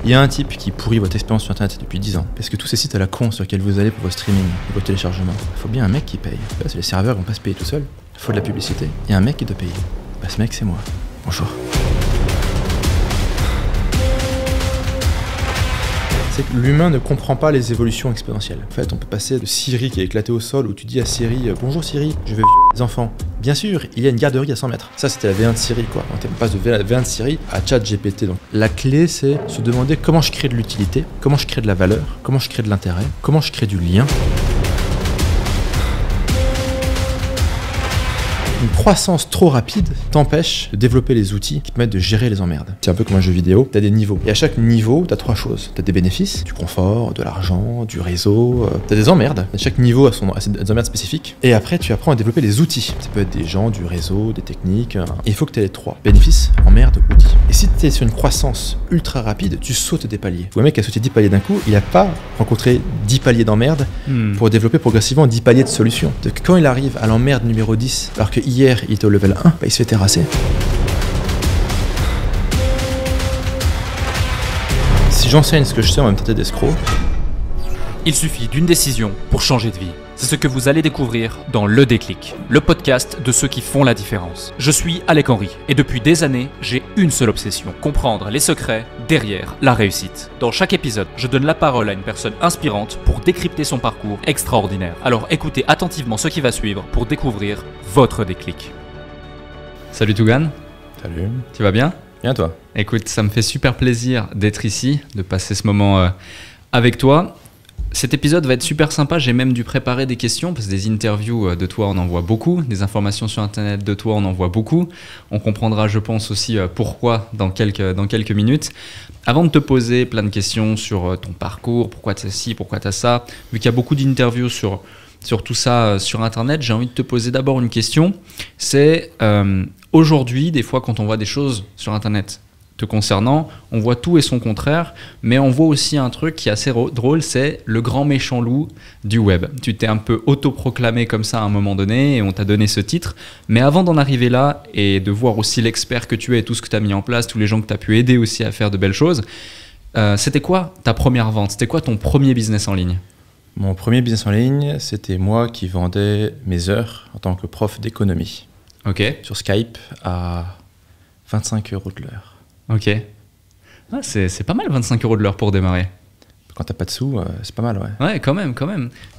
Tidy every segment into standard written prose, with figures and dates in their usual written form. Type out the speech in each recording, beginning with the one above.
Il y a un type qui pourrit votre expérience sur Internet depuis 10 ans. Parce que tous ces sites à la con sur lesquels vous allez pour vos streaming et vos téléchargements, il faut bien un mec qui paye. Là, les serveurs vont pas se payer tout seuls. Il faut de la publicité. Il y a un mec qui doit payer. Bah, ce mec, c'est moi. Bonjour. C'est que l'humain ne comprend pas les évolutions exponentielles. En fait, on peut passer de Siri qui est éclaté au sol où tu dis à Siri « Bonjour Siri, je veux les enfants ». Bien sûr, il y a une garderie à 100 mètres. Ça, c'était la V1 de Siri, quoi. On passe de la V1 de Siri à ChatGPT. Donc, la clé, c'est se demander comment je crée de l'utilité, comment je crée de la valeur, comment je crée de l'intérêt, comment je crée du lien. Une croissance trop rapide t'empêche de développer les outils qui permettent de gérer les emmerdes. C'est un peu comme un jeu vidéo, tu as des niveaux. Et à chaque niveau, tu as 3 choses. Tu as des bénéfices, du confort, de l'argent, du réseau, tu as des emmerdes. Et chaque niveau a ses emmerdes spécifiques. Et après, tu apprends à développer les outils. Ça peut être des gens, du réseau, des techniques. Et il faut que tu aies les 3. Bénéfices, emmerdes, outils. Et si tu es sur une croissance ultra rapide, tu sautes des paliers. Un mec qui a sauté 10 paliers d'un coup, il n'a pas rencontré 10 paliers d'emmerdes pour développer progressivement 10 paliers de solutions. Donc, quand il arrive à l'emmerde numéro 10, alors que hier, il était au level 1, bah, il se fait terrasser. Si j'enseigne ce que je sais, on va me traiter d'escroc. Il suffit d'une décision pour changer de vie. C'est ce que vous allez découvrir dans Le Déclic, le podcast de ceux qui font la différence. Je suis Alec Henry et depuis des années, j'ai une seule obsession, comprendre les secrets derrière la réussite. Dans chaque épisode, je donne la parole à une personne inspirante pour décrypter son parcours extraordinaire. Alors écoutez attentivement ce qui va suivre pour découvrir votre déclic. Salut Tougan. Salut. Tu vas bien? Bien toi? Écoute, ça me fait super plaisir d'être ici, de passer ce moment avec toi. Cet épisode va être super sympa, j'ai même dû préparer des questions parce que des interviews de toi on en voit beaucoup, des informations sur internet de toi on en voit beaucoup. On comprendra je pense aussi pourquoi dans quelques minutes. Avant de te poser plein de questions sur ton parcours, pourquoi tu as ci, pourquoi tu as ça, vu qu'il y a beaucoup d'interviews sur tout ça sur internet, j'ai envie de te poser d'abord une question. C'est aujourd'hui, des fois quand on voit des choses sur internet te concernant, on voit tout et son contraire, mais on voit aussi un truc qui est assez drôle, c'est le grand méchant loup du web. Tu t'es un peu autoproclamé comme ça à un moment donné et on t'a donné ce titre, mais avant d'en arriver là et de voir aussi l'expert que tu es et tout ce que tu as mis en place, tous les gens que tu as pu aider aussi à faire de belles choses, c'était quoi ta première vente? C'était quoi ton premier business en ligne? Mon premier business en ligne, c'était moi qui vendais mes heures en tant que prof d'économie. Ok. Sur Skype à 25 € de l'heure. Ok. Ah, c'est pas mal 25 € de l'heure pour démarrer. Quand t'as pas de sous, c'est pas mal, ouais. Ouais, quand même.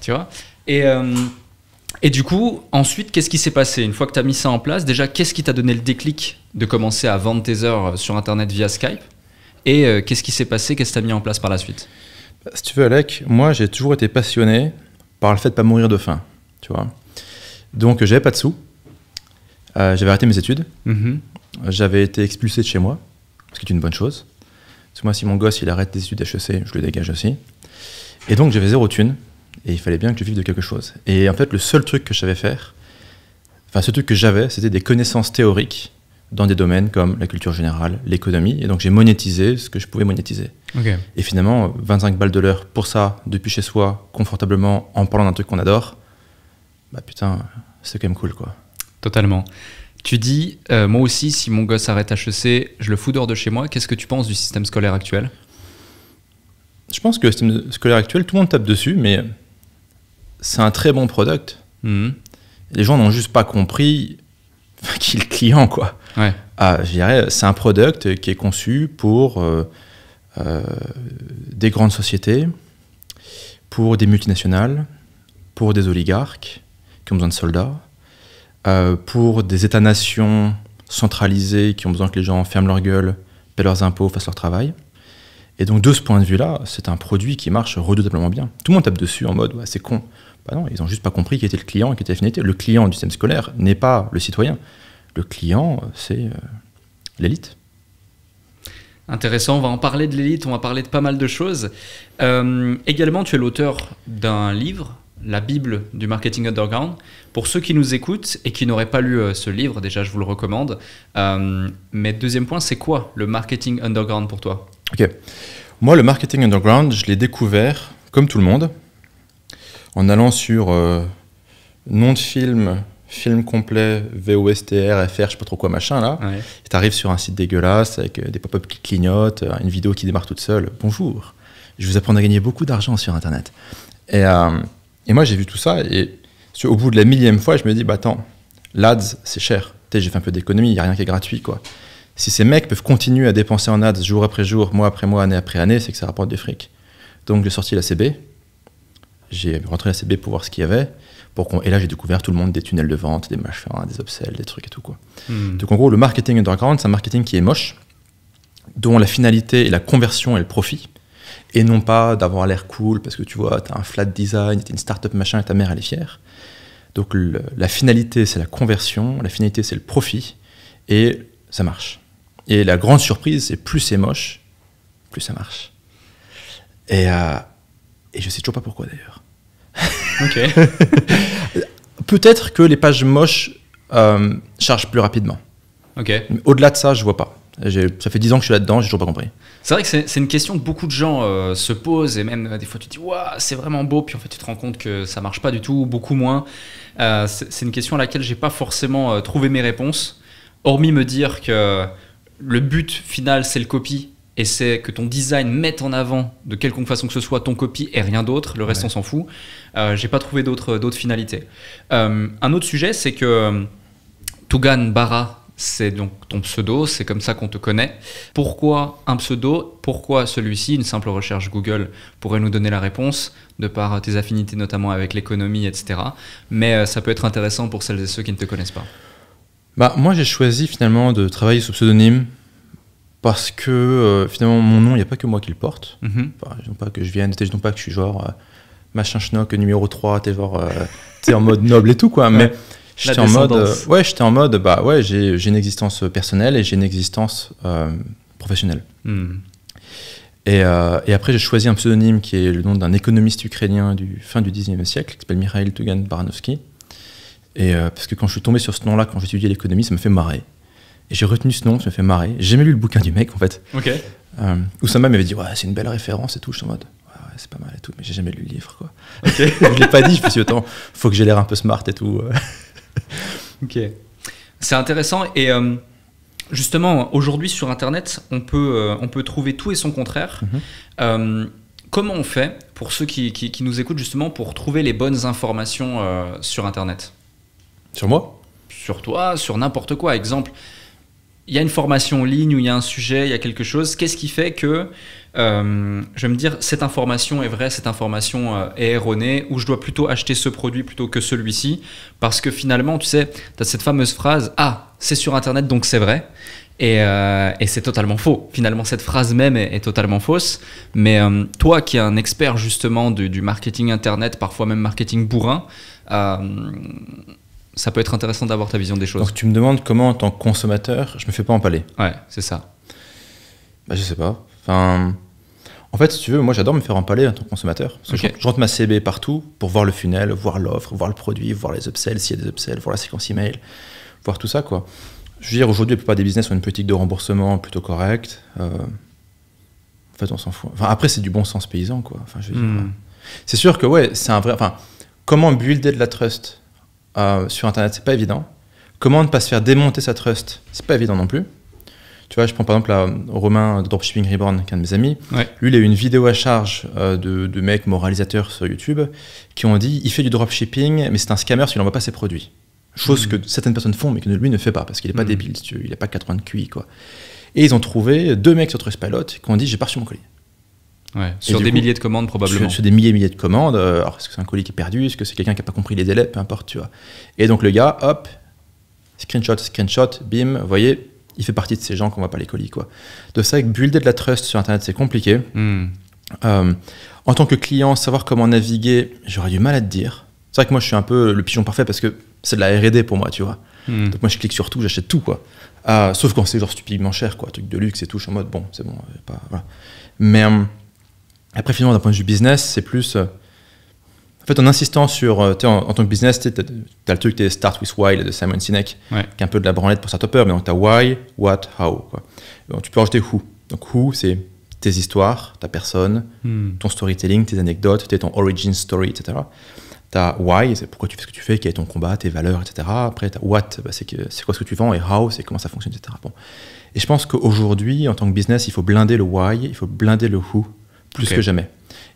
Tu vois. Et du coup, ensuite, qu'est-ce qui s'est passé? Une fois que tu as mis ça en place, déjà, qu'est-ce qui t'a donné le déclic de commencer à vendre tes heures sur Internet via Skype? Et qu'est-ce qui s'est passé? Qu'est-ce que tu as mis en place par la suite? Si tu veux, Alec, moi, j'ai toujours été passionné par le fait de pas mourir de faim, tu vois. Donc, j'avais pas de sous. J'avais arrêté mes études. J'avais été expulsé de chez moi. Ce qui est une bonne chose. Parce que moi, si mon gosse il arrête des études HEC, je le dégage aussi. Et donc, j'avais 0 thune. Et il fallait bien que je vive de quelque chose. Et en fait, le seul truc que je savais faire, ce truc que j'avais, c'était des connaissances théoriques dans des domaines comme la culture générale, l'économie. Et donc, j'ai monétisé ce que je pouvais monétiser. Okay. Et finalement, 25 balles de l'heure pour ça, depuis chez soi, confortablement, en parlant d'un truc qu'on adore, bah putain, c'est quand même cool, quoi. Totalement. Tu dis, moi aussi, si mon gosse arrête HEC, je le fous dehors de chez moi. Qu'est-ce que tu penses du système scolaire actuel? Je pense que le système scolaire actuel, tout le monde tape dessus, mais c'est un très bon product. Les gens n'ont juste pas compris qui est le client, quoi. Ouais. Je dirais, c'est un product qui est conçu pour des grandes sociétés, pour des multinationales, pour des oligarques qui ont besoin de soldats, pour des États-nations centralisés qui ont besoin que les gens ferment leur gueule, paient leurs impôts, fassent leur travail. Et donc de ce point de vue-là, c'est un produit qui marche redoutablement bien. Tout le monde tape dessus en mode ouais, c'est con. Bah non, ils n'ont juste pas compris qui était le client et qui était la finalité. Le client du système scolaire n'est pas le citoyen. Le client, c'est l'élite. Intéressant, on va en parler de l'élite, on va parler de pas mal de choses. Également, tu es l'auteur d'un livre, La Bible du marketing underground. Pour ceux qui nous écoutent et qui n'auraient pas lu ce livre, déjà je vous le recommande. Mais deuxième point, c'est quoi le marketing underground pour toi? Ok. Moi, le marketing underground, je l'ai découvert, comme tout le monde, en allant sur nom de film, film complet, VOSTR, FR, je sais pas trop quoi, machin, là. Ouais. Et t'arrives sur un site dégueulasse avec des pop-up qui clignotent, une vidéo qui démarre toute seule. Bonjour, je vous apprends à gagner beaucoup d'argent sur Internet. Et moi, j'ai vu tout ça, et au bout de la 1000e fois, je me dis, bah attends, l'ADS, c'est cher. J'ai fait un peu d'économie, il n'y a rien qui est gratuit, quoi. Si ces mecs peuvent continuer à dépenser en ads jour après jour, mois après mois, année après année, c'est que ça rapporte des fric. Donc j'ai sorti la CB, j'ai rentré la CB pour voir ce qu'il y avait, et là j'ai découvert tout le monde des tunnels de vente, des machins, des upsells, des trucs et tout, quoi. Donc en gros, le marketing underground, c'est un marketing qui est moche, dont la finalité est la conversion et le profit, et non pas d'avoir l'air cool parce que tu vois, t'as un flat design, t'es une startup machin et ta mère elle est fière. Donc la finalité c'est la conversion, la finalité c'est le profit, et ça marche. Et la grande surprise, c'est plus c'est moche, plus ça marche. Et je sais toujours pas pourquoi d'ailleurs. Ok. Peut-être que les pages moches chargent plus rapidement. Ok. Mais au-delà de ça, je vois pas. Ça fait 10 ans que je suis là-dedans, j'ai toujours pas compris. C'est vrai que c'est une question que beaucoup de gens se posent, et même des fois tu te dis waouh, c'est vraiment beau, puis en fait tu te rends compte que ça marche pas du tout, beaucoup moins. C'est une question à laquelle j'ai pas forcément trouvé mes réponses, hormis me dire que le but final c'est le copy, et c'est que ton design mette en avant de quelconque façon que ce soit ton copy et rien d'autre, le reste on s'en fout. J'ai pas trouvé d'autres finalités. Un autre sujet, c'est que Tougan Bara, c'est donc ton pseudo, c'est comme ça qu'on te connaît. Pourquoi un pseudo? Pourquoi celui-ci? Une simple recherche Google pourrait nous donner la réponse, de par tes affinités notamment avec l'économie, etc. Mais ça peut être intéressant pour celles et ceux qui ne te connaissent pas. Bah, moi, j'ai choisi finalement de travailler sous pseudonyme parce que finalement, mon nom, il n'y a pas que moi qui le porte. Enfin, je ne dis pas que je vienne, je ne dis pas que je suis genre machin schnock numéro 3, t'es genre t'es en mode noble et tout, quoi. Ouais. Mais j'étais en mode, bah ouais, j'ai une existence personnelle et j'ai une existence professionnelle. Et après, j'ai choisi un pseudonyme qui est le nom d'un économiste ukrainien du fin du 19e siècle, qui s'appelle Mikhail Tougan-Baranovsky. Et parce que quand je suis tombé sur ce nom-là, quand j'étudiais l'économie, ça me fait marrer. Et j'ai retenu ce nom, ça me fait marrer. J'ai jamais lu le bouquin du mec, en fait. Ok. Oussama m'avait dit, ouais, c'est une belle référence et tout. Je suis en mode, ouais, c'est pas mal et tout, mais j'ai jamais lu le livre, quoi. Okay. Je l'ai pas dit, je me suis dit, attends, faut que j'ai l'air un peu smart et tout. Ok. C'est intéressant. Et justement, aujourd'hui, sur Internet, on peut trouver tout et son contraire. Comment on fait, pour ceux qui nous écoutent, justement, pour trouver les bonnes informations sur Internet? Sur moi? Sur toi, sur n'importe quoi. Exemple, il y a une formation en ligne où il y a un sujet, il y a quelque chose. Qu'est-ce qui fait que je vais me dire cette information est vraie, cette information est erronée, ou je dois plutôt acheter ce produit plutôt que celui-ci? Parce que finalement, tu sais, tu as cette fameuse phrase « Ah, c'est sur Internet, donc c'est vrai ». Et c'est totalement faux. Finalement, cette phrase même est totalement fausse. Mais toi qui es un expert justement du marketing Internet, parfois même marketing bourrin, ça peut être intéressant d'avoir ta vision des choses. Donc tu me demandes comment, en tant que consommateur, je me fais pas empaler. Ouais, c'est ça. Bah, je sais pas. Enfin, en fait, si tu veux, moi j'adore me faire empaler en tant que consommateur. Parce que je rentre ma CB partout pour voir le funnel, voir l'offre, voir le produit, voir les upsells, s'il y a des upsells, voir la séquence email, voir tout ça, quoi. Je veux dire, aujourd'hui, la plupart des business ont une politique de remboursement plutôt correcte. En fait, on s'en fout. Enfin, après, c'est du bon sens paysan, quoi. Enfin, je veux dire, c'est sûr que, ouais, c'est un vrai... Enfin, comment builder de la trust sur Internet, c'est pas évident. Comment ne pas se faire démonter sa trust, c'est pas évident non plus. Tu vois, je prends par exemple Romain de Dropshipping Reborn, qui est un de mes amis. Ouais. Lui, il a eu une vidéo à charge de mecs moralisateurs sur YouTube qui ont dit il fait du dropshipping, mais c'est un scammer s'il n'envoie pas ses produits. Chose que certaines personnes font, mais que lui ne fait pas, parce qu'il n'est pas débile, si tu veux, il n'a pas 80 de QI, quoi. Et ils ont trouvé 2 mecs sur Trustpilot qui ont dit j'ai pas reçu mon colis. Ouais, sur des milliers de commandes probablement. Sur des milliers de commandes. Alors, est-ce que c'est un colis qui est perdu? Est-ce que c'est quelqu'un qui n'a pas compris les délais? Peu importe, tu vois. Et donc le gars, hop, screenshot, bim, vous voyez, il fait partie de ces gens qu'on ne voit pas les colis, quoi. De ça, builder de la trust sur Internet, c'est compliqué. En tant que client, savoir comment naviguer, j'aurais du mal à te dire. C'est vrai que moi, je suis un peu le pigeon parfait parce que c'est de la R&D pour moi, tu vois. Donc moi, je clique sur tout, j'achète tout, quoi. Sauf quand c'est genre stupidement cher, quoi, truc de luxe et tout. Je suis en mode, bon, c'est bon, pas, voilà. Mais après, finalement, d'un point de vue business, c'est plus... en fait, en insistant sur... en tant que business, tu as le truc, Start with Why de Simon Sinek, qui est un peu de la branlette pour start-upper, mais donc tu as Why, What, How, quoi. Donc, tu peux rajouter Who. Donc Who, c'est tes histoires, ta personne, ton storytelling, tes anecdotes, ton origin story, etc. T'as why, c'est pourquoi tu fais ce que tu fais, quel est ton combat, tes valeurs, etc. Après, t'as what, c'est quoi ce que tu vends, et how, c'est comment ça fonctionne, etc. Bon. Et je pense qu'aujourd'hui, en tant que business, il faut blinder le why, il faut blinder le who, plus que jamais.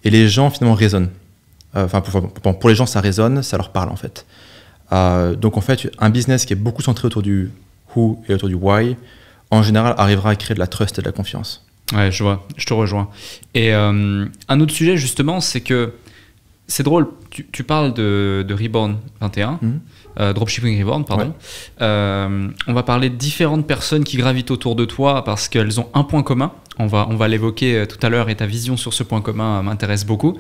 Et les gens, finalement, raisonnent. Enfin, pour les gens, ça résonne, ça leur parle, en fait. Donc, en fait, un business qui est beaucoup centré autour du who et autour du why, en général, arrivera à créer de la trust et de la confiance. Ouais, je vois, je te rejoins. Et un autre sujet, justement, c'est que c'est drôle, tu parles de Reborn 21, Dropshipping Reborn, pardon. Ouais. On va parler de différentes personnes qui gravitent autour de toi parce qu'elles ont un point commun. On va l'évoquer tout à l'heure et ta vision sur ce point commun m'intéresse beaucoup.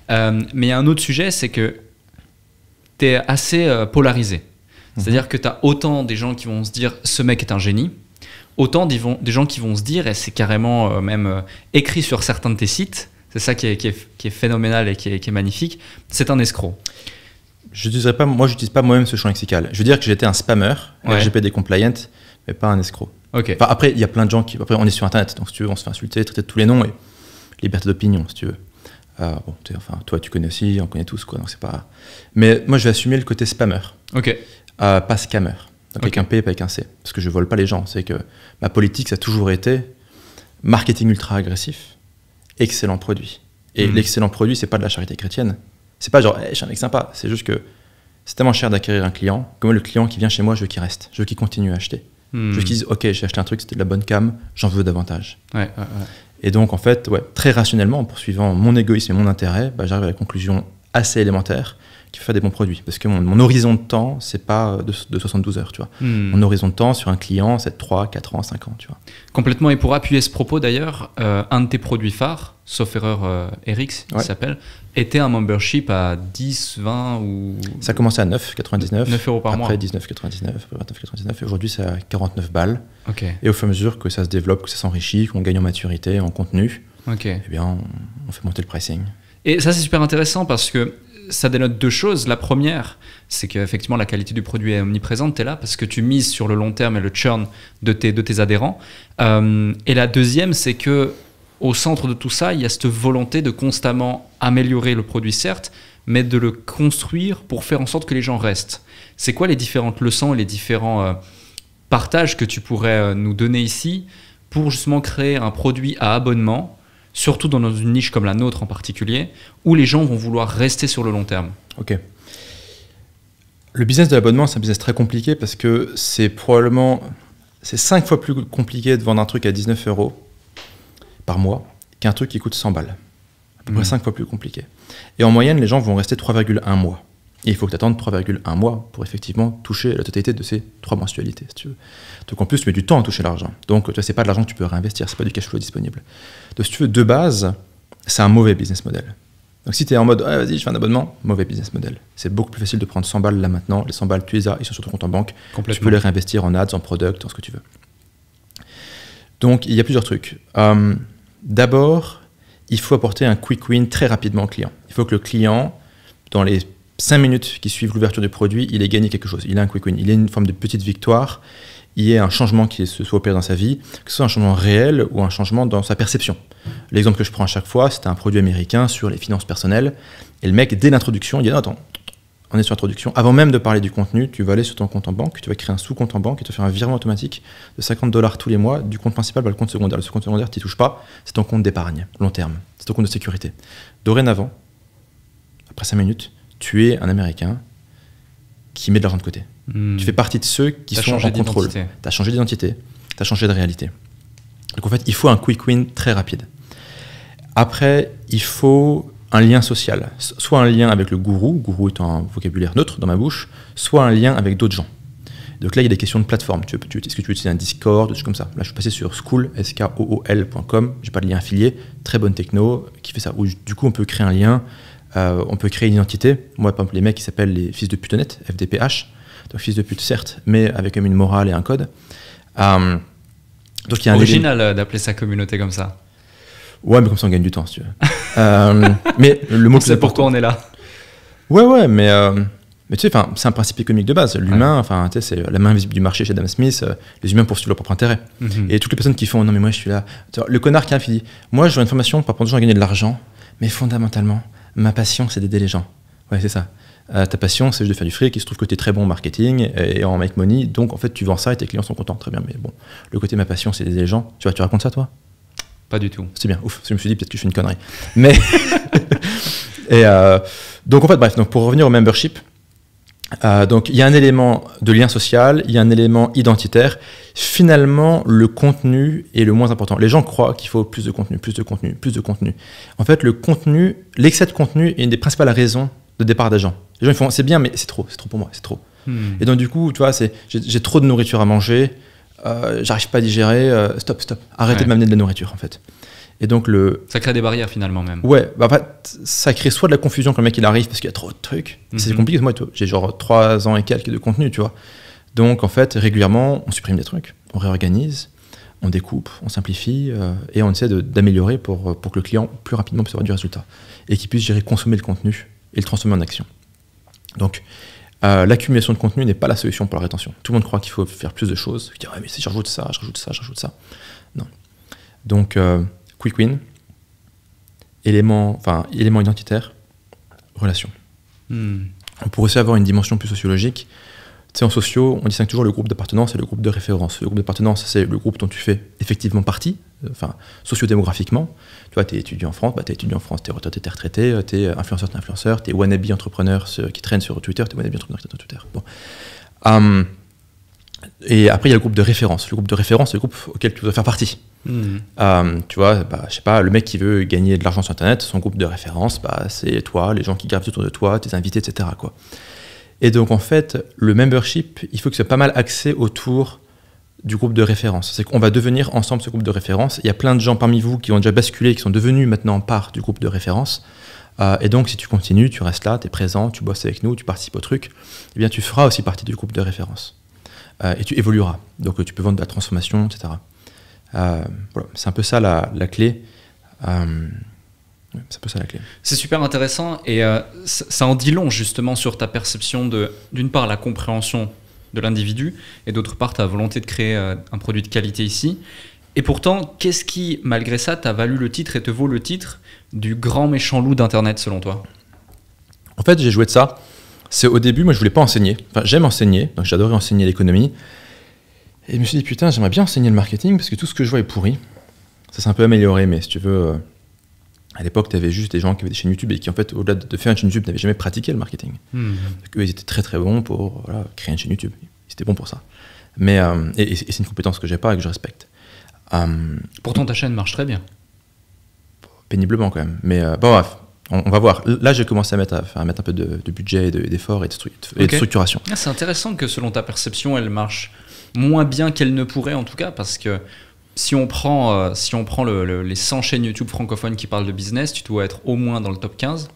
Mais il y a un autre sujet, c'est que tu es assez polarisé. C'est-à-dire que tu as autant des gens qui vont se dire « ce mec est un génie », autant des gens qui vont se dire, et c'est carrément même écrit sur certains de tes sites, c'est ça qui est phénoménal et qui est magnifique, c'est un escroc. Je n'utilise pas moi-même ce champ lexical. Je veux dire que j'étais un spammer, RGPD compliant, mais pas un escroc. Okay. Enfin, après, il y a plein de gens qui... Après, on est sur Internet, donc si tu veux, on se fait insulter, traiter de tous les noms, et liberté d'opinion, si tu veux. Bon, toi, tu connais aussi, on connaît tous, quoi, donc c'est pas... Mais moi, je vais assumer le côté spammer, pas scammer. Donc avec un P et pas avec un C. Parce que je vole pas les gens. C'est que ma politique, ça a toujours été marketing ultra agressif, excellent produit. Et l'excellent produit, c'est pas de la charité chrétienne. C'est pas genre, hey, je suis un mec sympa. C'est juste que c'est tellement cher d'acquérir un client. Comme le client qui vient chez moi, je veux qu'il reste. Je veux qu'il continue à acheter. Je veux qu'il dise, ok, j'ai acheté un truc, c'était de la bonne cam, j'en veux davantage. Et donc, en fait, très rationnellement, en poursuivant mon égoïsme et mon intérêt, j'arrive à la conclusion assez élémentaire qui fait des bons produits. Parce que mon horizon de temps, c'est pas de 72 heures, tu vois. Mon horizon de temps sur un client, c'est de 3, 4 ans, 5 ans, tu vois. Complètement. Et pour appuyer ce propos, d'ailleurs, un de tes produits phares, sauf erreur RX, il s'appelle, était un membership à 10, 20 ou... Ça a commencé à 9,99. 9 euros par mois. Après 19,99, après 29,99. Et aujourd'hui, c'est à 49 balles. Okay. Et au fur et à mesure que ça se développe, que ça s'enrichit, qu'on gagne en maturité, en contenu, eh bien, on fait monter le pricing. Et ça, c'est super intéressant parce que ça dénote deux choses. La première, c'est qu'effectivement, la qualité du produit est omniprésente. Tu es là parce que tu mises sur le long terme et le churn de tes adhérents. Et la deuxième, c'est que au centre de tout ça, il y a cette volonté de constamment améliorer le produit, certes, mais de le construire pour faire en sorte que les gens restent. C'est quoi les différentes leçons et les différents partages que tu pourrais nous donner ici pour justement créer un produit à abonnement, surtout dans une niche comme la nôtre en particulier, où les gens vont vouloir rester sur le long terme? Ok. Le business de l'abonnement, c'est un business très compliqué parce que c'est 5 fois plus compliqué de vendre un truc à 19 euros par mois qu'un truc qui coûte 100 balles. À peu près 5 fois plus compliqué. Et en moyenne, les gens vont rester 3,1 mois. Et il faut que tu attendes 3,1 mois pour effectivement toucher la totalité de ces 3 mensualités, si tu veux. Donc en plus, tu mets du temps à toucher l'argent. Donc ce n'est pas de l'argent que tu peux réinvestir, ce n'est pas du cash flow disponible. Donc si tu veux, de base, c'est un mauvais business model. Donc si tu es en mode, vas-y, je fais un abonnement, mauvais business model. C'est beaucoup plus facile de prendre 100 balles là maintenant. Les 100 balles, tu les as, ils sont sur ton compte en banque. Tu peux les réinvestir en ads, en product, en ce que tu veux. Donc il y a plusieurs trucs. D'abord, il faut apporter un quick win très rapidement au client. Il faut que le client, dans les 5 minutes qui suivent l'ouverture du produit, il ait gagné quelque chose. Il a un quick win. Il ait une forme de petite victoire. Il y ait un changement qui se soit opéré dans sa vie, que ce soit un changement réel ou un changement dans sa perception. L'exemple que je prends à chaque fois, c'était un produit américain sur les finances personnelles. Et le mec, dès l'introduction, il dit « Attends, on est sur l'introduction. Avant même de parler du contenu, tu vas aller sur ton compte en banque, tu vas créer un sous-compte en banque et te faire un virement automatique de $50 tous les mois du compte principal vers le compte secondaire. Le compte secondaire, tu n'y touches pas. C'est ton compte d'épargne, long terme. C'est ton compte de sécurité. Dorénavant, après 5 minutes, tu es un Américain qui met de l'argent de côté. Tu fais partie de ceux qui sont en contrôle. Tu as changé d'identité, tu as changé de réalité. Donc en fait, il faut un quick win très rapide. Après, il faut un lien social. Soit un lien avec le gourou est un vocabulaire neutre dans ma bouche, soit un lien avec d'autres gens. Donc là, il y a des questions de plateforme. Est-ce que tu veux utiliser un Discord, des choses comme ça? Là, je suis passé sur school.com, j'ai pas de lien affilié, très bonne techno qui fait ça. Où, du coup, on peut créer un lien, on peut créer une identité. Moi, par exemple, les mecs qui s'appellent les fils de putonnettes, FDPH, donc fils de pute certes, mais avec une morale et un code. Donc il y a original d'appeler sa communauté comme ça. Ouais, mais comme ça on gagne du temps, si tu veux. Mais le mot c'est pourquoi on est là. Ouais, mais tu sais, c'est un principe économique de base. L'humain, tu sais, c'est la main invisible du marché chez Adam Smith. Les humains poursuivent leur propre intérêt. Et toutes les personnes qui font non mais moi je suis là. Le connard qui arrive, il dit moi je veux une formation pour apprendre aux gens à gagner de l'argent, mais fondamentalement ma passion c'est d'aider les gens. Ouais, c'est ça. Ta passion, c'est juste de faire du fric. Il se trouve que tu es très bon en marketing et en make money. Donc, en fait, tu vends ça et tes clients sont contents. Très bien. Mais bon, le côté ma passion, c'est d'aider les gens. Tu vois, tu racontes ça, toi? Pas du tout. C'est bien. Ouf. Je me suis dit, peut-être que je fais une connerie. Mais. Donc, en fait, bref. Donc, pour revenir au membership. Donc, il y a un élément de lien social, il y a un élément identitaire. Finalement, le contenu est le moins important. Les gens croient qu'il faut plus de contenu, plus de contenu, plus de contenu. En fait, le contenu, l'excès de contenu est une des principales raisons de départ des gens. Les gens ils font, c'est bien, mais c'est trop pour moi, c'est trop. Et donc, du coup, tu vois, j'ai trop de nourriture à manger, j'arrive pas à digérer, stop, arrêtez de m'amener de la nourriture, en fait. Et donc ça crée des barrières finalement même. Ouais, bah en fait, ça crée soit de la confusion quand le mec il arrive parce qu'il y a trop de trucs. C'est compliqué, moi j'ai genre 3 ans et quelques de contenu, tu vois. Donc en fait, régulièrement, on supprime des trucs, on réorganise, on découpe, on simplifie et on essaie d'améliorer pour que le client plus rapidement puisse avoir du résultat et qu'il puisse gérer, consommer le contenu et le transformer en action. Donc l'accumulation de contenu n'est pas la solution pour la rétention. Tout le monde croit qu'il faut faire plus de choses. Il dit ouais mais si je rajoute ça. Non. Donc quick win, élément identitaire, relation. On pourrait aussi avoir une dimension plus sociologique. Tu sais, en sociaux, on distingue toujours le groupe d'appartenance et le groupe de référence. Le groupe d'appartenance, c'est le groupe dont tu fais effectivement partie, sociodémographiquement. Tu vois, t'es étudiant en France, t'es étudiant en France, t'es retraité, t'es retraité, t'es influenceur, t'es wannabe entrepreneur qui traîne sur Twitter, t'es wannabe entrepreneur qui traîne sur Twitter. Bon. Et après, il y a le groupe de référence. Le groupe de référence, c'est le groupe auquel tu dois faire partie. Tu vois, je sais pas, le mec qui veut gagner de l'argent sur Internet, son groupe de référence, c'est toi, les gens qui gravitent autour de toi, tes invités, etc., quoi. Et donc, en fait, le membership, il faut que ce soit pas mal axé autour du groupe de référence. C'est qu'on va devenir ensemble ce groupe de référence. Il y a plein de gens parmi vous qui ont déjà basculé, qui sont devenus maintenant part du groupe de référence. Et donc, si tu continues, tu restes là, tu es présent, tu bosses avec nous, tu participes au truc, eh bien, tu feras aussi partie du groupe de référence. Et tu évolueras. Donc, tu peux vendre de la transformation, etc. Voilà. C'est un peu ça la clé. C'est un peu ça la clé. C'est super intéressant et ça en dit long justement sur ta perception d'une part, la compréhension de l'individu et d'autre part, ta volonté de créer un produit de qualité ici. Et pourtant, qu'est-ce qui, malgré ça, t'a valu le titre et te vaut le titre du grand méchant loup d'Internet selon toi? En fait, j'ai joué de ça. C'est au début, moi je voulais pas enseigner. Enfin, j'aime enseigner, donc j'adorais enseigner l'économie. Et je me suis dit, putain, j'aimerais bien enseigner le marketing parce que tout ce que je vois est pourri. Ça s'est un peu amélioré, mais si tu veux, à l'époque, tu avais juste des gens qui avaient des chaînes YouTube et qui, en fait, au-delà de faire une chaîne YouTube, n'avaient jamais pratiqué le marketing. Eux, ils étaient très très bons pour créer une chaîne YouTube. Ils étaient bons pour ça. Mais, et c'est une compétence que j'ai pas et que je respecte. Pourtant, ta chaîne marche très bien. Péniblement quand même. Mais bon, bref, on va voir. Là, j'ai commencé à mettre un peu de budget, d'efforts et de structuration. Ah, c'est intéressant que selon ta perception, elle marche moins bien qu'elle ne pourrait en tout cas, parce que si on prend les 100 chaînes YouTube francophones qui parlent de business, tu dois être au moins dans le top 15.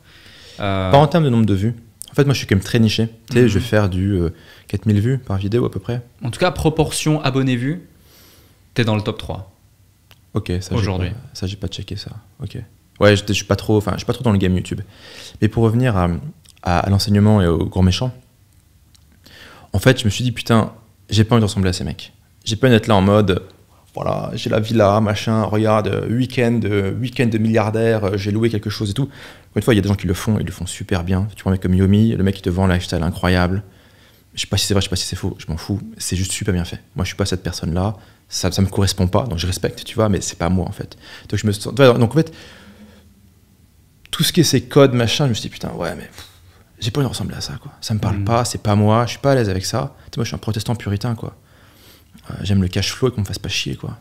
Pas en termes de nombre de vues. En fait, moi, je suis quand même très niché. Tu sais, je vais faire du 4000 vues par vidéo à peu près. En tout cas, proportion abonnés-vues, t'es dans le top 3. Ok, ça aujourd'hui. J'ai pas checké ça. Ok. Ouais, je suis pas trop dans le game YouTube. Mais pour revenir à l'enseignement et au grand méchant, en fait, je me suis dit, putain, j'ai pas envie de ressembler à ces mecs. J'ai pas envie d'être là en mode, voilà, j'ai la villa, machin, regarde, week-end de milliardaire, j'ai loué quelque chose et tout. Encore une fois, il y a des gens qui le font, ils le font super bien. Tu prends un mec comme Yomi, le mec qui te vend un lifestyle incroyable. Je sais pas si c'est vrai, je sais pas si c'est faux, je m'en fous. C'est juste super bien fait. Moi, je suis pas cette personne-là. Ça me correspond pas, donc je respecte, tu vois, mais c'est pas moi, en fait. Donc en fait, tout ce qui est ces codes, machin, je me suis dit, putain, ouais, mais j'ai pas envie de ressembler à ça, quoi. Ça me parle pas, c'est pas moi, je suis pas à l'aise avec ça. Tu sais, moi, je suis un protestant puritain, quoi. J'aime le cash flow et qu'on me fasse pas chier, quoi.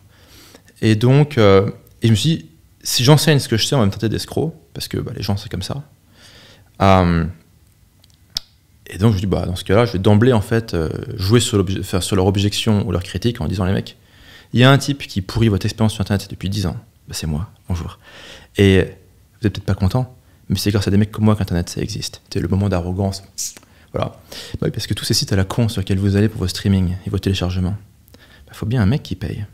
Et donc, et je me suis dit, si j'enseigne ce que je sais, on va me traiter d'escroc, parce que les gens, c'est comme ça. Et donc, je me dis, dans ce cas-là, je vais d'emblée, en fait, jouer sur leur objection ou leur critique en disant, les mecs, il y a un type qui pourrit votre expérience sur Internet depuis 10 ans. C'est moi, bonjour. Et vous n'êtes peut-être pas content, mais c'est grâce à des mecs comme moi qu'Internet, ça existe. C'est le moment d'arrogance. Voilà. Oui, parce que tous ces sites à la con sur lesquels vous allez pour vos streamings et vos téléchargements, il faut bien un mec qui paye.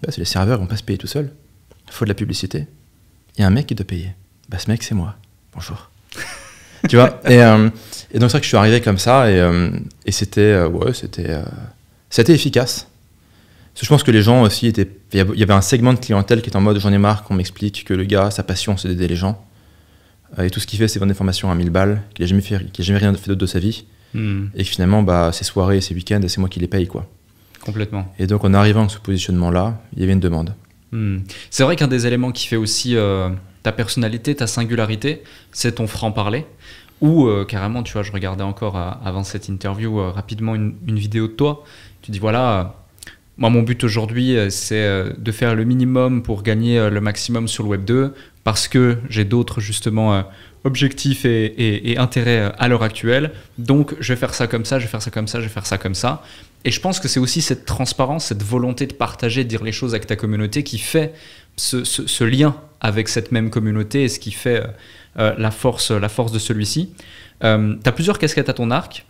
C'est les serveurs ne vont pas se payer tout seuls. Il faut de la publicité. Il y a un mec qui doit payer. Ce mec, c'est moi. Bonjour. Tu vois, et donc c'est vrai que je suis arrivé comme ça et c'était efficace. Parce que je pense que les gens aussi il y avait un segment de clientèle qui était en mode j'en ai marre qu'on m'explique que le gars, sa passion c'est d'aider les gens. et tout ce qu'il fait, c'est vendre des formations à 1000 balles, qu'il n'a jamais rien fait d'autre de sa vie, et que finalement, bah, ses soirées, ses week-ends, c'est moi qui les paye, quoi. Complètement. Et donc, en arrivant à ce positionnement-là, il y avait une demande. C'est vrai qu'un des éléments qui fait aussi ta personnalité, ta singularité, c'est ton franc-parler. Ou carrément, tu vois, je regardais encore avant cette interview rapidement une vidéo de toi. Tu dis voilà, moi mon but aujourd'hui c'est de faire le minimum pour gagner le maximum sur le Web 2 parce que j'ai d'autres justement objectifs et intérêts à l'heure actuelle. Donc je vais faire ça comme ça, je vais faire ça comme ça, je vais faire ça comme ça. Et je pense que c'est aussi cette transparence, cette volonté de partager, de dire les choses avec ta communauté qui fait ce lien avec cette même communauté et ce qui fait la force de celui-ci. Tu as plusieurs casquettes à ton arc.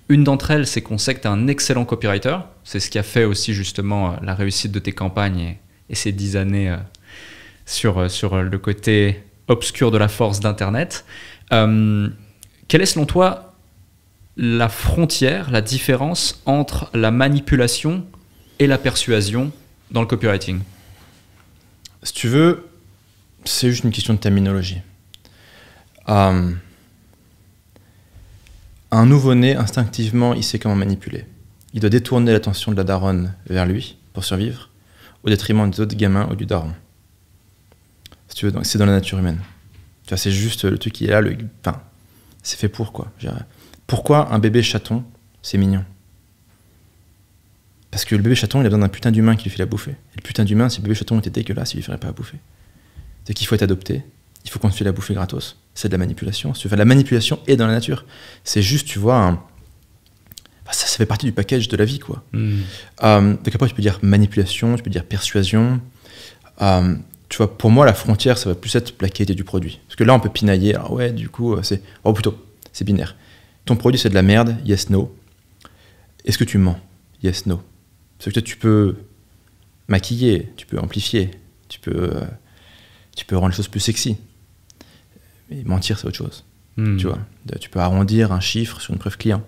Une d'entre elles, c'est qu'on sait que tu es un excellent copywriter. C'est ce qui a fait aussi justement la réussite de tes campagnes et ces 10 années sur le côté obscur de la force d'Internet. Quelle est selon toi la frontière, la différence entre la manipulation et la persuasion dans le copywriting? Si tu veux, c'est juste une question de terminologie. Un nouveau-né, instinctivement, il sait comment manipuler. Il doit détourner l'attention de la daronne vers lui pour survivre, au détriment des autres gamins ou du daron. Si tu veux, donc c'est dans la nature humaine. Tu vois, c'est juste le truc qui est là, enfin, c'est fait pour quoi. Pourquoi un bébé chaton, c'est mignon? Parce que le bébé chaton, il a besoin d'un putain d'humain qui lui fait la bouffer. Et le putain d'humain, si le bébé chaton était dégueulasse, il lui ferait pas la bouffer. C'est qu'il faut être adopté, il faut qu'on te file la bouffer gratos. C'est de la manipulation. Si tu veux, la manipulation est dans la nature. C'est juste, tu vois, ça fait partie du package de la vie, quoi. Donc après, tu peux dire manipulation, tu peux dire persuasion. Tu vois, pour moi, la frontière, ça va plus être la qualité du produit. Parce que là, on peut pinailler. Alors ouais, du coup, c'est binaire. Ton produit, c'est de la merde, yes, no. Est-ce que tu mens? Yes, no. Parce que tu peux maquiller, tu peux amplifier, tu peux rendre les choses plus sexy. Mais mentir, c'est autre chose. Tu vois, tu peux arrondir un chiffre sur une preuve client.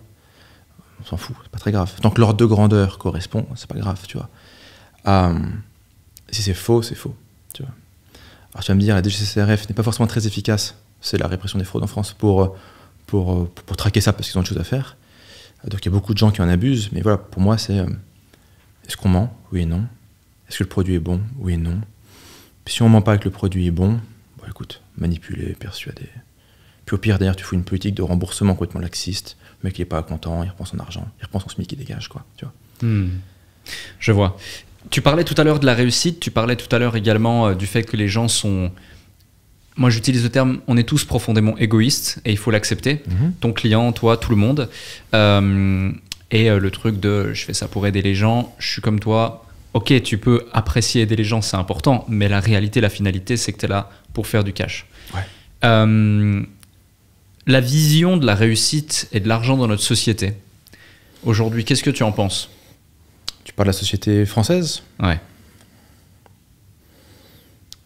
On s'en fout, c'est pas très grave. Tant que l'ordre de grandeur correspond, c'est pas grave, tu vois. Si c'est faux, c'est faux. Tu vois. Alors tu vas me dire, la DGCCRF n'est pas forcément très efficace. C'est la répression des fraudes en France pour traquer ça parce qu'ils ont autre chose à faire. Donc il y a beaucoup de gens qui en abusent. Mais voilà, pour moi, c'est est-ce qu'on ment? Oui et non. Est-ce que le produit est bon? Oui et non. Puis si on ment pas que le produit est bon, écoute, manipuler, persuader. Puis au pire, d'ailleurs, tu fous une politique de remboursement complètement laxiste. Le mec, il est pas content, il reprend son argent, il reprend son SMIC, il dégage, quoi. Tu vois. Je vois. Tu parlais tout à l'heure de la réussite, tu parlais tout à l'heure également du fait que les gens sont... Moi, j'utilise le terme, on est tous profondément égoïstes et il faut l'accepter. Ton client, toi, tout le monde. Et le truc de je fais ça pour aider les gens, je suis comme toi. Ok, tu peux apprécier aider les gens, c'est important, mais la réalité, la finalité, c'est que tu es là pour faire du cash. Ouais. La vision de la réussite et de l'argent dans notre société, aujourd'hui, qu'est-ce que tu en penses? Tu parles de la société française? Ouais.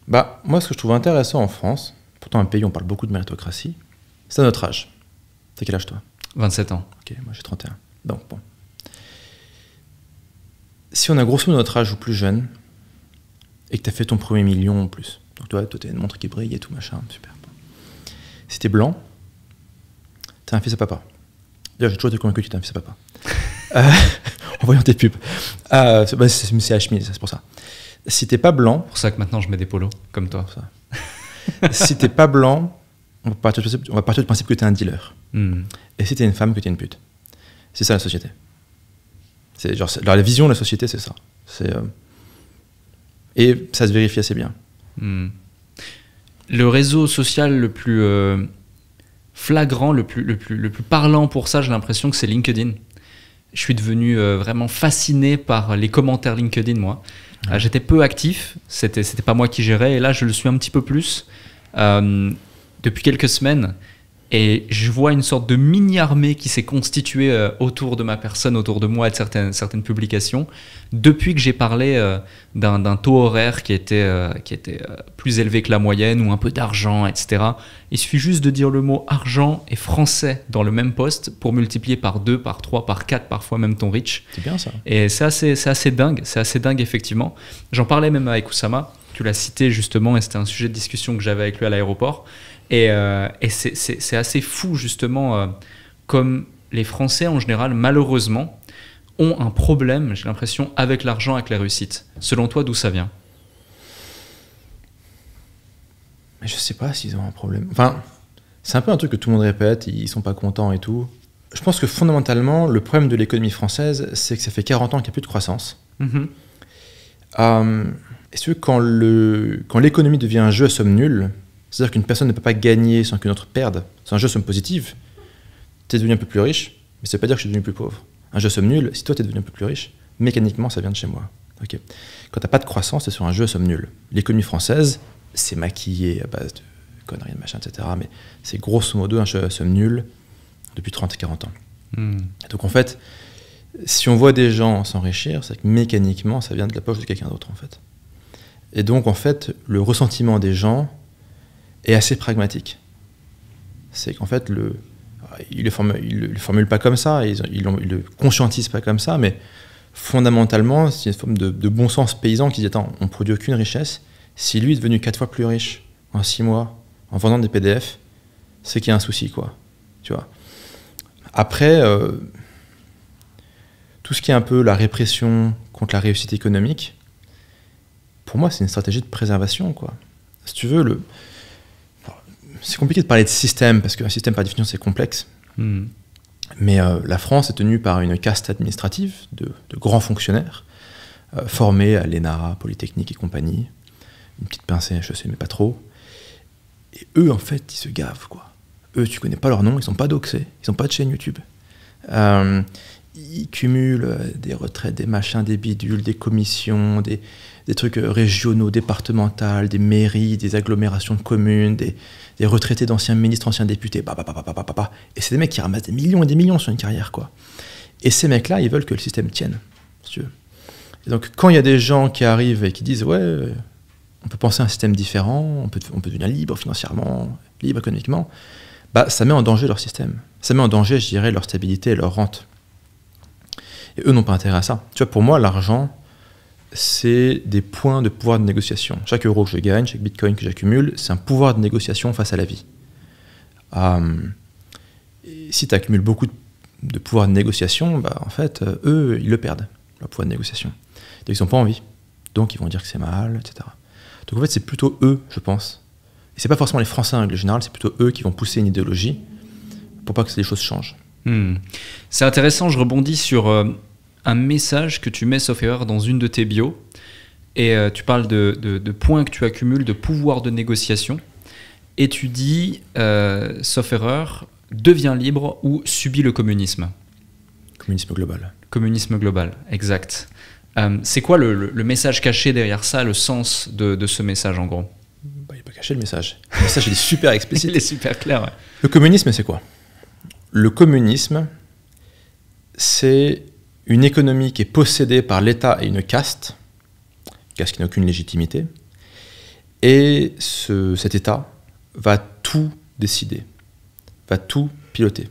Moi, ce que je trouve intéressant en France, pourtant un pays où on parle beaucoup de méritocratie, c'est à notre âge. T'as quel âge, toi? 27 ans. Ok, moi j'ai 31. Donc, bon. Si on a grosso modo notre âge ou plus jeune, et que tu as fait ton premier million en plus, donc toi tu as une montre qui brille et tout machin, super. Si t'es blanc, t'as un fils à papa. D'ailleurs, j'ai toujours été convaincu que tu as un fils à papa. En voyant tes pubs. C'est à chemise, c'est pour ça. Si t'es pas blanc... C'est pour ça que maintenant je mets des polos, comme toi. Si t'es pas blanc, on va partir du principe que t'es un dealer. Et si t'es une femme, que t'es une pute. C'est ça la société. C'est genre, la vision de la société, c'est ça. Et ça se vérifie assez bien. Le réseau social le plus flagrant, le plus parlant pour ça, j'ai l'impression que c'est LinkedIn. Je suis devenu vraiment fasciné par les commentaires LinkedIn, moi. J'étais peu actif, c'était pas moi qui gérais, et là je le suis un petit peu plus depuis quelques semaines. Et je vois une sorte de mini-armée qui s'est constituée autour de ma personne, autour de moi et de certaines publications, depuis que j'ai parlé d'un taux horaire qui était plus élevé que la moyenne, ou un peu d'argent, etc. Il suffit juste de dire le mot argent et français dans le même post pour multiplier par 2, par 3, par 4, parfois même ton reach. C'est bien ça. Et c'est assez dingue effectivement. J'en parlais même avec Oussama. Tu l'as cité justement, et c'était un sujet de discussion que j'avais avec lui à l'aéroport. Et c'est assez fou justement, comme les Français en général, malheureusement, ont un problème, j'ai l'impression, avec l'argent, avec la réussite. Selon toi, d'où ça vient? Mais je sais pas s'ils ont un problème. Enfin, c'est un peu un truc que tout le monde répète, ils sont pas contents et tout. Je pense que fondamentalement, le problème de l'économie française, c'est que ça fait 40 ans qu'il n'y a plus de croissance. Et si tu veux, quand l'économie devient un jeu à somme nulle, c'est-à-dire qu'une personne ne peut pas gagner sans qu'une autre perde, c'est un jeu à somme positive, tu es devenu un peu plus riche, mais ça ne veut pas dire que je suis devenu plus pauvre. Un jeu à somme nulle, si toi tu es devenu un peu plus riche, mécaniquement ça vient de chez moi. Okay. Quand tu n'as pas de croissance, tu es sur un jeu à somme nulle. L'économie française, c'est maquillé à base de conneries, de machin, etc. Mais c'est grosso modo un jeu à somme nulle depuis 30-40 ans. Donc en fait, si on voit des gens s'enrichir, c'est que mécaniquement ça vient de la poche de quelqu'un d'autre en fait. Et donc en fait, le ressentiment des gens est assez pragmatique. C'est qu'en fait, ils le formulent pas comme ça, ils le conscientisent pas comme ça, mais fondamentalement, c'est une forme de bon sens paysan qui dit attends, on produit aucune richesse. Si lui est devenu 4 fois plus riche en 6 mois en vendant des PDF, c'est qu'il y a un souci, quoi. Tu vois. Après, tout ce qui est un peu la répression contre la réussite économique, pour moi, c'est une stratégie de préservation, quoi. Si tu veux, c'est compliqué de parler de système, parce qu'un système, par définition, c'est complexe. Mais la France est tenue par une caste administrative de grands fonctionnaires, formés à l'ENA, Polytechnique et compagnie. Une petite pincée HEC, mais pas trop. Et eux, en fait, ils se gavent, quoi. Eux, tu connais pas leur nom, ils sont pas doxés, ils ont pas de chaîne YouTube. Ils cumulent des retraites, des machins, des bidules, des commissions, des trucs régionaux, départementaux, des mairies, des agglomérations de communes, des retraités d'anciens ministres, anciens députés, et c'est des mecs qui ramassent des millions et des millions sur une carrière, quoi. Et ces mecs-là, ils veulent que le système tienne, si tu veux. Et donc, quand il y a des gens qui arrivent et qui disent « Ouais, on peut penser à un système différent, on peut devenir libre financièrement, libre économiquement », bah, ça met en danger leur système. Ça met en danger, je dirais, leur stabilité et leur rente. Et eux n'ont pas intérêt à ça. Tu vois, pour moi, l'argent, c'est des points de pouvoir de négociation. Chaque euro que je gagne, chaque bitcoin que j'accumule, c'est un pouvoir de négociation face à la vie. Et si tu accumules beaucoup de pouvoir de négociation, bah, en fait, eux, ils le perdent, leur pouvoir de négociation. Donc, ils n'ont pas envie. Donc, ils vont dire que c'est mal, etc. Donc, en fait, c'est plutôt eux, je pense. Et c'est pas forcément les Français en règle générale, c'est plutôt eux qui vont pousser une idéologie pour pas que les choses changent. C'est intéressant, je rebondis sur un message que tu mets, sauf erreur, dans une de tes bios. Et tu parles de points que tu accumules, de pouvoir de négociation. Et tu dis, sauf erreur, deviens libre ou subis le communisme. Communisme global. Communisme global, exact. C'est quoi le message caché derrière ça, le sens de ce message en gros? Bah, il n'est pas caché le message. Le message il est super explicite. Il est super clair, ouais. Le communisme, c'est quoi? Le communisme, c'est une économie qui est possédée par l'État et une caste qui n'a aucune légitimité, et cet État va tout décider, va tout piloter.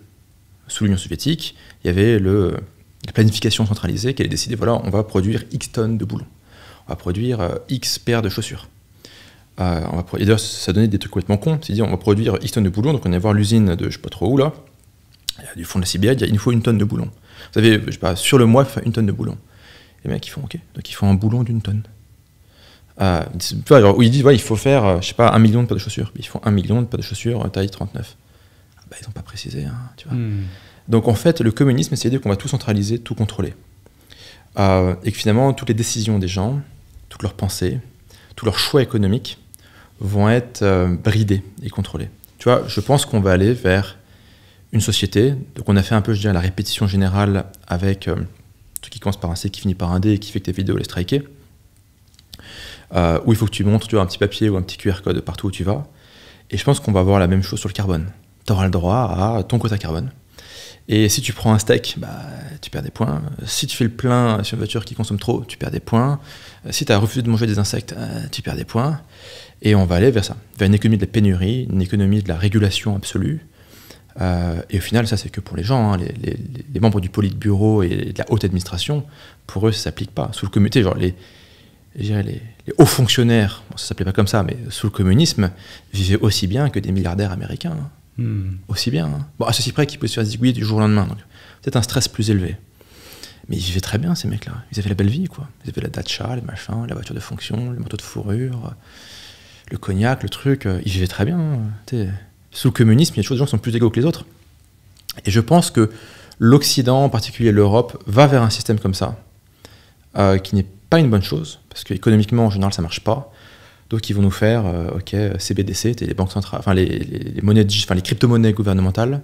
Sous l'Union soviétique, il y avait la planification centralisée qui allait décider, voilà, on va produire X tonnes de boulons, on va produire X paires de chaussures. Et d'ailleurs, ça donnait des trucs complètement cons, c'est-à-dire on va produire X tonnes de boulons, donc on allait voir l'usine de je sais pas trop où là, du fond de la Sibérie, il faut 1 tonne de boulons. Vous savez, je sais pas, sur le mois, il faut 1 tonne de boulons. Les mecs, ils font OK, donc ils font un boulon d'1 tonne. Où ils disent, ouais, il faut faire, je sais pas, 1 million de paires de chaussures. Ils font 1 million de paires de chaussures taille 39. Bah, ils n'ont pas précisé, hein, tu vois. Donc en fait, le communisme, c'est l'idée qu'on va tout centraliser, tout contrôler. Et que finalement, toutes les décisions des gens, toutes leurs pensées, tous leurs choix économiques vont être bridés et contrôlés. Tu vois, je pense qu'on va aller vers une société, donc on a fait un peu, je dirais, la répétition générale avec ce qui commence par un C, qui finit par un D et qui fait que tes vidéos les striker, où il faut que tu montres, tu vois, un petit papier ou un petit QR code partout où tu vas. Et je pense qu'on va avoir la même chose sur le carbone. Tu auras le droit à ton quota carbone. Et si tu prends un steak, bah, tu perds des points. Si tu fais le plein sur une voiture qui consomme trop, tu perds des points. Si tu as refusé de manger des insectes, tu perds des points. Et on va aller vers ça, vers une économie de la pénurie, une économie de la régulation absolue. Et au final, ça c'est que pour les gens, hein, les membres du politburo et de la haute administration, pour eux ça s'applique pas. Sous le comité, genre je dirais, les hauts fonctionnaires, bon, ça s'appelait pas comme ça, mais sous le communisme, vivaient aussi bien que des milliardaires américains. Aussi bien. Bon, à ceci près qu'ils pouvaient se faire zigouiller du jour au lendemain. Donc, peut-être un stress plus élevé. Mais ils vivaient très bien, ces mecs-là. Ils avaient la belle vie, quoi. Ils avaient la dacha, les machins, la voiture de fonction, le manteau de fourrure, le cognac, le truc. Ils vivaient très bien. Sous le communisme, il y a toujours des gens qui sont plus égaux que les autres. Et je pense que l'Occident, en particulier l'Europe, va vers un système comme ça, qui n'est pas une bonne chose, parce qu'économiquement, en général, ça marche pas. Donc, ils vont nous faire, CBDC, les banques centrales, enfin, les monnaies, enfin, les crypto-monnaies gouvernementales,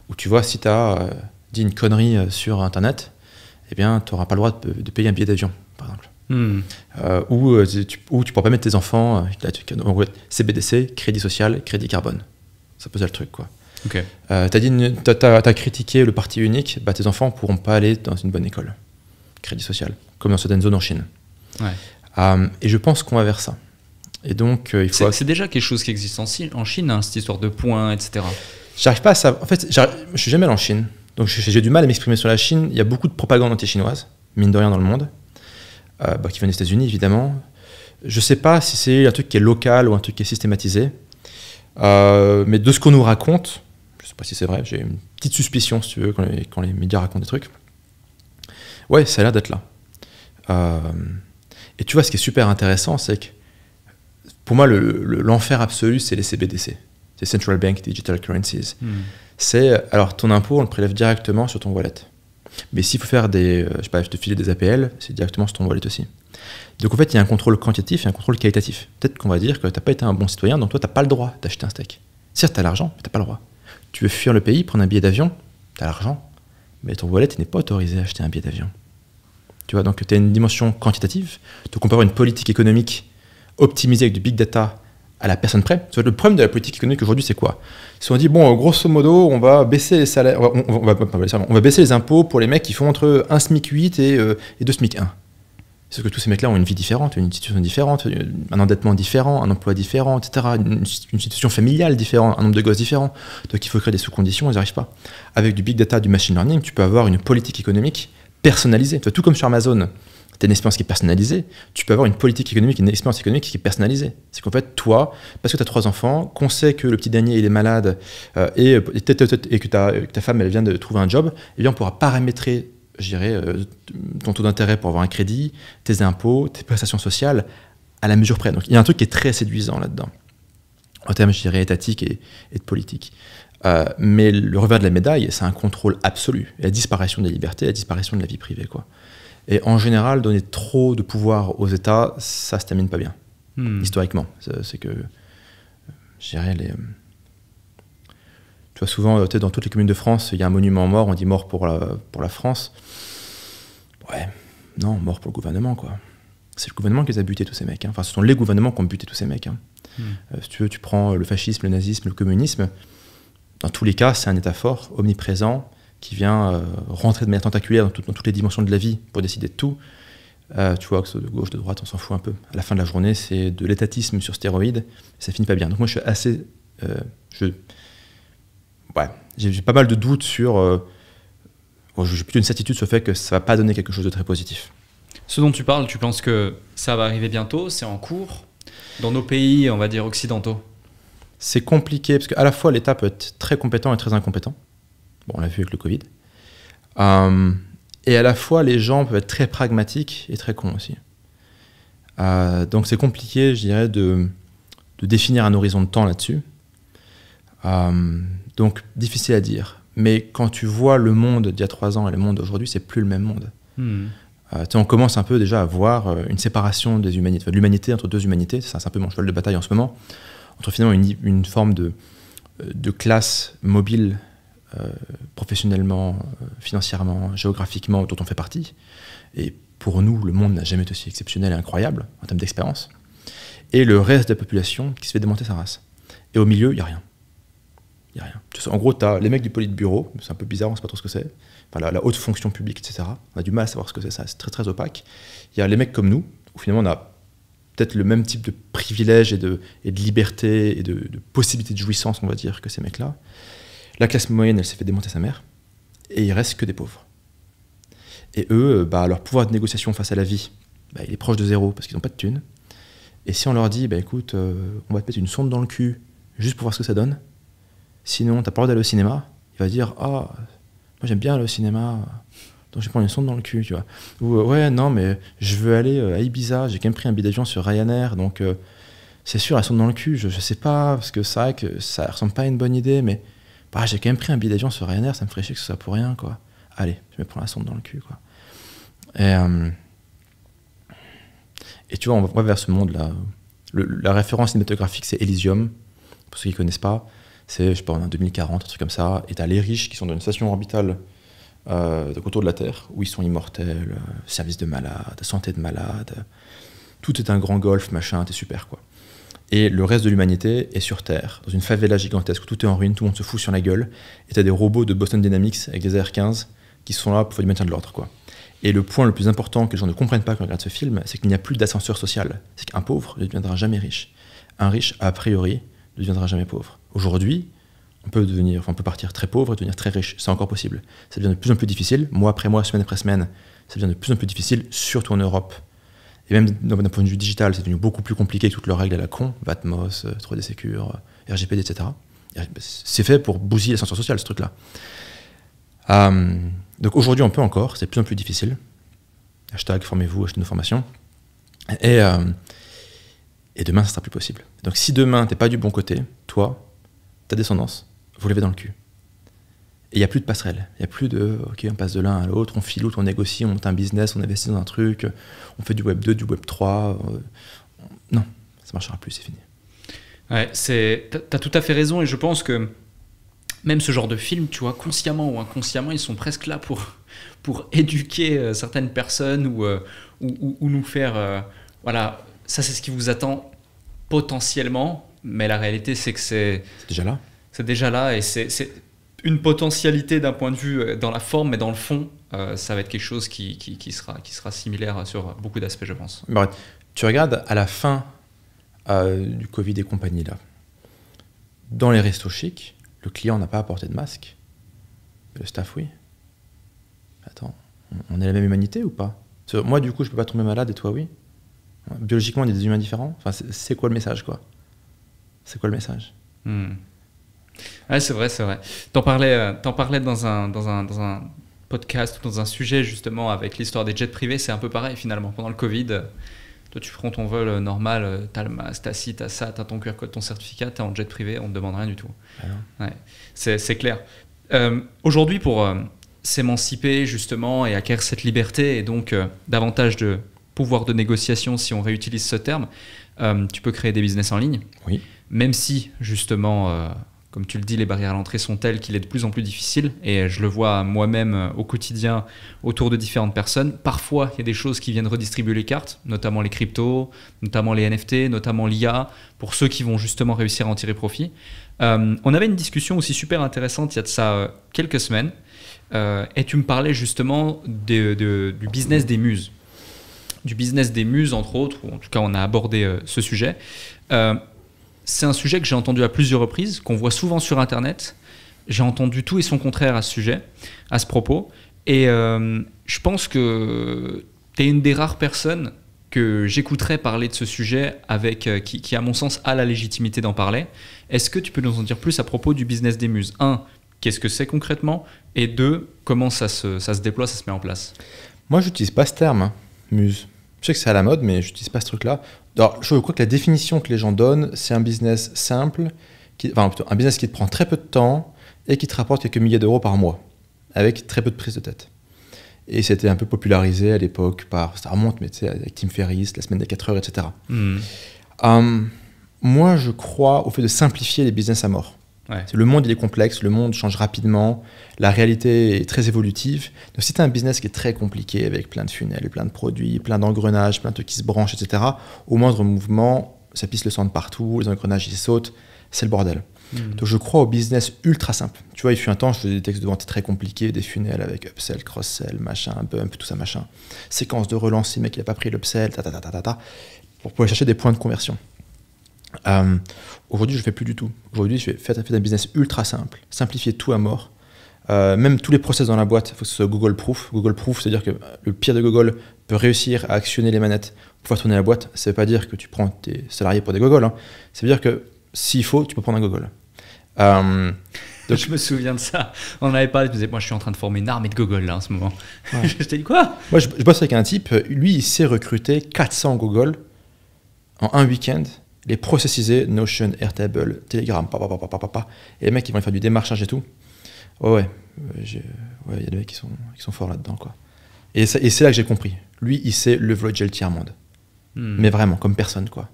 où tu vois, si tu as dit une connerie sur Internet, eh bien, tu n'auras pas le droit de payer un billet d'avion, par exemple. Ou tu ne pourras pas mettre tes enfants, CBDC, crédit social, crédit carbone. Ça peut être le truc, quoi. Okay. T'as critiqué le parti unique, bah, tes enfants ne pourront pas aller dans une bonne école. Crédit social, comme dans certaines zones en Chine. Ouais. Et je pense qu'on va vers ça. Et donc, il faut... C'est déjà quelque chose qui existe en Chine, hein, cette histoire de points, etc. J'arrive pas à ça. En fait, je suis jamais allé en Chine. Donc, j'ai du mal à m'exprimer sur la Chine. Il y a beaucoup de propagande anti-chinoise, mine de rien, dans le monde, qui vient des États-Unis, évidemment. Je sais pas si c'est un truc qui est local ou un truc qui est systématisé. Mais de ce qu'on nous raconte, je sais pas si c'est vrai, j'ai une petite suspicion, si tu veux, quand les médias racontent des trucs. Ouais, ça a l'air d'être là. Et tu vois, ce qui est super intéressant, c'est que pour moi, l'enfer absolu, c'est les CBDC. C'est Central Bank Digital Currencies. C'est, alors, ton impôt, on le prélève directement sur ton wallet. Mais s'il faut faire je sais pas, te filer des APL, c'est directement sur ton wallet aussi. Donc, en fait, il y a un contrôle quantitatif et un contrôle qualitatif. Peut-être qu'on va dire que tu n'as pas été un bon citoyen, donc toi, tu n'as pas le droit d'acheter un steak. Certes, tu as l'argent, mais tu n'as pas le droit. Tu veux fuir le pays, prendre un billet d'avion, tu as l'argent, mais ton wallet n'est pas autorisé à acheter un billet d'avion. Tu vois, donc tu as une dimension quantitative. Donc, on peut avoir une politique économique optimisée avec du big data à la personne près. Le problème de la politique économique aujourd'hui, c'est quoi? Si on dit, bon, grosso modo, on va baisser les salaires, on va baisser les impôts pour les mecs qui font entre 1 SMIC 8 et 2 SMIC 1. Sauf que tous ces mecs-là ont une vie différente, une situation différente, un endettement différent, un emploi différent, etc., une situation familiale différente, un nombre de gosses différents. Donc il faut créer des sous-conditions, ils n'y arrivent pas. Avec du big data, du machine learning, tu peux avoir une politique économique personnalisée. Tout comme sur Amazon, tu as une expérience qui est personnalisée, tu peux avoir une politique économique, une expérience économique qui est personnalisée. C'est qu'en fait, toi, parce que tu as 3 enfants, qu'on sait que le petit dernier il est malade et que ta femme elle vient de trouver un job, eh bien on pourra paramétrer, je dirais, ton taux d'intérêt pour avoir un crédit, tes impôts, tes prestations sociales à la mesure près. Donc il y a un truc qui est très séduisant là-dedans, en termes, je dirais, étatiques et de politique. Mais le revers de la médaille, c'est un contrôle absolu, la disparition des libertés, la disparition de la vie privée, quoi. Et en général, donner trop de pouvoir aux États, ça se termine pas bien, historiquement. C'est que, je dirais, tu vois, souvent, dans toutes les communes de France, il y a un monument mort, on dit mort pour la France. Ouais, non, mort pour le gouvernement, quoi. C'est le gouvernement qui les a butés, tous ces mecs. Hein. Enfin, ce sont les gouvernements qui ont buté tous ces mecs. Hein. Si tu veux, tu prends le fascisme, le nazisme, le communisme. Dans tous les cas, c'est un État fort, omniprésent, qui vient rentrer de manière tentaculaire dans toutes les dimensions de la vie pour décider de tout. Tu vois, que ce soit de gauche, de droite, on s'en fout un peu. À la fin de la journée, c'est de l'étatisme sur stéroïdes, ça finit pas bien. Donc moi, je suis assez... j'ai pas mal de doutes sur... j'ai plutôt une certitude sur le fait que ça va pas donner quelque chose de très positif. Ce dont tu parles, tu penses que ça va arriver bientôt, c'est en cours, dans nos pays, on va dire, occidentaux? C'est compliqué, parce qu'à la fois, l'État peut être très compétent et très incompétent. Bon, on l'a vu avec le Covid. Et à la fois, les gens peuvent être très pragmatiques et très cons aussi. Donc c'est compliqué, je dirais, de définir un horizon de temps là-dessus. Donc difficile à dire. Mais quand tu vois le monde d'il y a 3 ans et le monde d'aujourd'hui, c'est plus le même monde. On commence un peu déjà à voir une séparation des humanités, de l'humanité entre 2 humanités. C'est un peu mon cheval de bataille en ce moment. Entre finalement une forme de classe mobile, professionnellement, financièrement, géographiquement, dont on fait partie. Et pour nous, le monde n'a jamais été aussi exceptionnel et incroyable en termes d'expérience. Et le reste de la population qui se fait démonter sa race. Et au milieu, il n'y a rien. Il n'y a rien. En gros, tu as les mecs du Politburo, c'est un peu bizarre, on ne sait pas trop ce que c'est. Enfin, la haute fonction publique, etc. On a du mal à savoir ce que c'est, ça. C'est très très opaque. Il y a les mecs comme nous, où finalement on a peut-être le même type de privilèges et de liberté et de possibilités de jouissance, on va dire, que ces mecs-là. La classe moyenne, elle s'est fait démonter sa mère, et il reste que des pauvres. Et eux, leur pouvoir de négociation face à la vie il est proche de zéro parce qu'ils n'ont pas de thunes. Et si on leur dit, écoute, on va te mettre une sonde dans le cul juste pour voir ce que ça donne, sinon t'as pas le droit d'aller au cinéma, il va dire, moi j'aime bien aller au cinéma, donc je vais prendre une sonde dans le cul, tu vois. Ou ouais, non, mais je veux aller à Ibiza, j'ai quand même pris un billet d'avion sur Ryanair, donc c'est sûr, la sonde dans le cul, je sais pas, parce que c'est vrai que ça ressemble pas à une bonne idée, mais j'ai quand même pris un billet d'avion sur Ryanair, ça me ferait chier que ce soit pour rien, quoi. Allez, je vais prendre la sonde dans le cul, quoi. Et tu vois, on va vers ce monde-là. La référence cinématographique, c'est Elysium, pour ceux qui ne connaissent pas. C'est, je sais pas, on est en 2040, un truc comme ça, et t'as les riches qui sont dans une station orbitale autour de la Terre, où ils sont immortels, service de malades, santé de malades, tout est un grand golf, machin, t'es super, quoi. Et le reste de l'humanité est sur Terre, dans une favela gigantesque, où tout est en ruine, tout le monde se fout sur la gueule, et t'as des robots de Boston Dynamics avec des AR-15 qui sont là pour faire du maintien de l'ordre, quoi. Et le point le plus important que les gens ne comprennent pas quand ils regardent ce film, c'est qu'il n'y a plus d'ascenseur social. C'est qu'un pauvre ne deviendra jamais riche. Un riche, a priori, ne deviendra jamais pauvre. Aujourd'hui, on peut partir très pauvre et devenir très riche. C'est encore possible. Ça devient de plus en plus difficile. Mois après mois, semaine après semaine, ça devient de plus en plus difficile, surtout en Europe. Et même d'un point de vue digital, c'est devenu beaucoup plus compliqué que toutes leurs règles à la con. Vatmos, 3D Secure, RGPD, etc. C'est fait pour bousiller l'ascenseur social, ce truc-là. Donc aujourd'hui, on peut encore, c'est de plus en plus difficile. Hashtag formez-vous, achetez nos formations. Et demain, ça sera plus possible. Donc si demain, t'es pas du bon côté, toi, ta descendance, vous levez dans le cul. Et il n'y a plus de passerelle. Il n'y a plus de, ok, on passe de l'un à l'autre, on filoute, on négocie, on monte un business, on investit dans un truc, on fait du Web 2, du Web 3. Non, ça ne marchera plus, c'est fini. Ouais, t'as tout à fait raison, et je pense que même ce genre de film, tu vois, consciemment ou inconsciemment, ils sont presque là pour éduquer certaines personnes ou nous faire... voilà, ça c'est ce qui vous attend potentiellement, mais la réalité c'est que c'est déjà là. C'est déjà là, et c'est une potentialité d'un point de vue dans la forme, mais dans le fond, ça va être quelque chose qui sera similaire sur beaucoup d'aspects, je pense. Bref, tu regardes à la fin du Covid et compagnie, là, dans les restos chics, le client n'a pas apporté de masque. Le staff, oui. Attends, on est la même humanité ou pas? Moi, du coup, je peux pas tomber malade et toi, oui. Biologiquement, on est des humains différents. Enfin, c'est quoi le message, quoi? C'est quoi le message? Ouais, c'est vrai. T'en parlais dans un podcast ou dans un sujet, justement, avec l'histoire des jets privés. C'est un peu pareil, finalement. Pendant le Covid, toi, tu prends ton vol normal, t'as le masque, t'as ci, t'as ça, t'as ton QR code, ton certificat, t'es en jet privé, on te demande rien du tout. Ouais, c'est clair. Aujourd'hui, pour s'émanciper, justement, et acquérir cette liberté, et donc davantage de pouvoir de négociation, si on réutilise ce terme, tu peux créer des business en ligne. Oui. Même si, justement, comme tu le dis, les barrières à l'entrée sont telles qu'il est de plus en plus difficile, et je le vois moi-même au quotidien autour de différentes personnes. Parfois, il y a des choses qui viennent redistribuer les cartes, notamment les cryptos, notamment les NFT, notamment l'IA, pour ceux qui vont justement réussir à en tirer profit. On avait une discussion aussi super intéressante il y a de ça quelques semaines, et tu me parlais justement du business des muses. Du business des muses, entre autres, ou en tout cas on a abordé ce sujet. C'est un sujet que j'ai entendu à plusieurs reprises, qu'on voit souvent sur Internet. J'ai entendu tout et son contraire à ce sujet, à ce propos. Et je pense que tu es une des rares personnes que j'écouterais parler de ce sujet, qui, à mon sens, a la légitimité d'en parler. Est-ce que tu peux nous en dire plus à propos du business des muses? 1, qu'est-ce que c'est concrètement? Et 2, comment ça se déploie, ça se met en place? Moi, je n'utilise pas ce terme, muse. Je sais que c'est à la mode, mais je n'utilise pas ce truc-là. Alors, je crois que la définition que les gens donnent, c'est un business simple, un business qui te prend très peu de temps et qui te rapporte quelques milliers d'euros par mois, avec très peu de prise de tête. Et c'était un peu popularisé à l'époque ça remonte, mais tu sais, avec Tim Ferriss, la semaine des 4 heures, etc. Moi, je crois au fait de simplifier les business à mort. Ouais. Le monde, il est complexe, le monde change rapidement, la réalité est très évolutive. Donc si tu as un business qui est très compliqué, avec plein de funnels, plein de produits, plein d'engrenages, plein de trucs qui se branchent, etc., au moindre mouvement, ça pisse le sang de partout, les engrenages, ils sautent, c'est le bordel. Donc je crois au business ultra simple. Tu vois, il fut un temps, je faisais des textes de vente très compliqués, des funnels avec upsell, cross-sell, machin, bump, tout ça, machin. Séquence de relance, si le mec il n'a pas pris l'upsell, pour pouvoir chercher des points de conversion. Aujourd'hui, je ne fais plus du tout. Aujourd'hui, je fais un business ultra simple, simplifier tout à mort, Même tous les process dans la boîte, il faut que ce soit Google Proof. Google Proof, c'est-à-dire que le pire de Google peut réussir à actionner les manettes pour pouvoir tourner la boîte. Ça ne veut pas dire que tu prends tes salariés pour des Google. Hein. Ça veut dire que s'il faut, tu peux prendre un Google. Donc, je me souviens de ça. On en avait parlé, tu me disais, moi je suis en train de former une armée de Google là en ce moment. Ouais. Je t'ai dit quoi? Moi, je bosse avec un type, lui, il sait recruter 400 Google en un week-end, les processiser, Notion, Airtable, Telegram, et les mecs, ils vont faire du démarchage et tout. Ouais, il y a des mecs qui sont forts là-dedans, quoi. Et c'est là que j'ai compris. Lui, il sait leverager le tiers-monde. Mais vraiment, comme personne, quoi.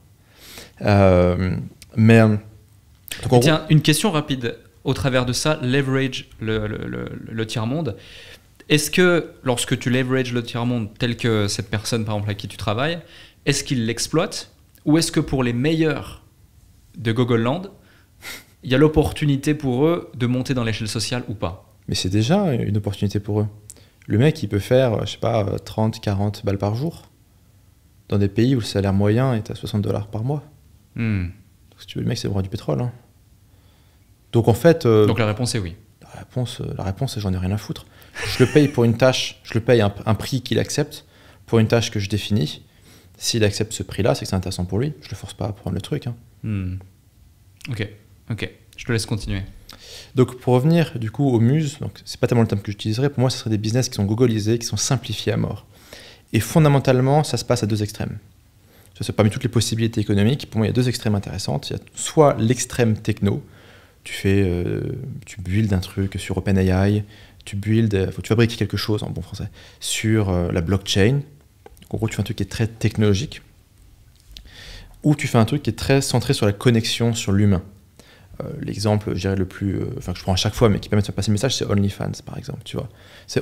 Donc, tiens, une question rapide. Au travers de ça, leverage le tiers-monde. Est-ce que lorsque tu leverages le tiers-monde tel que cette personne, par exemple, avec qui tu travailles, est-ce qu'il l'exploite? Ou est-ce que pour les meilleurs de Google Land, il y a l'opportunité pour eux de monter dans l'échelle sociale ou pas? Mais c'est déjà une opportunité pour eux. Le mec, il peut faire, je sais pas, 30, 40 balles par jour dans des pays où le salaire moyen est à $60 par mois. Si tu veux, le mec, c'est le roi du pétrole. Hein. Donc en fait... Donc la réponse est oui. La réponse, c'est j'en ai rien à foutre. Je le paye pour une tâche, je le paye un prix qu'il accepte pour une tâche que je définis. S'il accepte ce prix-là, c'est que c'est intéressant pour lui. Je le force pas à prendre le truc. Hein. Ok. Je te laisse continuer. Donc pour revenir du coup aux muses, donc c'est pas tellement le terme que j'utiliserais. Pour moi, ce serait des business qui sont googlisés, qui sont simplifiés à mort. Et fondamentalement, ça se passe à deux extrêmes. Parmi toutes les possibilités économiques, pour moi, il y a deux extrêmes intéressantes. Il y a soit l'extrême techno. Tu builds un truc sur OpenAI, tu fabriques quelque chose en bon français sur la blockchain. Donc, en gros, tu fais un truc qui est très technologique, ou tu fais un truc qui est très centré sur la connexion, sur l'humain. L'exemple, je dirais que je prends à chaque fois, mais qui permet de faire passer le message, c'est OnlyFans, par exemple. Tu vois,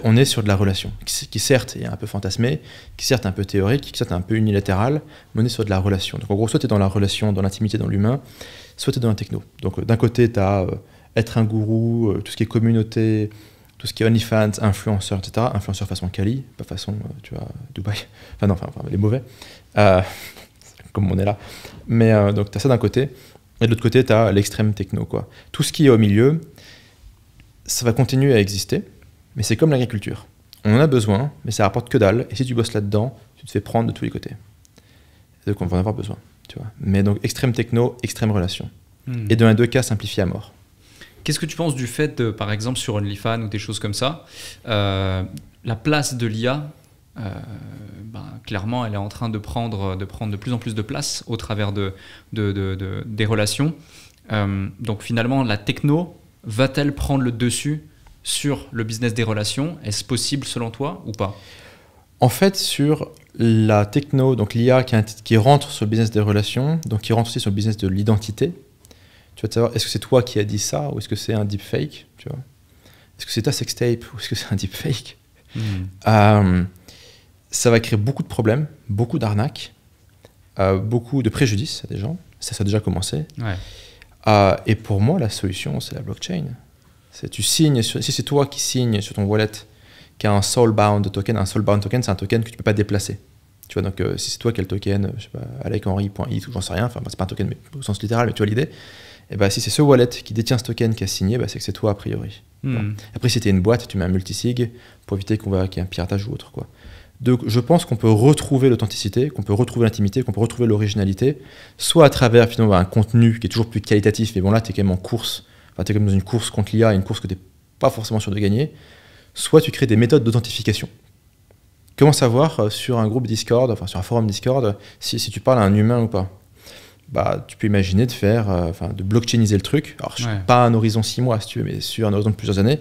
on est sur de la relation, qui certes est un peu fantasmée, qui certes est un peu théorique, qui certes est un peu unilatérale, mais on est sur de la relation. Donc en gros, soit tu es dans la relation, dans l'intimité, dans l'humain, soit tu es dans la techno. Donc d'un côté, tu as être un gourou, tout ce qui est communauté, tout ce qui est OnlyFans, influenceur, etc. Influenceur façon Cali, pas façon, tu vois, Dubaï. Enfin, les mauvais. Comme on est là. Mais donc tu as ça d'un côté. Et de l'autre côté, tu as l'extrême techno, quoi. Tout ce qui est au milieu, ça va continuer à exister, mais c'est comme l'agriculture. On en a besoin, mais ça rapporte que dalle, et si tu bosses là-dedans, tu te fais prendre de tous les côtés. Donc on va en avoir besoin, tu vois. Mais donc extrême techno, extrême relation. Et dans les deux cas, simplifié à mort. Qu'est-ce que tu penses du fait de, par exemple, sur OnlyFans ou des choses comme ça, la place de l'IA, clairement, elle est en train de prendre de plus en plus de place au travers des relations. Donc finalement, la techno va-t-elle prendre le dessus sur le business des relations? Est-ce possible selon toi ou pas? En fait, sur la techno, donc l'IA qui rentre sur le business des relations, donc qui rentre aussi sur le business de l'identité, tu vas te savoir, est-ce que c'est toi qui as dit ça ou est-ce que c'est un deepfake, tu vois? Est-ce que c'est ta sextape ou est-ce que c'est un deepfake? Ça va créer beaucoup de problèmes, beaucoup d'arnaques, beaucoup de préjudices à des gens. Ça a déjà commencé. Ouais. Et pour moi, la solution, c'est la blockchain. Si c'est toi qui signes sur ton wallet qui a un soulbound token, c'est un token que tu ne peux pas déplacer. Tu vois, donc si c'est toi qui as le token, je sais pas, alekhenry.it ou j'en sais rien, enfin c'est pas un token mais, au sens littéral, mais tu vois l'idée. Et bah, si c'est ce wallet qui détient ce token qui a signé, bah, c'est que c'est toi a priori. Bon. Après, si tu es une boîte, tu mets un multisig pour éviter qu'il y ait un piratage ou autre, quoi. Donc je pense qu'on peut retrouver l'authenticité, qu'on peut retrouver l'intimité, qu'on peut retrouver l'originalité, soit à travers finalement un contenu qui est toujours plus qualitatif, mais bon là tu es quand même en course, tu es quand même dans une course contre l'IA, une course que tu n'es pas forcément sûr de gagner, soit tu crées des méthodes d'authentification. Comment savoir sur un groupe Discord, enfin sur un forum Discord, si tu parles à un humain ou pas? Bah, tu peux imaginer de de blockchainiser le truc, alors pas un horizon 6 mois si tu veux, mais sur un horizon de plusieurs années,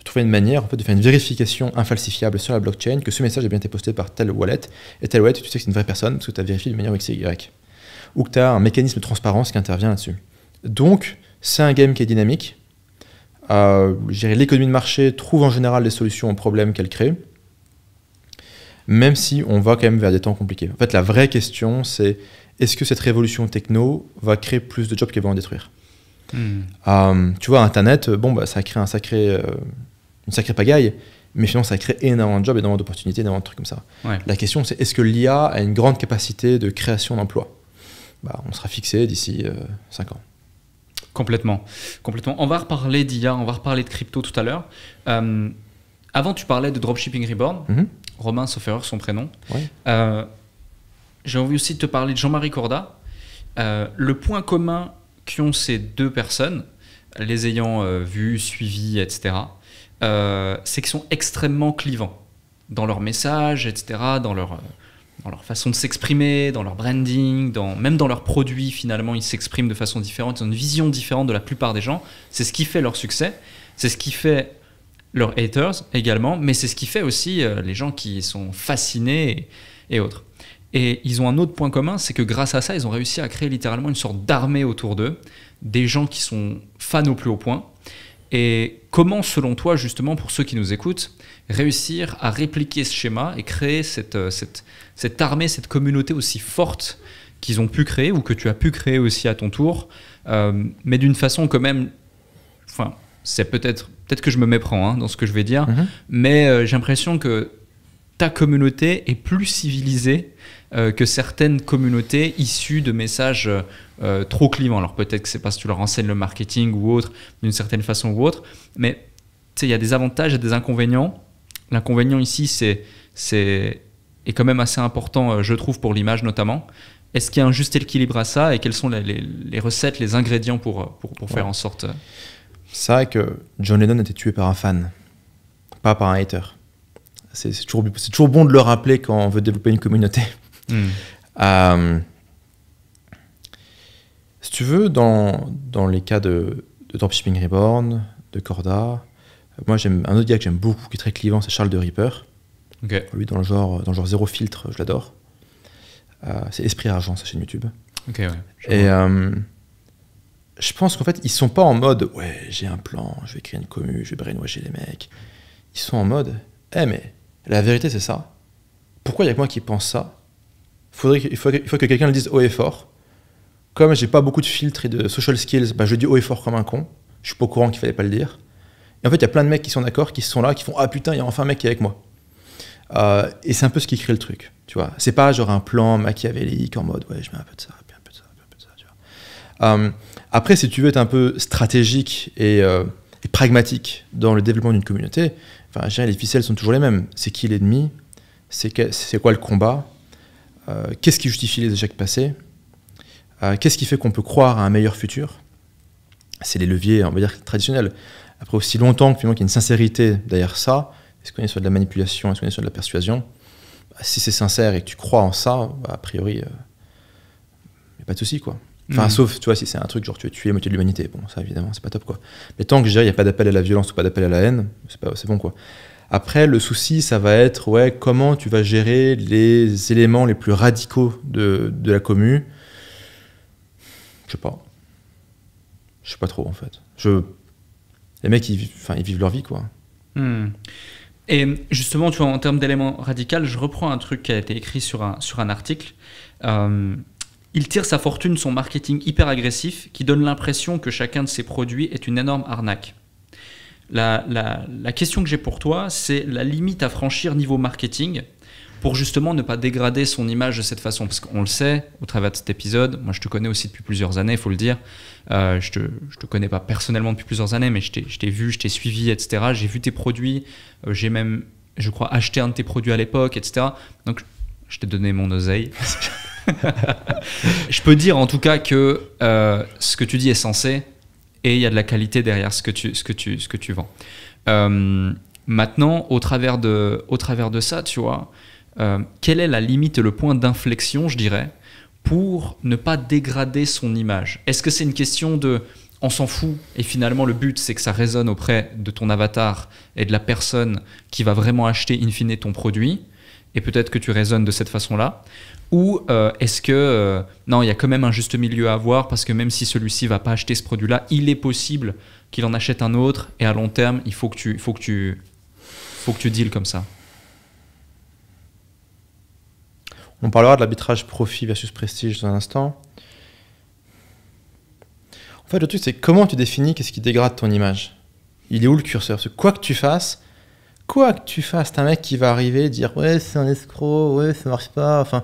trouver une manière en fait, de faire une vérification infalsifiable sur la blockchain, que ce message a bien été posté par telle wallet, et telle wallet, tu sais que c'est une vraie personne parce que tu as vérifié de manière X et Y. Ou que tu as un mécanisme de transparence qui intervient là-dessus. Donc, c'est un game qui est dynamique. L'économie de marché trouve en général des solutions aux problèmes qu'elle crée, même si on va quand même vers des temps compliqués. En fait, la vraie question, c'est est-ce que cette révolution techno va créer plus de jobs qu'elle va en détruire? Tu vois, Internet, ça a créé une sacrée pagaille, mais finalement ça a créé énormément de jobs, énormément d'opportunités, énormément de trucs comme ça. Ouais. La question c'est est-ce que l'IA a une grande capacité de création d'emplois? On sera fixé d'ici 5 ans. Complètement. On va reparler d'IA, on va reparler de crypto tout à l'heure. Avant, tu parlais de Dropshipping Reborn. Romain, sauf erreur, son prénom. Ouais. J'ai envie aussi de te parler de Jean-Marie Corda. Le point commun qu'ont ces deux personnes, les ayant vus, suivis, etc., c'est qu'ils sont extrêmement clivants dans leurs messages, etc., dans leur façon de s'exprimer, dans leur branding, même dans leurs produits, finalement, ils s'expriment de façon différente, ils ont une vision différente de la plupart des gens. C'est ce qui fait leur succès, c'est ce qui fait leurs haters également, mais c'est ce qui fait aussi les gens qui sont fascinés et autres. Et ils ont un autre point commun, c'est que grâce à ça, ils ont réussi à créer littéralement une sorte d'armée autour d'eux, des gens qui sont fans au plus haut point. Et comment, selon toi, justement, pour ceux qui nous écoutent, réussir à répliquer ce schéma et créer cette armée, cette communauté aussi forte qu'ils ont pu créer ou que tu as pu créer aussi à ton tour, mais d'une façon quand même, enfin, c'est peut-être que je me méprends dans ce que je vais dire, mais j'ai l'impression que ta communauté est plus civilisée que certaines communautés issues de messages trop clivants. Alors peut-être que c'est parce que tu leur enseignes le marketing ou autre, d'une certaine façon ou autre, mais il y a des avantages et des inconvénients. L'inconvénient ici, est quand même assez important, je trouve, pour l'image notamment. Est-ce qu'il y a un juste équilibre à ça et quelles sont les recettes, les ingrédients pour faire en sorte... C'est vrai que John Lennon était tué par un fan, pas par un hater. C'est toujours bon de le rappeler quand on veut développer une communauté. Si tu veux, dans les cas de Dropshipping Reborn, de Corda, moi j'aime un autre gars que j'aime beaucoup, qui est très clivant, c'est Charles de Ripper. Okay. Lui, dans le genre zéro filtre, je l'adore. C'est Esprit Argent, sa chaîne YouTube. Okay, ouais, et je pense qu'en fait, ils sont pas en mode ouais, j'ai un plan, je vais créer une commu, je vais brainwasher les mecs. Ils sont en mode mais la vérité c'est ça. Pourquoi il y a que moi qui pense ça? Il faut que quelqu'un le dise haut et fort. Comme j'ai pas beaucoup de filtres et de social skills, je le dis haut et fort comme un con. Je suis pas au courant qu'il fallait pas le dire. Et en fait, il y a plein de mecs qui sont d'accord, qui sont là, qui font ah putain, il y a enfin un mec qui est avec moi. Et c'est un peu ce qui crée le truc, tu vois. C'est pas genre un plan machiavélique en mode ouais, je mets un peu de ça, puis un peu de ça, puis un peu de ça, tu vois. Après, si tu veux être un peu stratégique et pragmatique dans le développement d'une communauté, enfin, je dirais, les ficelles sont toujours les mêmes. C'est qui l'ennemi? C'est quoi le combat? Qu'est-ce qui justifie les échecs passés? Qu'est-ce qui fait qu'on peut croire à un meilleur futur? C'est les leviers, on va dire, traditionnels. Après, aussi longtemps qu'il y a une sincérité derrière ça, est-ce qu'on est sur de la manipulation, est-ce qu'on est sur de la persuasion? Si c'est sincère et que tu crois en ça, a priori, il n'y a pas de souci, quoi. Enfin, sauf, tu vois, si c'est un truc genre tu veux tuer la moitié de l'humanité, bon, ça évidemment, c'est pas top, quoi. Mais tant que je dirais, il n'y a pas d'appel à la violence ou pas d'appel à la haine, c'est bon, quoi. Après, le souci, ça va être, ouais, comment tu vas gérer les éléments les plus radicaux de la commu. Je sais pas. Je sais pas trop, en fait. Les mecs, ils vivent leur vie, quoi. Et justement, tu vois, en termes d'éléments radicaux, je reprends un truc qui a été écrit sur un article. Il tire sa fortune de son marketing hyper agressif qui donne l'impression que chacun de ses produits est une énorme arnaque. La question que j'ai pour toi, c'est la limite à franchir niveau marketing pour justement ne pas dégrader son image de cette façon. Parce qu'on le sait, au travers de cet épisode, moi je te connais aussi depuis plusieurs années, il faut le dire. Je te connais pas personnellement depuis plusieurs années, mais je t'ai vu, je t'ai suivi, etc. J'ai vu tes produits, j'ai même, je crois, acheté un de tes produits à l'époque, etc. Donc je t'ai donné mon oseille. Je peux dire en tout cas que ce que tu dis est sensé et il y a de la qualité derrière ce que tu vends. Maintenant, au travers de ça, tu vois, quelle est la limite et le point d'inflexion, je dirais, pour ne pas dégrader son image? Est-ce que c'est une question de on s'en fout et finalement le but c'est que ça résonne auprès de ton avatar et de la personne qui va vraiment acheter in fine ton produit et peut-être que tu résonnes de cette façon-là? Ou est-ce que non, il y a quand même un juste milieu à avoir parce que même si celui-ci va pas acheter ce produit-là, il est possible qu'il en achète un autre et à long terme, il faut que tu deals comme ça. On parlera de l'arbitrage profit versus prestige dans un instant. En fait, le truc, c'est comment tu définis qu'est-ce qui dégrade ton image. Il est où le curseur? Parce que quoi que tu fasses, t'as un mec qui va arriver et dire ouais, c'est un escroc, ouais, ça marche pas, enfin,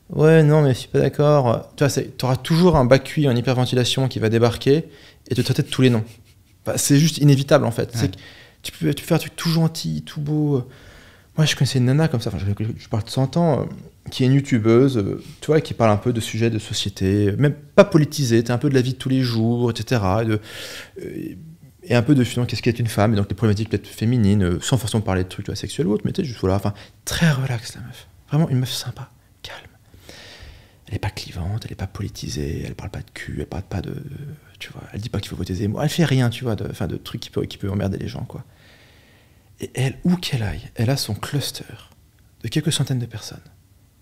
ouais, non, mais je suis pas d'accord. Tu vois, t'auras toujours un bac cuit en hyperventilation qui va débarquer et te traiter de tous les noms. Bah, c'est juste inévitable en fait. Ouais. C'est que tu peux faire un truc tout gentil, tout beau. Moi je connaissais une nana comme ça, je parle de 100 ans, qui est une youtubeuse, tu vois, qui parle un peu de sujets de société, même pas politisés, un peu de la vie de tous les jours, etc. Et un peu de finalement, qu'est-ce qu'est une femme, et donc les problématiques peut-être féminines, sans forcément parler de trucs sexuels ou autres, mais tu sais, juste voilà, enfin, très relax la meuf. Vraiment une meuf sympa, calme. Elle est pas clivante, elle est pas politisée, elle parle pas de cul, elle parle pas de. Tu vois, elle dit pas qu'il faut voter Zemmour, elle fait rien, tu vois, de trucs qui peut emmerder les gens, quoi. Et elle, où qu'elle aille, elle a son cluster de quelques centaines de personnes,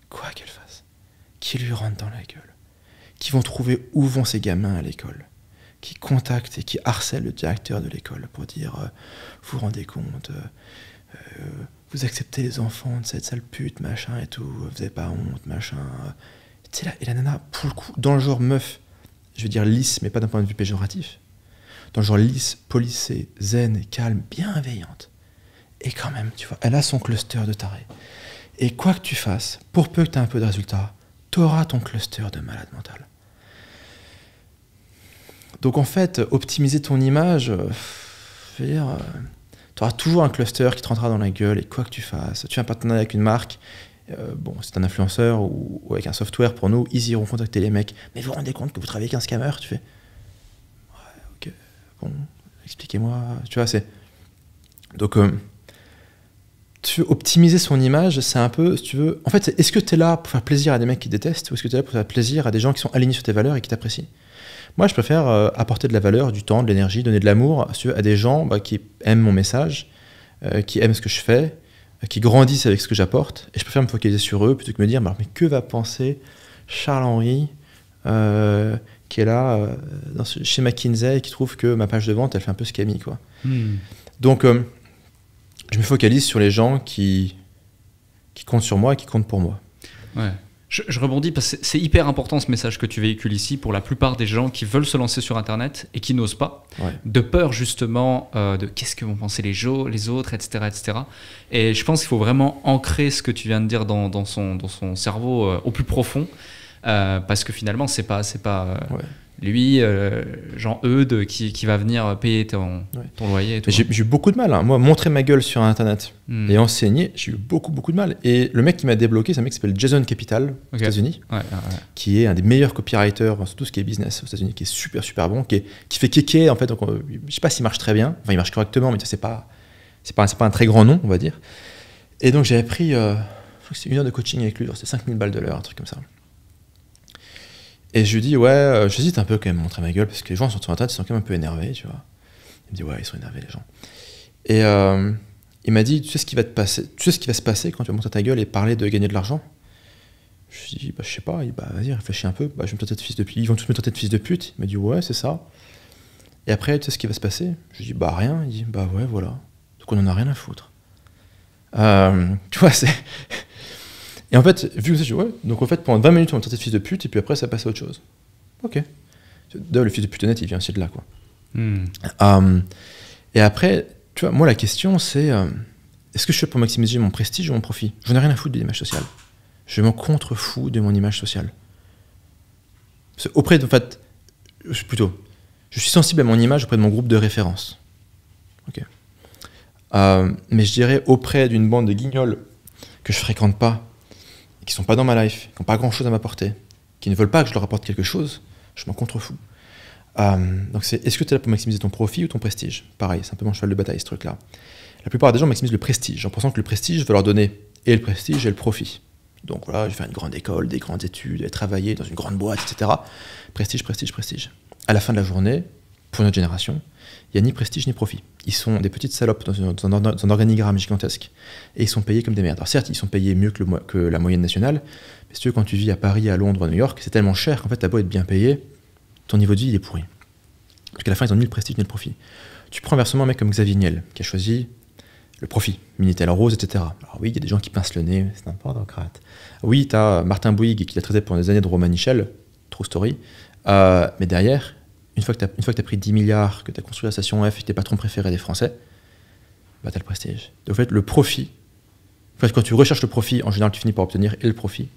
quoi qu'elle fasse, qui lui rentrent dans la gueule, qui vont trouver où vont ces gamins à l'école, qui contactent et qui harcèlent le directeur de l'école pour dire vous vous rendez compte, vous acceptez les enfants de cette sale pute, machin et tout, vous avez pas honte, machin. Tu sais là, et la nana, pour le coup, dans le genre meuf, je veux dire lisse, mais pas d'un point de vue péjoratif, dans le genre lisse, policée, zen, calme, bienveillante. Et quand même, tu vois, elle a son cluster de tarés. Et quoi que tu fasses, pour peu que tu aies un peu de résultats, tu auras ton cluster de malade mental. Donc en fait, optimiser ton image, je veux dire, tu auras toujours un cluster qui te rentrera dans la gueule, et quoi que tu fasses, tu as un partenariat avec une marque, bon, c'est un influenceur ou avec un software pour nous, ils iront contacter les mecs. Mais vous vous rendez compte que vous travaillez avec un scammer? Tu fais, ouais, ok, bon, expliquez-moi, tu vois, c'est... Donc, optimiser son image, c'est un peu, si tu veux... En fait, est-ce que tu es là pour faire plaisir à des mecs qui détestent, ou est-ce que tu es là pour faire plaisir à des gens qui sont alignés sur tes valeurs et qui t'apprécient? Moi, je préfère apporter de la valeur, du temps, de l'énergie, donner de l'amour à des gens qui aiment mon message, qui aiment ce que je fais, qui grandissent avec ce que j'apporte, et je préfère me focaliser sur eux plutôt que me dire mais que va penser Charles-Henri qui est là chez McKinsey et qui trouve que ma page de vente elle fait un peu scammy, quoi. Donc je me focalise sur les gens qui comptent sur moi et qui comptent pour moi. Ouais. Je rebondis parce que c'est hyper important ce message que tu véhicules ici pour la plupart des gens qui veulent se lancer sur Internet et qui n'osent pas, de peur justement de qu'est-ce que vont penser les autres, etc., etc. Et je pense qu'il faut vraiment ancrer ce que tu viens de dire dans son cerveau au plus profond, parce que finalement c'est pas lui, Jean-Eudes, qui va venir payer ton loyer. Et tout. J'ai eu beaucoup de mal. Moi, montrer ma gueule sur Internet et enseigner, j'ai eu beaucoup de mal. Et le mec qui m'a débloqué, c'est un mec qui s'appelle Jason Capital aux États-Unis, qui est un des meilleurs copywriters sur tout ce qui est business aux États-Unis, qui est super bon, qui fait kéké en fait. Donc, je sais pas s'il marche très bien. Enfin, il marche correctement, mais c'est pas un très grand nom, on va dire. Et donc, j'avais pris, je crois que c'est 1 heure de coaching avec lui. C'était 5000 balles de l'heure, un truc comme ça. Et je lui dis, ouais, j'hésite un peu quand même à montrer ma gueule, parce que les gens sur Internet, ils sont quand même un peu énervés, tu vois. Il me dit, ouais, ils sont énervés, les gens. Et il m'a dit, tu sais ce qui va se passer quand tu vas montrer ta gueule et parler de gagner de l'argent? Je lui dis, bah, je sais pas. Il dit, bah, vas-y, réfléchis un peu. Bah, je vais me traiter de fils de pute. Ils vont tous me traiter de fils de pute. Il m'a dit, ouais, c'est ça. Et après, tu sais ce qui va se passer? Je lui dis, bah, rien. Il dit, bah, ouais, voilà. Donc on en a rien à foutre. Tu vois, c'est... Et en fait, vu que ça, je dis, ouais, donc en fait, pendant 20 minutes, on va me traiter de fils de pute, et puis après, ça passe à autre chose. Ok. D'ailleurs, le fils de pute honnête, il vient aussi de là, quoi. Et après, tu vois, moi, la question, c'est est-ce que je fais pour maximiser mon prestige ou mon profit? J'en ai rien à foutre de l'image sociale. Je m'en contrefous de mon image sociale. Auprès de, en fait, je suis sensible à mon image auprès de mon groupe de référence. Ok. Mais je dirais auprès d'une bande de guignols que je fréquente pas, qui sont pas dans ma life, qui n'ont pas grand chose à m'apporter, qui ne veulent pas que je leur apporte quelque chose, je m'en contrefous. Donc est-ce que tu es là pour maximiser ton profit ou ton prestige? Pareil, c'est un peu mon cheval de bataille, ce truc-là. La plupart des gens maximisent le prestige, en pensant que le prestige va leur donner et le prestige et le profit. Donc voilà, je vais faire une grande école, des grandes études, travailler dans une grande boîte, etc. Prestige. À la fin de la journée, pour notre génération, il n'y a ni prestige ni profit. Ils sont des petites salopes dans un organigramme gigantesque. Et ils sont payés comme des merdes. Alors certes, ils sont payés mieux que la moyenne nationale, mais si tu veux, quand tu vis à Paris, à Londres, à New York, c'est tellement cher qu'en fait, t'as beau être bien payé, ton niveau de vie, il est pourri. Parce qu'à la fin, ils n'ont ni le prestige ni le profit. Tu prends inversement un mec comme Xavier Niel, qui a choisi le profit, Minitel Rose, etc. Alors oui, il y a des gens qui pincent le nez, c'est n'importe quoi. Oui, tu as Martin Bouygues, qui l'a traité pendant des années de Romanichel, true story, mais derrière, une fois que tu as pris 10 milliards, que tu as construit la station F et que tu es patron préféré des Français, bah tu as le prestige. Donc en fait, le profit, en fait, quand tu recherches le profit, en général, tu finis par obtenir et le profit.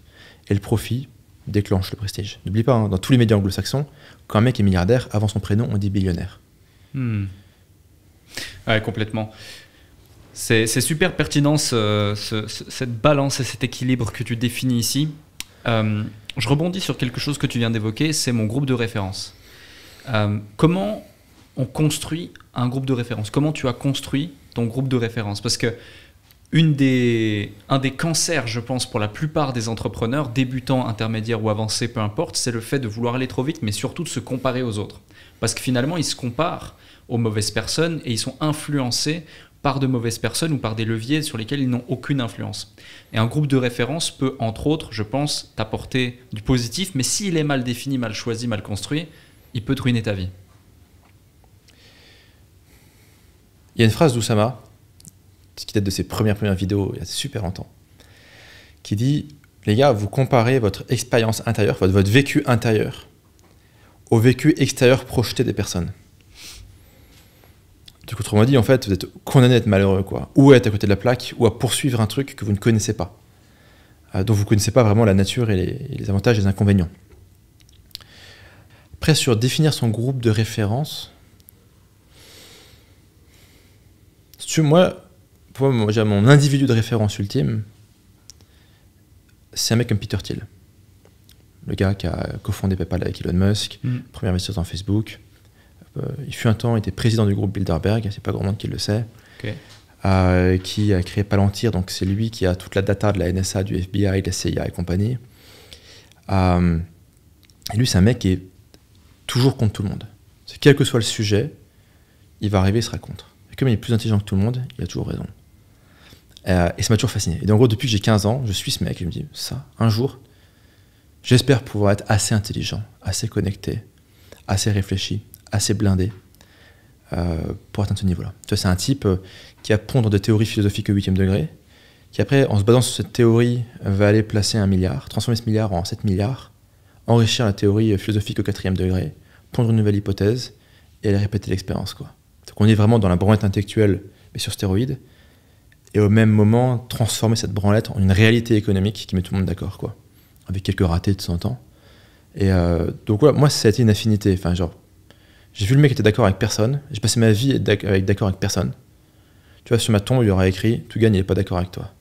Et le profit, déclenche le prestige. N'oublie pas, hein, dans tous les médias anglo-saxons, quand un mec est milliardaire, avant son prénom, on dit billionnaire. Ouais, complètement. C'est super pertinent cette balance et cet équilibre que tu définis ici. Je rebondis sur quelque chose que tu viens d'évoquer, c'est mon groupe de référence. Comment on construit un groupe de référence? Comment tu as construit ton groupe de référence? Parce que un des cancers, je pense, pour la plupart des entrepreneurs, débutants, intermédiaires ou avancés, peu importe, c'est le fait de vouloir aller trop vite, mais surtout de se comparer aux autres. Parce que finalement, ils se comparent aux mauvaises personnes et ils sont influencés par de mauvaises personnes ou par des leviers sur lesquels ils n'ont aucune influence. Et un groupe de référence peut, entre autres, je pense, t'apporter du positif, mais s'il est mal défini, mal choisi, mal construit, il peut te ruiner ta vie. Il y a une phrase d'Oussama, qui date de ses premières vidéos il y a super longtemps, qui dit « Les gars, vous comparez votre expérience intérieure, votre vécu intérieur, au vécu extérieur projeté des personnes. » Du coup, autrement dit, en fait, vous êtes condamné à être malheureux, quoi. Ou à être à côté de la plaque, ou à poursuivre un truc que vous ne connaissez pas. Dont vous ne connaissez pas vraiment la nature et les avantages et les inconvénients. Après, sur définir son groupe de référence, si tu veux, moi, j'ai mon individu de référence ultime, c'est un mec comme Peter Thiel. Le gars qui a cofondé PayPal avec Elon Musk, premier investisseur dans Facebook. Il fut un temps, il était président du groupe Bilderberg, c'est pas grand monde qui le sait, qui a créé Palantir, donc c'est lui qui a toute la data de la NSA, du FBI, de la CIA et compagnie. Et lui, c'est un mec qui est toujours contre tout le monde. Quel que soit le sujet, il va arriver, il sera contre. Et comme il est plus intelligent que tout le monde, il a toujours raison. Et ça m'a toujours fasciné. Et en gros, depuis que j'ai 15 ans, je suis ce mec, et je me dis, ça, un jour, j'espère pouvoir être assez intelligent, assez connecté, assez réfléchi, assez blindé pour atteindre ce niveau-là. Tu vois, c'est un type qui va pondre des théories philosophiques au 8e degré, qui après, en se basant sur cette théorie, va aller placer 1 milliard, transformer ce milliard en 7 milliards, enrichir la théorie philosophique au 4e degré, pondre une nouvelle hypothèse et aller répéter l'expérience, quoi. Donc on est vraiment dans la branlette intellectuelle, mais sur stéroïdes, et au même moment, transformer cette branlette en une réalité économique qui met tout le monde d'accord, quoi, avec quelques ratés de temps en temps. Et donc ouais, moi, ça a été une affinité. Enfin, genre, j'ai vu le mec qui était d'accord avec personne, j'ai passé ma vie d'accord avec personne. Tu vois, sur ma tombe, il y aura écrit « Tougan, il n'est pas d'accord avec toi ».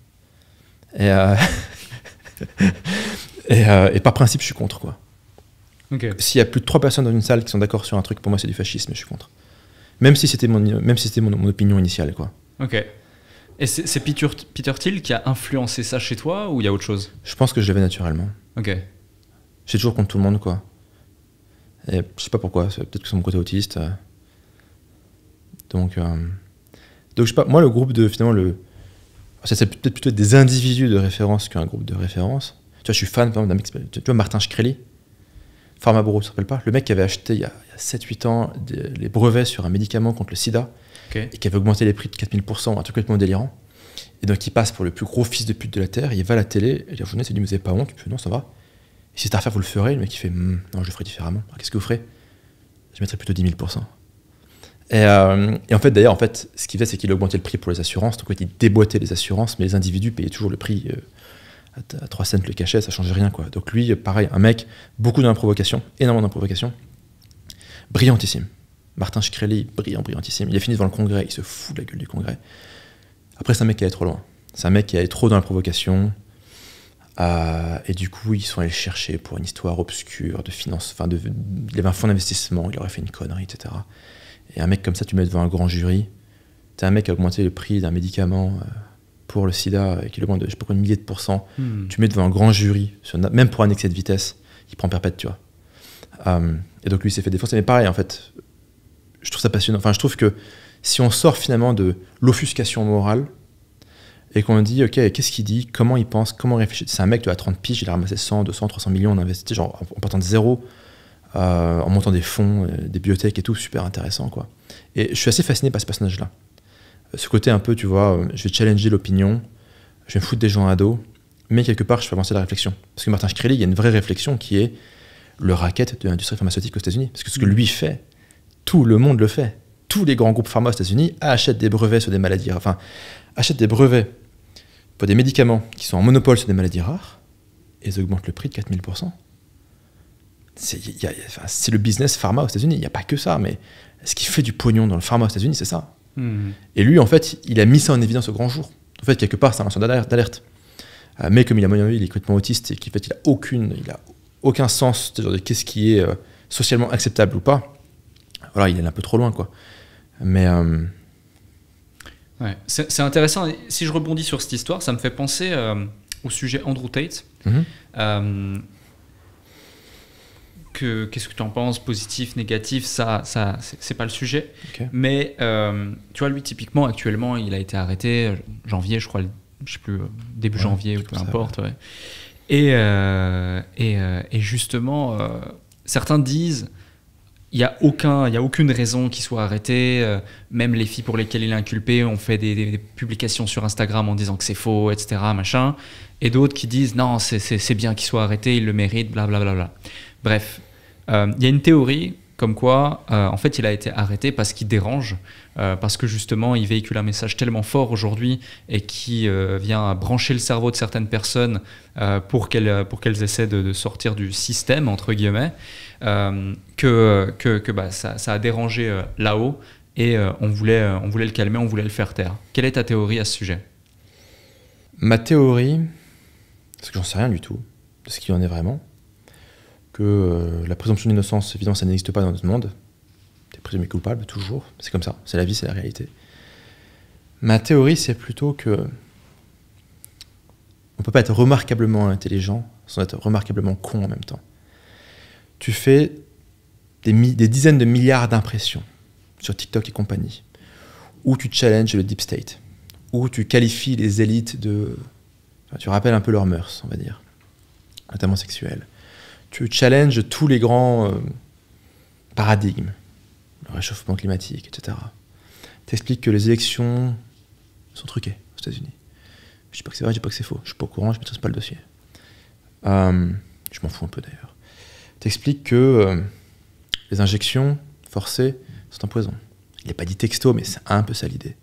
Et par principe, je suis contre, quoi. Okay. S'il y a plus de 3 personnes dans une salle qui sont d'accord sur un truc, pour moi, c'est du fascisme, je suis contre. Même si c'était mon opinion initiale, quoi. Ok. Et c'est Peter Thiel qui a influencé ça chez toi, ou il y a autre chose? Je pense que je l'avais naturellement. Ok. J'ai toujours contre tout le monde, quoi. Et je sais pas pourquoi, peut-être que c'est mon côté autiste. Donc je sais pas, moi le groupe de, finalement, c'est peut-être plutôt des individus de référence qu'un groupe de référence. Tu vois, je suis fan, par exemple, d'un mec, tu vois, Martin Shkreli, Pharmabro, tu te rappelles pas? Le mec qui avait acheté il y a 7-8 ans les brevets sur un médicament contre le sida, et qui avait augmenté les prix de 4000%, un truc complètement délirant. Et donc il passe pour le plus gros fils de pute de la Terre, il va à la télé, et la journée s'est dit, mais vous avez pas honte? Il fait, non, ça va. Et si c'est à refaire, vous le ferez? Le mec il fait, non, je le ferai différemment. Alors, qu'est-ce que vous ferez? Je mettrais plutôt 10 000%. Et en fait, d'ailleurs, ce qu'il fait, c'est qu'il a augmenté le prix pour les assurances. Donc, il déboîtait les assurances, mais les individus payaient toujours le prix à 3 cents le cachet, ça changeait rien, quoi. Donc, lui, pareil, un mec, beaucoup d'improvocation, énormément d'improvocation, brillantissime. Martin Shkreli, brillantissime. Il a fini devant le Congrès, il se fout de la gueule du Congrès. Après, c'est un mec qui allait trop loin. C'est un mec qui allait trop dans la provocation. Et du coup, ils sont allés le chercher pour une histoire obscure de finance. Enfin, il avait un fonds d'investissement, il aurait fait une connerie, etc. Et un mec comme ça, tu mets devant un grand jury. T'as un mec qui a augmenté le prix d'un médicament pour le sida, qui l'augmente de je sais pas combien de milliers de pourcents. Tu mets devant un grand jury, même pour un excès de vitesse, il prend perpète, tu vois. Et donc lui, il s'est fait défoncer. Mais pareil, en fait, je trouve ça passionnant. Enfin, je trouve que si on sort finalement de l'offuscation morale, et qu'on dit, ok, qu'est-ce qu'il dit, comment il pense, comment il réfléchit. C'est un mec de 30 piges, il a ramassé 100, 200, 300 millions, on a investi genre, en partant de zéro, en montant des fonds, des bibliothèques et tout, super intéressant, quoi. Et je suis assez fasciné par ce personnage-là. Ce côté un peu, tu vois, je vais challenger l'opinion, je vais me foutre des gens à dos, mais quelque part, je fais avancer la réflexion. Parce que Martin Shkreli, il y a une vraie réflexion qui est le racket de l'industrie pharmaceutique aux États-Unis. Parce que ce que lui fait, tout le monde le fait. Tous les grands groupes pharma aux États-Unis achètent des brevets sur des maladies, enfin, achètent des brevets pour des médicaments qui sont en monopole sur des maladies rares, et ils augmentent le prix de 4000%. c'est le business pharma aux États-Unis. Il n'y a pas que ça, mais ce qui fait du pognon dans le pharma aux États-Unis, c'est ça. Et lui, en fait, il a mis ça en évidence au grand jour. En fait, quelque part, c'est un lanceur d'alerte. Mais comme il est complètement autiste et qu'en fait, il a aucun sens de qu'est-ce qui est socialement acceptable ou pas. Voilà, il est un peu trop loin, quoi. Mais ouais, c'est intéressant. Si je rebondis sur cette histoire, ça me fait penser au sujet Andrew Tate. Qu'est-ce que tu en penses, positif, négatif, ça c'est pas le sujet. Okay. Mais tu vois, lui typiquement actuellement, il a été arrêté janvier, je crois, je sais plus, début janvier ou peu importe. Ouais. Et justement, certains disent il y a aucune raison qu'il soit arrêté. Même les filles pour lesquelles il est inculpé ont fait des publications sur Instagram en disant que c'est faux, etc. Machin. Et d'autres qui disent non, c'est bien qu'il soit arrêté, il le mérite, blablabla. Bref, il y a une théorie comme quoi, en fait, il a été arrêté parce qu'il dérange, parce que justement, il véhicule un message tellement fort aujourd'hui et qui vient brancher le cerveau de certaines personnes pour qu'elles essaient de sortir du système, entre guillemets, que ça a dérangé là-haut et on voulait le calmer, on voulait le faire taire. Quelle est ta théorie à ce sujet ? Ma théorie, parce que j'en sais rien du tout de ce qu'il en est vraiment, que la présomption d'innocence, évidemment, ça n'existe pas dans notre monde. T'es présumé coupable, toujours. C'est comme ça. C'est la vie, c'est la réalité. Ma théorie, c'est plutôt que on peut pas être remarquablement intelligent sans être remarquablement con en même temps. Tu fais des dizaines de milliards d'impressions sur TikTok et compagnie, où tu challenges le deep state, où tu qualifies les élites de... Enfin, tu rappelles un peu leurs mœurs, on va dire, notamment sexuelles. Tu challenges tous les grands paradigmes, le réchauffement climatique, etc. Tu expliques que les élections sont truquées aux États-Unis. Je dis pas que c'est vrai, je dis pas que c'est faux. Je suis pas au courant, je ne maîtrise pas le dossier. Je m'en fous un peu d'ailleurs. Tu expliques que les injections forcées sont un poison. Il n'est pas dit texto, mais c'est un peu ça l'idée.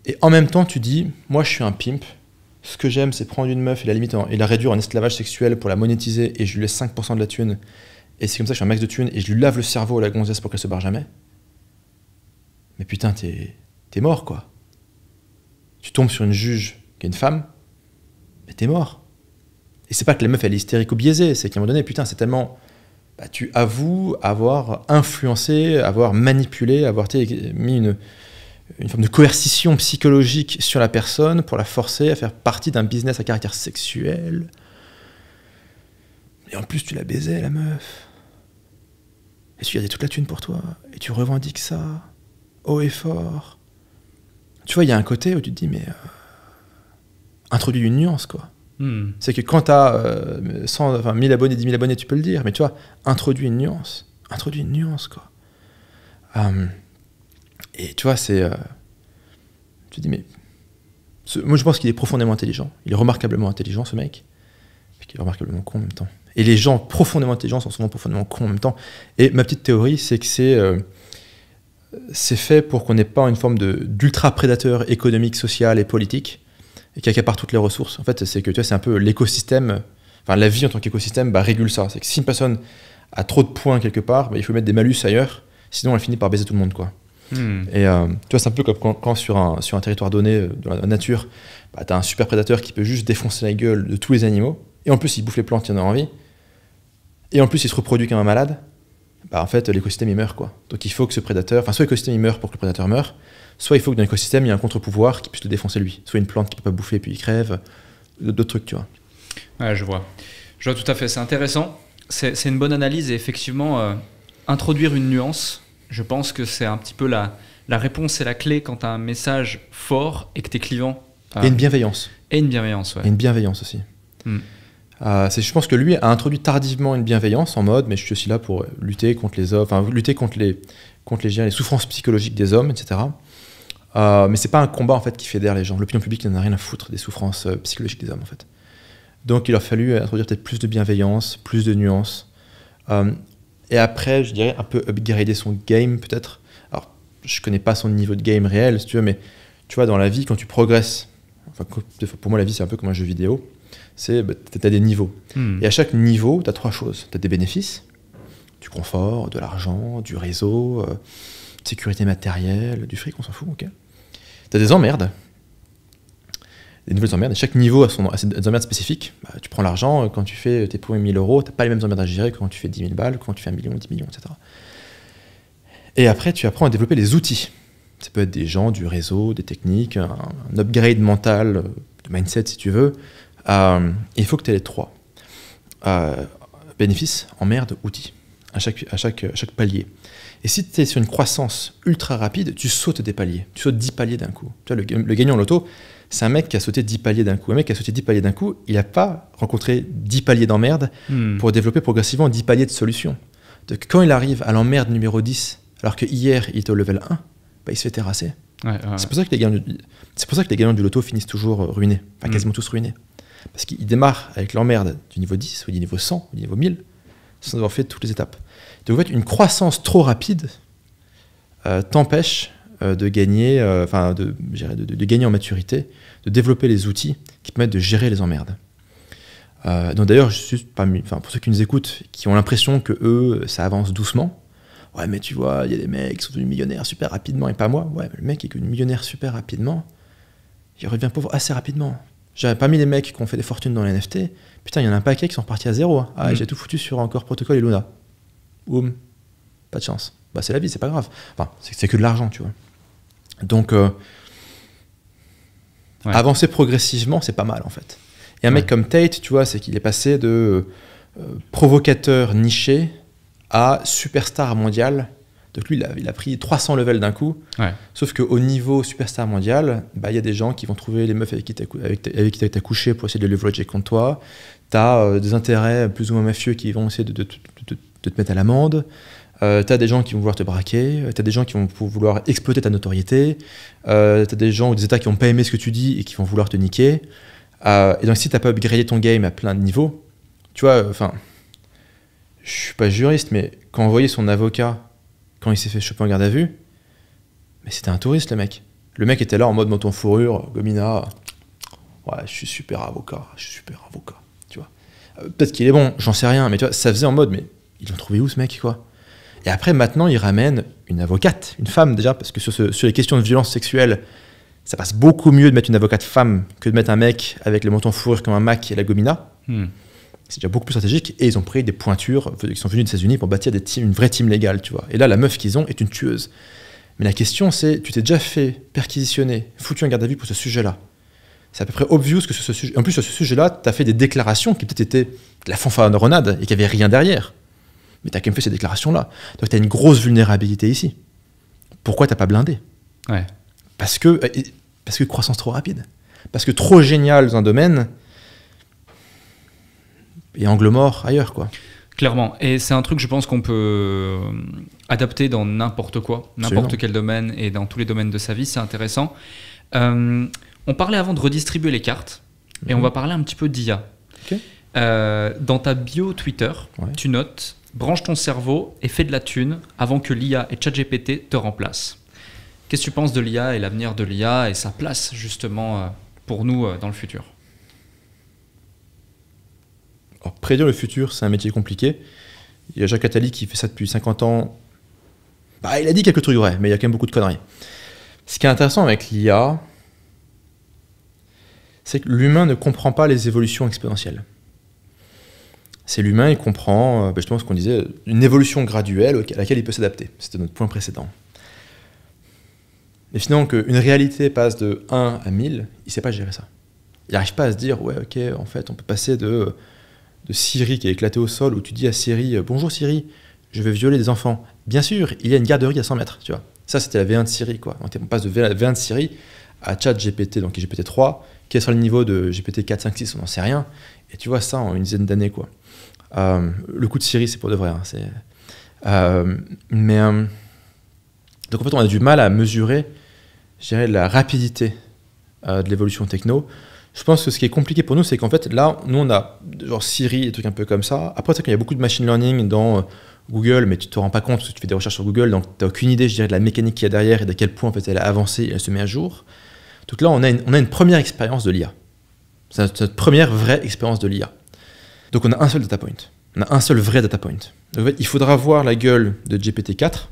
Et en même temps, tu dis, moi je suis un pimp. Ce que j'aime, c'est prendre une meuf et la réduire en esclavage sexuel pour la monétiser et je lui laisse 5% de la thune. Et c'est comme ça que je suis un max de thune et je lui lave le cerveau à la gonzesse pour qu'elle se barre jamais. Mais putain, t'es mort, quoi. Tu tombes sur une juge qui est une femme, mais t'es mort. Et c'est pas que la meuf, elle est hystérique ou biaisée, c'est qu'à un moment donné, putain, c'est tellement... Bah, tu avoues avoir influencé, avoir manipulé, avoir mis une forme de coercition psychologique sur la personne pour la forcer à faire partie d'un business à caractère sexuel. Et en plus, tu la baisais, la meuf. Et tu gardais toute la thune pour toi. Et tu revendiques ça, haut et fort. Tu vois, il y a un côté où tu te dis, mais... introduis une nuance, quoi. C'est que quand tu as 1000 abonnés, 10 000 abonnés, tu peux le dire. Mais tu vois, introduis une nuance. Introduis une nuance, quoi. Et tu vois, c'est... tu te dis, mais... moi, je pense qu'il est profondément intelligent. Il est remarquablement intelligent, ce mec. Et qu'il est remarquablement con en même temps. Et les gens profondément intelligents sont souvent profondément cons en même temps. Et ma petite théorie, c'est que c'est fait pour qu'on n'ait pas une forme d'ultra-prédateur économique, social et politique, et qui accapare toutes les ressources. En fait, c'est que tu vois, c'est un peu l'écosystème... Enfin, la vie en tant qu'écosystème régule ça. C'est que si une personne a trop de points quelque part, il faut mettre des malus ailleurs, sinon elle finit par baiser tout le monde, quoi. Et tu vois, c'est un peu comme quand sur un territoire donné, dans la nature, t'as un super prédateur qui peut juste défoncer la gueule de tous les animaux, et en plus il bouffe les plantes, il en a envie, et en plus il se reproduit comme un malade, en fait l'écosystème il meurt, quoi. Donc il faut que ce prédateur, soit l'écosystème il meurt pour que le prédateur meure, soit il faut que dans l'écosystème il y ait un contre-pouvoir qui puisse le défoncer lui, soit une plante qui peut pas bouffer et puis il crève, d'autres trucs, tu vois. Ouais, je vois tout à fait, c'est intéressant, c'est une bonne analyse, et effectivement introduire une nuance, je pense que c'est un petit peu la réponse et la clé quand tu as un message fort et que tu es clivant. Et une bienveillance. Et une bienveillance, ouais. Et une bienveillance aussi. Je pense que lui a introduit tardivement une bienveillance en mode, mais je suis aussi là pour lutter contre les hommes, enfin lutter contre les souffrances psychologiques des hommes, etc. Mais c'est pas un combat en fait qui fédère les gens. L'opinion publique n'en a rien à foutre des souffrances psychologiques des hommes en fait. Donc il a fallu introduire peut-être plus de bienveillance, plus de nuances. Et après, je dirais un peu upgrader son game peut-être. Alors, je connais pas son niveau de game réel, si tu veux, mais tu vois, dans la vie, quand tu progresses, enfin, pour moi, la vie, c'est un peu comme un jeu vidéo. C'est tu as des niveaux. Et à chaque niveau, tu as 3 choses. Tu as des bénéfices, du confort, de l'argent, du réseau, sécurité matérielle, du fric, on s'en fout, ok. Tu as des emmerdes, des nouvelles emmerdes, et chaque niveau a ses emmerdes spécifiques. Tu prends l'argent, quand tu fais tes premiers 1000 euros, tu n'as pas les mêmes emmerdes à gérer que quand tu fais 10 000 balles, quand tu fais 1 million, 10 millions, etc. Et après, tu apprends à développer les outils. Ça peut être des gens, du réseau, des techniques, un upgrade mental, de mindset si tu veux. Il faut que tu aies les 3. Bénéfices, emmerde, outils, à chaque palier. Et si tu es sur une croissance ultra rapide, tu sautes des paliers. Tu sautes 10 paliers d'un coup. Tu vois, le gagnant en loto, c'est un mec qui a sauté 10 paliers d'un coup. Un mec qui a sauté 10 paliers d'un coup, il n'a pas rencontré 10 paliers d'emmerde pour développer progressivement 10 paliers de solutions. Donc, quand il arrive à l'emmerde numéro 10, alors que hier il était au level 1, il se fait terrasser. C'est pour ça que les gagnants du loto finissent toujours ruinés, quasiment tous ruinés. Parce qu'ils démarrent avec l'emmerde du niveau 10, ou du niveau 100, ou du niveau 1000, sans avoir fait toutes les étapes. Donc en fait, une croissance trop rapide t'empêche de gagner, de gagner en maturité, de développer les outils qui permettent de gérer les emmerdes. Donc d'ailleurs, pour ceux qui nous écoutent, qui ont l'impression que eux, ça avance doucement, ouais, mais tu vois, il y a des mecs qui sont devenus millionnaires super rapidement, et pas moi. Ouais, mais le mec qui est devenu millionnaire super rapidement, il redevient pauvre assez rapidement. J'avais pas mis les mecs qui ont fait des fortunes dans les NFT. Putain, il y en a un paquet qui sont repartis à 0. J'ai tout foutu sur encore Protocol et Luna. Boum. Pas de chance. C'est la vie, c'est pas grave. Enfin, c'est que de l'argent, tu vois. Donc, avancer progressivement, c'est pas mal, en fait. Et un mec comme Tate, tu vois, c'est qu'il est passé de provocateur niché à superstar mondial. Donc lui, il a pris 300 levels d'un coup. Sauf qu'au niveau superstar mondial, il y a des gens qui vont trouver les meufs avec qui t'as couché pour essayer de leverager contre toi. T'as des intérêts plus ou moins mafieux qui vont essayer de te mettre à l'amende. T'as des gens qui vont vouloir te braquer. T'as des gens qui vont vouloir exploiter ta notoriété. T'as des gens ou des états qui vont pas aimer ce que tu dis et qui vont vouloir te niquer. Et donc si t'as pas upgradé ton game à plein de niveaux, tu vois, je suis pas juriste, mais quand on voyait son avocat quand il s'est fait choper en garde à vue, mais c'était un touriste, le mec. Le mec était là en mode mouton fourrure, gomina. Ouais, je suis super avocat, tu vois. Peut-être qu'il est bon, j'en sais rien, mais tu vois, ça faisait en mode, mais ils l'ont trouvé où ce mec, quoi. Et après, maintenant, il ramène une avocate, une femme déjà, parce que sur les questions de violence sexuelle, ça passe beaucoup mieux de mettre une avocate femme que de mettre un mec avec le mouton fourrure comme un Mac et la gomina. C'est déjà beaucoup plus stratégique, et ils ont pris des pointures qui sont venues des États-Unis pour bâtir une vraie team légale, tu vois. Et là, la meuf qu'ils ont est une tueuse. Mais la question, c'est, tu t'es déjà fait perquisitionner, foutu en garde à vue pour ce sujet-là. C'est à peu près obvious que sur ce sujet. En plus, sur ce sujet-là, tu as fait des déclarations qui peut-être étaient de la fanfaronnade et qui n'avaient rien derrière. Mais tu as quand même fait ces déclarations-là. Donc tu as une grosse vulnérabilité ici. Pourquoi tu n'as pas blindé ? Parce que croissance trop rapide. Parce que trop génial dans un domaine et angle mort ailleurs, quoi. Clairement. Et c'est un truc, je pense, qu'on peut adapter dans n'importe quoi, n'importe quel domaine et dans tous les domaines de sa vie. C'est intéressant. On parlait avant de redistribuer les cartes et on va parler un petit peu d'IA. Dans ta bio Twitter, tu notes « Branche ton cerveau et fais de la thune avant que l'IA et ChatGPT te remplacent ». Qu'est-ce que tu penses de l'IA et l'avenir de l'IA et sa place justement pour nous dans le futur ? Alors, prédire le futur, c'est un métier compliqué. Il y a Jacques Attali qui fait ça depuis 50 ans. Il a dit quelques trucs vrais, mais il y a quand même beaucoup de conneries. Ce qui est intéressant avec l'IA, c'est que l'humain ne comprend pas les évolutions exponentielles. C'est l'humain, il comprend, justement ce qu'on disait, une évolution graduelle à laquelle il peut s'adapter. C'était notre point précédent. Mais finalement, qu'une réalité passe de 1 à 1000, il ne sait pas gérer ça. Il n'arrive pas à se dire, ouais, ok, en fait, on peut passer de Siri qui est éclaté au sol, où tu dis à Siri, bonjour Siri, je vais violer des enfants. Bien sûr, il y a une garderie à 100 mètres, tu vois. Ça, c'était la V1 de Siri, quoi. On passe de V1 de Siri à ChatGPT, donc GPT-3, qui est sur le niveau de GPT 4, 5, 6, on n'en sait rien. Et tu vois ça en une dizaine d'années, quoi. Le coup de Siri, c'est pour de vrai. Donc en fait, on a du mal à mesurer, je dirais, la rapidité de l'évolution techno. Je pense que ce qui est compliqué pour nous, c'est qu'en fait, là, nous, on a genre Siri, des trucs un peu comme ça. Après, c'est qu'il y a beaucoup de machine learning dans Google, mais tu te rends pas compte parce que tu fais des recherches sur Google, donc tu n'as aucune idée, je dirais, de la mécanique qu'il y a derrière et de quel point en fait, elle a avancé et elle se met à jour. Donc là, on a une première expérience de l'IA. C'est notre première vraie expérience de l'IA. Donc on a un seul data point. On a un seul vrai data point. Donc, en fait, il faudra voir la gueule de GPT-4,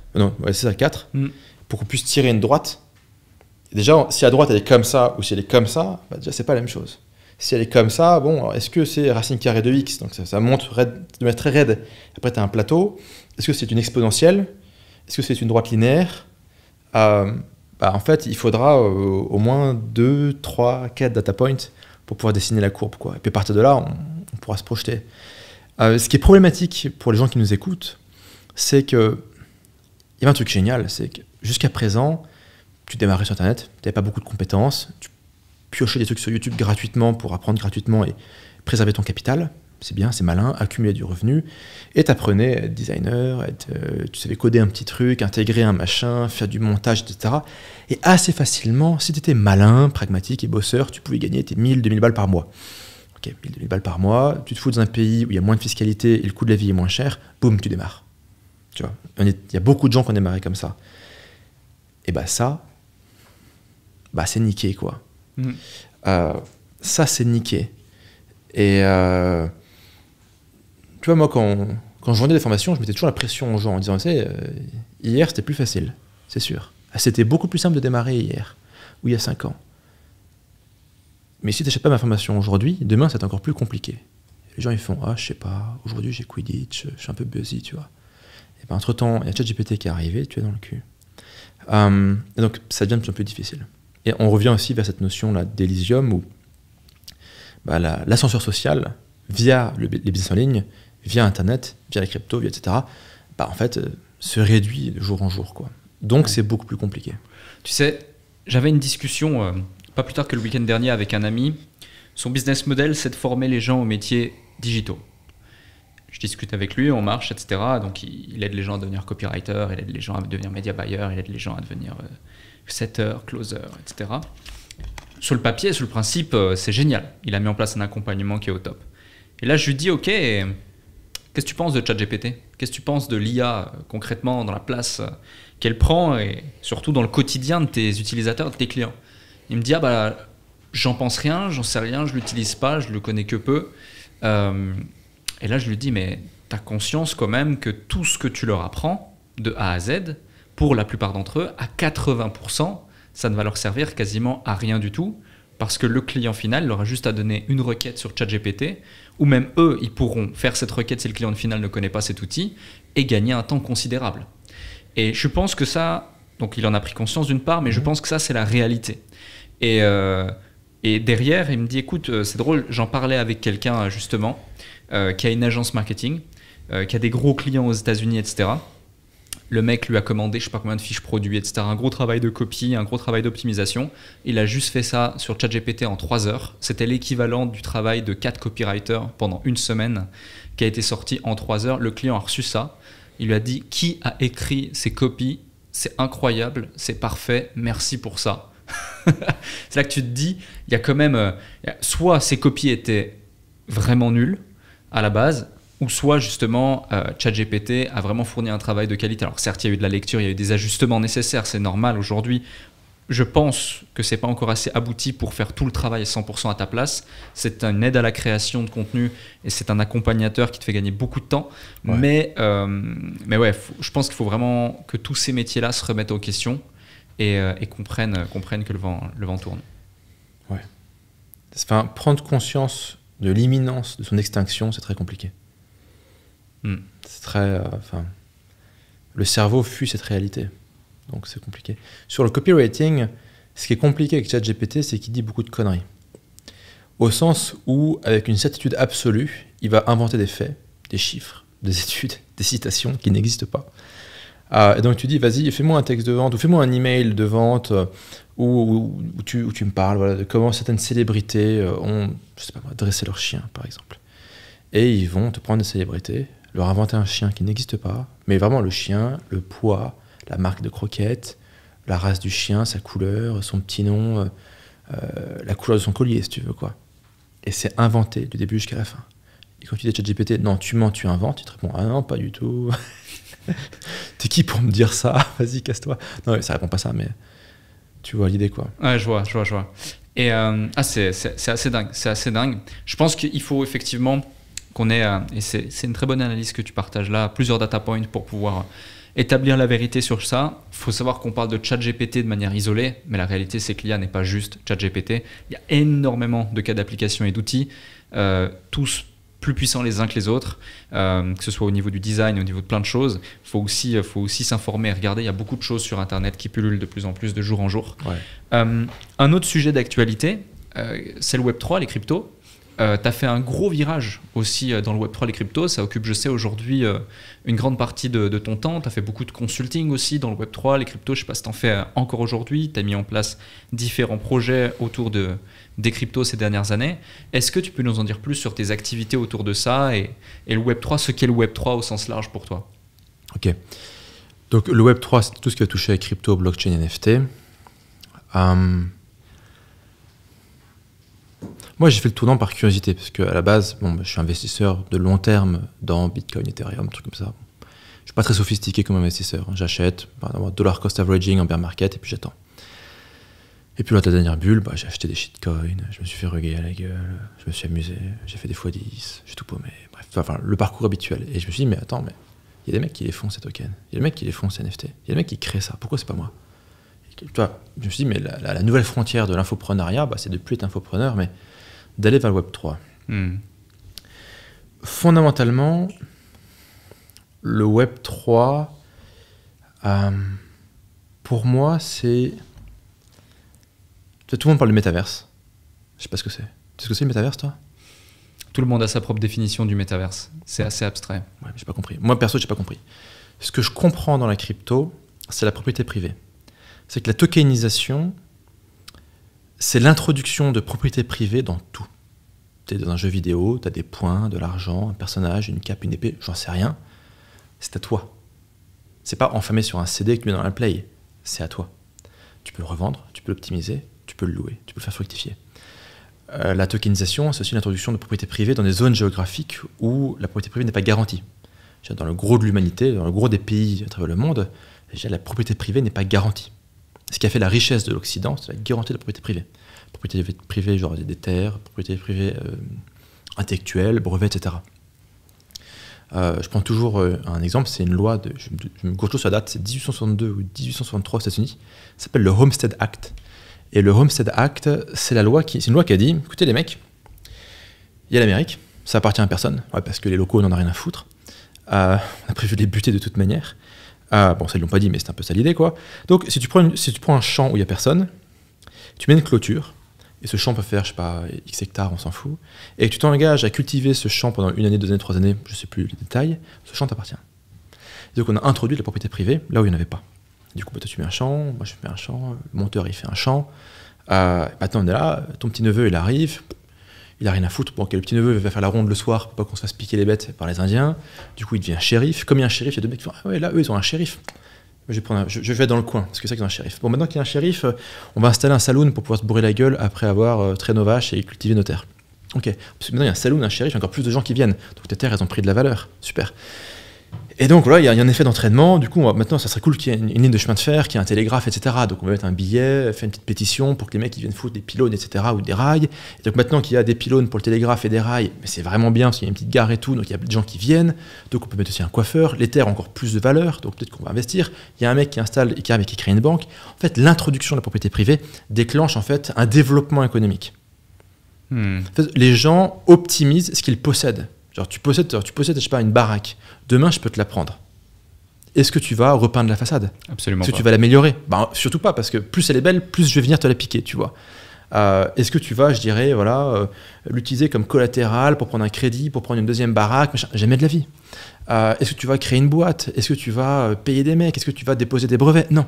c'est ça, 4, pour qu'on puisse tirer une droite. Et déjà, si à droite elle est comme ça ou si elle est comme ça, bah déjà c'est pas la même chose. Si elle est comme ça, bon, alors, est-ce que c'est racine carrée de x? Donc ça monte de manière très raide. Après, tu as un plateau. Est-ce que c'est une exponentielle? Est-ce que c'est une droite linéaire? En fait, il faudra au moins 2, 3, 4 data points pour pouvoir dessiner la courbe, quoi. Et puis à partir de là, on pourra se projeter. Ce qui est problématique pour les gens qui nous écoutent, c'est que il y a un truc génial, c'est que jusqu'à présent, tu démarrais sur Internet, tu n'avais pas beaucoup de compétences, tu piochais des trucs sur YouTube gratuitement pour apprendre gratuitement et préserver ton capital. C'est bien, c'est malin, accumuler du revenu. Et tu apprenais à être designer, tu savais coder un petit truc, intégrer un machin, faire du montage, etc. Et assez facilement, si tu étais malin, pragmatique et bosseur, tu pouvais gagner tes 1000, 2000 balles par mois. Ok, 1000, 2000 balles par mois, tu te fous dans un pays où il y a moins de fiscalité et le coût de la vie est moins cher, boum, tu démarres. Tu vois, il y a beaucoup de gens qui ont démarré comme ça. Et ça, c'est niqué, quoi. Ça, c'est niqué. Et tu vois, moi, quand je vendais des formations, je mettais toujours la pression aux gens en disant, tu sais, hier, c'était plus facile, c'est sûr. C'était beaucoup plus simple de démarrer hier, ou il y a 5 ans. Mais si tu n'achètes pas ma formation aujourd'hui, demain, c'est encore plus compliqué. Les gens, ils font, je sais pas, aujourd'hui, j'ai Quidditch, je suis un peu busy, tu vois. Et entre-temps, il y a ChatGPT qui est arrivé, tu es dans le cul. Et donc, ça devient de plus en plus difficile. Et on revient aussi vers cette notion-là d'Elysium, où l'ascenseur social, via les business en ligne, via Internet, via la crypto, etc., en fait, se réduit de jour en jour, quoi. Donc, c'est beaucoup plus compliqué. Tu sais, j'avais une discussion, pas plus tard que le week-end dernier, avec un ami. Son business model, c'est de former les gens aux métiers digitaux. Je discute avec lui, on marche, etc. Donc, il aide les gens à devenir copywriter, il aide les gens à devenir media buyer, il aide les gens à devenir setter, closer, etc. Sur le papier, sur le principe, c'est génial. Il a mis en place un accompagnement qui est au top. Et là, je lui dis, OK, qu'est-ce que tu penses de ChatGPT? Qu'est-ce que tu penses de l'IA concrètement dans la place qu'elle prend et surtout dans le quotidien de tes utilisateurs, de tes clients? Il me dit, j'en pense rien, j'en sais rien, je ne l'utilise pas, je ne le connais que peu. Et là, je lui dis, mais tu as conscience quand même que tout ce que tu leur apprends, de A à Z, pour la plupart d'entre eux, à 80%, ça ne va leur servir quasiment à rien du tout, parce que le client final leur a juste à donner une requête sur ChatGPT, ou même eux, ils pourront faire cette requête si le client final ne connaît pas cet outil, et gagner un temps considérable. Et je pense que ça, donc il en a pris conscience d'une part, mais je pense que ça, c'est la réalité. Et derrière, il me dit, écoute, c'est drôle, j'en parlais avec quelqu'un justement, qui a une agence marketing, qui a des gros clients aux États-Unis, etc. Le mec lui a commandé je ne sais pas combien de fiches produits, etc. Un gros travail de copie, un gros travail d'optimisation. Il a juste fait ça sur ChatGPT en 3 heures. C'était l'équivalent du travail de 4 copywriters pendant une semaine qui a été sorti en 3 heures. Le client a reçu ça. Il lui a dit « Qui a écrit ces copies? C'est incroyable, c'est parfait, merci pour ça. » C'est là que tu te dis, il y a quand même... soit ces copies étaient vraiment nulles à la base, ou soit justement ChatGPT a vraiment fourni un travail de qualité. Alors certes, il y a eu de la lecture, il y a eu des ajustements nécessaires, c'est normal aujourd'hui. Je pense que c'est pas encore assez abouti pour faire tout le travail 100% à ta place. C'est une aide à la création de contenu et c'est un accompagnateur qui te fait gagner beaucoup de temps. Ouais. Mais ouais, je pense qu'il faut vraiment que tous ces métiers-là se remettent aux questions et comprennent que le vent tourne. Ouais. Enfin, prendre conscience de l'imminence de son extinction, c'est très compliqué. C'est très, le cerveau fuit cette réalité, donc c'est compliqué. Sur le copywriting, ce qui est compliqué avec ChatGPT, c'est qu'il dit beaucoup de conneries. Au sens où, avec une certitude absolue, il va inventer des faits, des chiffres, des études, des citations qui n'existent pas. Et donc tu dis, vas-y, fais-moi un texte de vente, ou fais-moi un email de vente, où tu me parles de comment certaines célébrités ont, je sais pas moi, dressé leur chien, par exemple. Et ils vont te prendre des célébrités, leur inventer un chien qui n'existe pas, mais vraiment le chien, le poids, la marque de croquettes, la race du chien, sa couleur, son petit nom, la couleur de son collier, si tu veux, quoi. Et c'est inventé du début jusqu'à la fin. Et quand tu dis ChatGPT, non, tu mens, tu inventes, il te répond, ah non, pas du tout. T'es qui pour me dire ça? Vas-y, casse-toi. Non, ça répond pas ça, mais tu vois l'idée, quoi. Ouais, je vois. Et c'est assez dingue, c'est assez dingue. Je pense qu'il faut effectivement qu'on ait, et c'est une très bonne analyse que tu partages là, plusieurs data points pour pouvoir établir la vérité sur ça. Il faut savoir qu'on parle de ChatGPT de manière isolée, mais la réalité c'est que l'IA n'est pas juste ChatGPT. Il y a énormément de cas d'application et d'outils, tous plus puissants les uns que les autres, que ce soit au niveau du design, au niveau de plein de choses. Il faut aussi s'informer et regarder. Il y a beaucoup de choses sur Internet qui pullulent de plus en plus de jour en jour. Ouais. Un autre sujet d'actualité, c'est le Web3, les cryptos. Tu as fait un gros virage aussi dans le Web3, les cryptos. Ça occupe, je sais, aujourd'hui une grande partie de ton temps. Tu as fait beaucoup de consulting aussi dans le Web3, les cryptos. Je ne sais pas si tu en fais encore aujourd'hui. Tu as mis en place différents projets autour des cryptos ces dernières années. Est-ce que tu peux nous en dire plus sur tes activités autour de ça et le Web3, ce qu'est le Web3 au sens large pour toi? Ok. Donc le Web3, c'est tout ce qui va toucher à crypto, blockchain, NFT. Moi, j'ai fait le tournant par curiosité, parce qu'à la base, je suis investisseur de long terme dans Bitcoin, Ethereum, trucs comme ça. Je ne suis pas très sophistiqué comme investisseur. J'achète, dollar cost averaging en bear market, et puis j'attends. Et puis là, la dernière bulle, j'ai acheté des shitcoins, je me suis fait regayer à la gueule, je me suis amusé, j'ai fait des x10, j'ai tout paumé. Bref, enfin, le parcours habituel. Et je me suis dit, mais attends, mais il y a des mecs qui les font, ces tokens. Il y a des mecs qui les font, ces NFT. Il y a des mecs qui créent ça. Pourquoi c'est pas moi? Je me suis dit, mais la nouvelle frontière de l'infopreneuriat, c'est de plus être infopreneur, mais d'aller vers le Web3. Fondamentalement, le Web3, pour moi, c'est... Tout le monde parle du métaverse. Je sais pas ce que c'est. Tu sais ce que c'est le métaverse, toi? Tout le monde a sa propre définition du métaverse. C'est assez abstrait. Ouais, mais j'ai pas compris. Moi, perso, j'ai pas compris. Ce que je comprends dans la crypto, c'est la propriété privée. C'est que la tokenisation, c'est l'introduction de propriété privée dans tout. Tu es dans un jeu vidéo, tu as des points, de l'argent, un personnage, une cape, une épée, j'en sais rien. C'est à toi. C'est pas enfermé sur un CD que tu mets dans la Play. C'est à toi. Tu peux le revendre, tu peux l'optimiser, tu peux le louer, tu peux le faire fructifier. La tokenisation, c'est aussi l'introduction de propriété privée dans des zones géographiques où la propriété privée n'est pas garantie. Dans le gros de l'humanité, dans le gros des pays à travers le monde, la propriété privée n'est pas garantie. Ce qui a fait la richesse de l'Occident, c'est la garantie de la propriété privée. Propriété privée, genre des terres, propriété privée intellectuelle, brevets, etc. Je prends toujours un exemple, c'est une loi, je me gourre sur la date, c'est 1862 ou 1863 aux États-Unis, ça s'appelle le Homestead Act. Et le Homestead Act, c'est une loi qui a dit, écoutez les mecs, il y a l'Amérique, ça appartient à personne, parce que les locaux n'en ont rien à foutre. On a prévu de les buter de toute manière. Ça ils l'ont pas dit, mais c'est un peu ça l'idée, quoi. Donc si tu prends un champ où il y a personne, tu mets une clôture, et ce champ peut faire, je sais pas, X hectares, on s'en fout, et que tu t'engages à cultiver ce champ pendant 1 année, 2 années, 3 années, je sais plus les détails, ce champ t'appartient. Donc on a introduit la propriété privée là où il n'y en avait pas. Du coup, toi tu mets un champ, moi je fais un champ, le monteur il fait un champ, maintenant on est là, ton petit neveu il arrive, il a rien à foutre, le petit neveu va faire la ronde le soir pour pas qu'on se fasse piquer les bêtes par les Indiens, du coup il devient shérif, comme il y a un shérif, il y a 2 mecs qui font, ah ouais là eux ils ont un shérif. Je vais dans le coin, parce que c'est ça qu'ils ont un shérif. Bon, maintenant qu'il y a un shérif, on va installer un saloon pour pouvoir se bourrer la gueule après avoir traité nos vaches et cultivé nos terres. Ok, parce que maintenant il y a un saloon, un shérif, il y a encore plus de gens qui viennent. Donc tes terres, elles ont pris de la valeur. Super. Et donc là, il y a un effet d'entraînement. Du coup, maintenant, ça serait cool qu'il y ait une ligne de chemin de fer, qu'il y ait un télégraphe, etc. Donc on va mettre un billet, faire une petite pétition pour que les mecs ils viennent foutre des pylônes, etc. ou des rails. Et donc maintenant qu'il y a des pylônes pour le télégraphe et des rails, mais c'est vraiment bien parce qu'il y a une petite gare et tout, donc il y a des gens qui viennent. Donc on peut mettre aussi un coiffeur. Les terres ont encore plus de valeur, donc peut-être qu'on va investir. Il y a un mec qui installe et qui arrive et qui crée une banque. En fait, l'introduction de la propriété privée déclenche en fait un développement économique. En fait, les gens optimisent ce qu'ils possèdent. Genre tu possèdes, je sais pas, une baraque. Demain, je peux te la prendre. Est-ce que tu vas repeindre la façade? Absolument. Est-ce que tu vas l'améliorer? Surtout pas, parce que plus elle est belle, plus je vais venir te la piquer, tu vois. Est-ce que tu vas, je dirais, l'utiliser comme collatéral pour prendre un crédit, pour prendre une deuxième baraque, machin? Jamais de la vie. Est-ce que tu vas créer une boîte? Est-ce que tu vas payer des mecs? Est-ce que tu vas déposer des brevets? Non.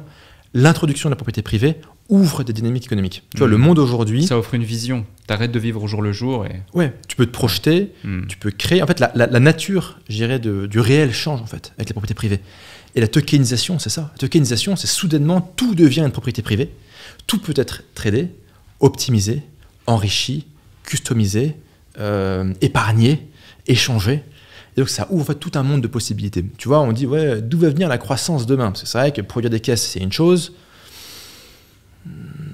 L'introduction de la propriété privée ouvre des dynamiques économiques. Tu vois, le monde aujourd'hui... Ça offre une vision. T'arrêtes de vivre au jour le jour et... Ouais, tu peux te projeter, tu peux créer... En fait, la nature, je dirais, du réel change, en fait, avec la propriété privée. Et la tokenisation, c'est ça. La tokenisation, c'est soudainement, tout devient une propriété privée. Tout peut être tradé, optimisé, enrichi, customisé, épargné, échangé. Et donc ça ouvre en fait tout un monde de possibilités. Tu vois, on dit, d'où va venir la croissance demain? Parce que c'est vrai que produire des caisses, c'est une chose.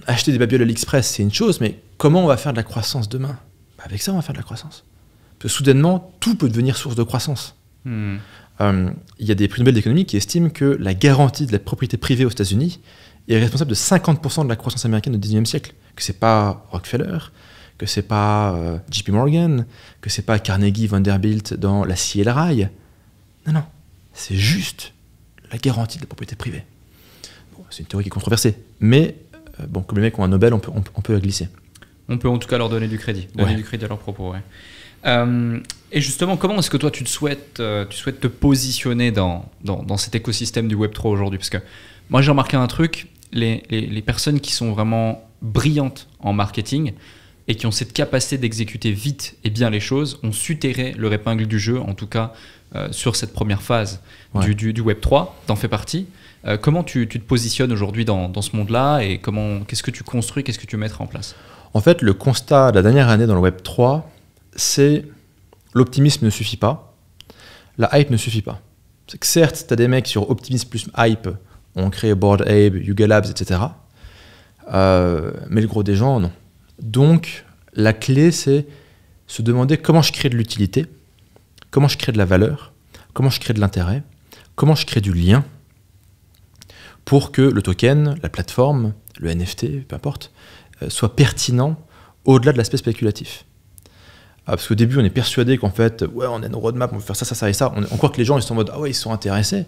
acheter des babioles à l'Express, c'est une chose, mais comment on va faire de la croissance demain? Avec ça, on va faire de la croissance. Parce que soudainement, tout peut devenir source de croissance. Il y a des prix Nobel d'économie qui estiment que la garantie de la propriété privée aux États-Unis est responsable de 50% de la croissance américaine au XIXe siècle. Que c'est pas Rockefeller, que c'est pas JP Morgan, que c'est pas Carnegie Vanderbilt dans l'acier et le rail. Non, c'est juste la garantie de la propriété privée. Bon, c'est une théorie qui est controversée, mais bon, comme les mecs ont un Nobel, on peut la glisser. On peut en tout cas leur donner du crédit, du crédit à leurs propos. Ouais. Et justement, comment est-ce que toi tu souhaites te positionner dans cet écosystème du Web3 aujourd'hui? Parce que moi j'ai remarqué un truc, les personnes qui sont vraiment brillantes en marketing et qui ont cette capacité d'exécuter vite et bien les choses ont su tirer leur épingle du jeu, en tout cas sur cette première phase du Web3. T'en fais partie. Comment tu te positionnes aujourd'hui dans ce monde-là et qu'est-ce que tu construis, qu'est-ce que tu veux mettre en place? En fait, le constat de la dernière année dans le Web3, c'est l'optimisme ne suffit pas, la hype ne suffit pas. C'est que certes, tu as des mecs sur optimisme plus hype, ont créé Bored Ape, Yuga Labs, etc. Mais le gros des gens, non. Donc, la clé, c'est se demander comment je crée de l'utilité, comment je crée de la valeur, comment je crée de l'intérêt, comment je crée du lien pour que le token, la plateforme, le NFT, peu importe, soit pertinent au-delà de l'aspect spéculatif. Parce qu'au début, on est persuadé qu'en fait, ouais, on a une roadmap, on veut faire ça, ça, ça et ça. On croit que les gens ils sont en mode, ah ouais, ils sont intéressés.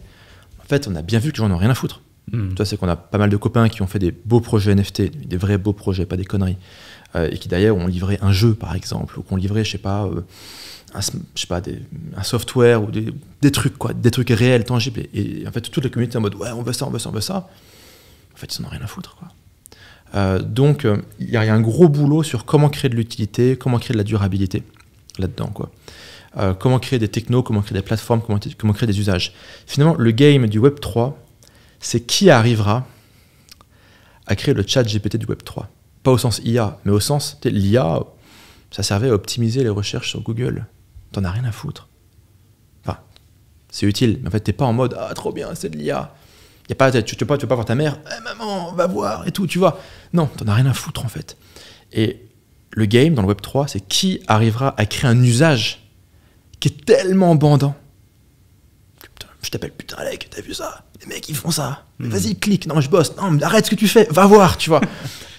En fait, on a bien vu que les gens n'ont rien à foutre. Tu vois, c'est qu'on a pas mal de copains qui ont fait des beaux projets NFT, des vrais beaux projets, pas des conneries, et qui d'ailleurs ont livré un jeu, par exemple, ou qui ont livré, je sais pas, un software, ou des trucs, quoi, des trucs réels, tangibles. Et en fait, toute la communauté est en mode, ouais, on veut ça, on veut ça, on veut ça. En fait, ils n'en ont rien à foutre, quoi. Donc, il y a un gros boulot sur comment créer de l'utilité, comment créer de la durabilité là-dedans, quoi. Comment créer des technos, comment créer des plateformes, comment créer des usages. Finalement, le game du Web3, c'est qui arrivera à créer le chat GPT du Web3. Pas au sens IA, mais au sens, l'IA, ça servait à optimiser les recherches sur Google. T'en as rien à foutre. Enfin, c'est utile, mais en fait, t'es pas en mode, ah, trop bien, c'est de l'IA. Tu veux pas voir ta mère, maman, va voir et tout, tu vois. Non, t'en as rien à foutre en fait. Et le game dans le Web3, c'est qui arrivera à créer un usage qui est tellement bandant. Putain, je t'appelle, putain, Alec, t'as vu ça? Les mecs, ils font ça. Mais vas-y, clique. Non, je bosse. Non, mais arrête ce que tu fais. Va voir, tu vois.